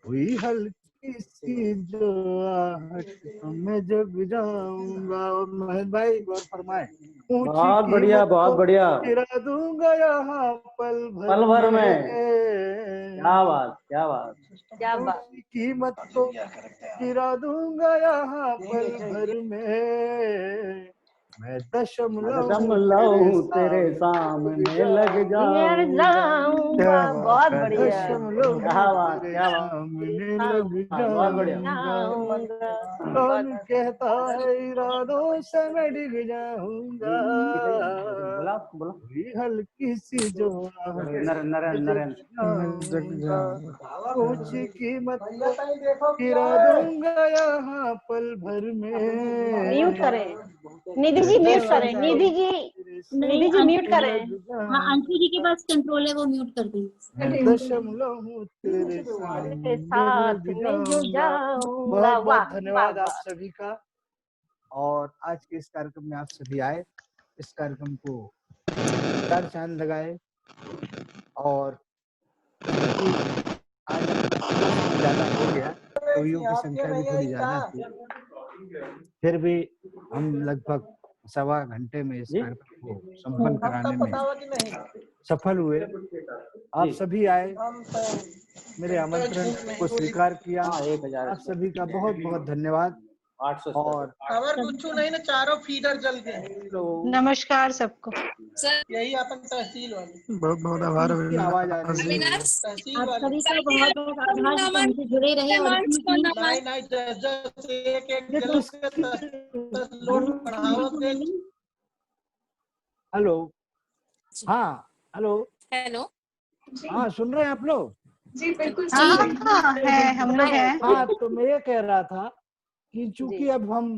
[SPEAKER 4] हुई हल्की सी जो आहट तो मैं जग जाऊंगा। और महेंद्र भाई गौर फरमाए।
[SPEAKER 15] बहुत बढ़िया, बहुत बढ़िया।
[SPEAKER 4] गिरा दूंगा यहाँ पल
[SPEAKER 15] पल भर में।
[SPEAKER 4] क्या
[SPEAKER 15] बात, क्या बात,
[SPEAKER 14] क्या बात।
[SPEAKER 4] कीमत को गिरा दूंगा यहाँ पल भर में, मैं दशमलव
[SPEAKER 15] तेरे सामने लग
[SPEAKER 14] जाऊंगा। बहुत बढ़िया,
[SPEAKER 4] दशमलव
[SPEAKER 15] क्या बात, क्या बात।
[SPEAKER 4] सामने लग
[SPEAKER 15] बहुत बढ़िया।
[SPEAKER 4] जाऊंगा। कौन कहता है इरादों से मैं डिग जाऊंगा,
[SPEAKER 15] बोला बोला।
[SPEAKER 4] हुई हल्की सी जो
[SPEAKER 15] नरेन
[SPEAKER 4] ऊंची कीमत को गिरा दूंगा यहाँ पल भर में।
[SPEAKER 14] म्यूट करें, निधि जी म्यूट करें, निधि जी, निधि जी म्यूट करें।
[SPEAKER 5] हाँ, आंटी जी के पास कंट्रोल है, वो म्यूट कर देंगे।
[SPEAKER 4] दशमलव तेरे
[SPEAKER 14] साथ में जो जाऊंगा।
[SPEAKER 4] बहुत बहुत धन्यवाद आप सभी का। और आज के इस कार्यक्रम में आप सभी आए, इस कार्यक्रम को 4 चांद लगाए, और आज ज्यादा हो गया, कवियों की संख्या भी थोड़ी ज्यादा थी, फिर भी हम लगभग 1.25 घंटे में इस कार्यक्रम को संपन्न कराने में सफल हुए। आप सभी आए, मेरे आमंत्रण को स्वीकार किया, आप सभी का बहुत बहुत धन्यवाद। और
[SPEAKER 16] खबर कुछ नहीं ना, चारों फीडर जल गए।
[SPEAKER 7] नमस्कार सबको।
[SPEAKER 16] यही अपन तहसील वाले।
[SPEAKER 4] बहुत बहुत आभार। आवाज आ रही है।
[SPEAKER 16] तहसील
[SPEAKER 5] आप
[SPEAKER 16] वाले।
[SPEAKER 5] सभी का बहुत बहुत आभार कि हमसे जुड़े रहे और इतनी
[SPEAKER 16] नहीं 10 एक जल के 10 लोग बढ़ाओ।
[SPEAKER 4] हेलो, हाँ हेलो,
[SPEAKER 1] हेलो,
[SPEAKER 4] हाँ सुन रहे हैं आप लोग?
[SPEAKER 8] जी बिल्कुल
[SPEAKER 7] हाँ है, हम लोग हैं।
[SPEAKER 4] हाँ, तो मैं ये कह रहा था कि चूंकि अब हम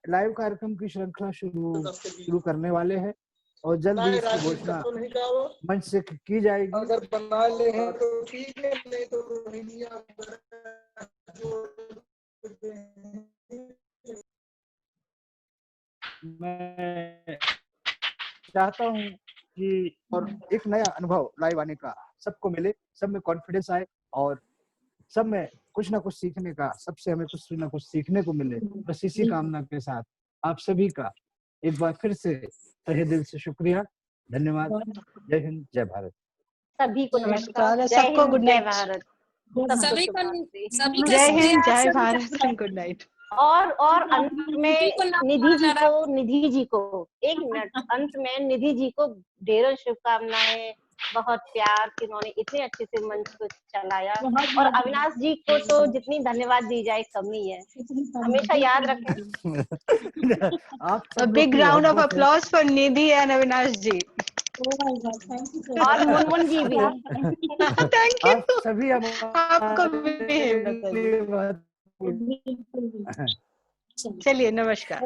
[SPEAKER 4] लाइव कार्यक्रम की श्रृंखला शुरू करने वाले हैं और जल्द ही इसकी घोषणा मंच से की जाएगी।
[SPEAKER 16] अगर बना ले हैं तो ठीक है, नहीं तो नहीं।
[SPEAKER 4] मैं चाहता हूँ कि और एक नया अनुभव लाइव आने का सबको मिले, सब में कॉन्फिडेंस आए और सब में कुछ ना कुछ सीखने का, सबसे हमें कुछ ना कुछ सीखने को मिले। बस इसी कामना के साथ आप सभी का एक बार फिर से तहे दिल से शुक्रिया, धन्यवाद। जय हिंद, जय भारत।
[SPEAKER 14] सभी को नमस्कार, जय
[SPEAKER 7] सबको
[SPEAKER 14] हिंद,
[SPEAKER 7] गुड
[SPEAKER 14] जय
[SPEAKER 7] नाइट।
[SPEAKER 14] भारत।
[SPEAKER 1] सभी को
[SPEAKER 7] जय हिंद, जय भारत, गुड नाइट।
[SPEAKER 14] और अंत में निधि जी को एक मिनट, अंत में निधि जी को ढेरों शुभकामनाएं, बहुत प्यार कि उन्होंने इतने अच्छे से मंच को चलाया। और अविनाश जी को तो जितनी धन्यवाद दी जाए कमी है, हमेशा याद रखें।
[SPEAKER 7] A big round of applause for Nidhi and Avinash जी।
[SPEAKER 14] और मुनमुन जी भी।
[SPEAKER 7] Thank you.
[SPEAKER 4] आप सभी
[SPEAKER 7] आपको चलिए, नमस्कार।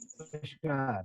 [SPEAKER 4] नमस्कार।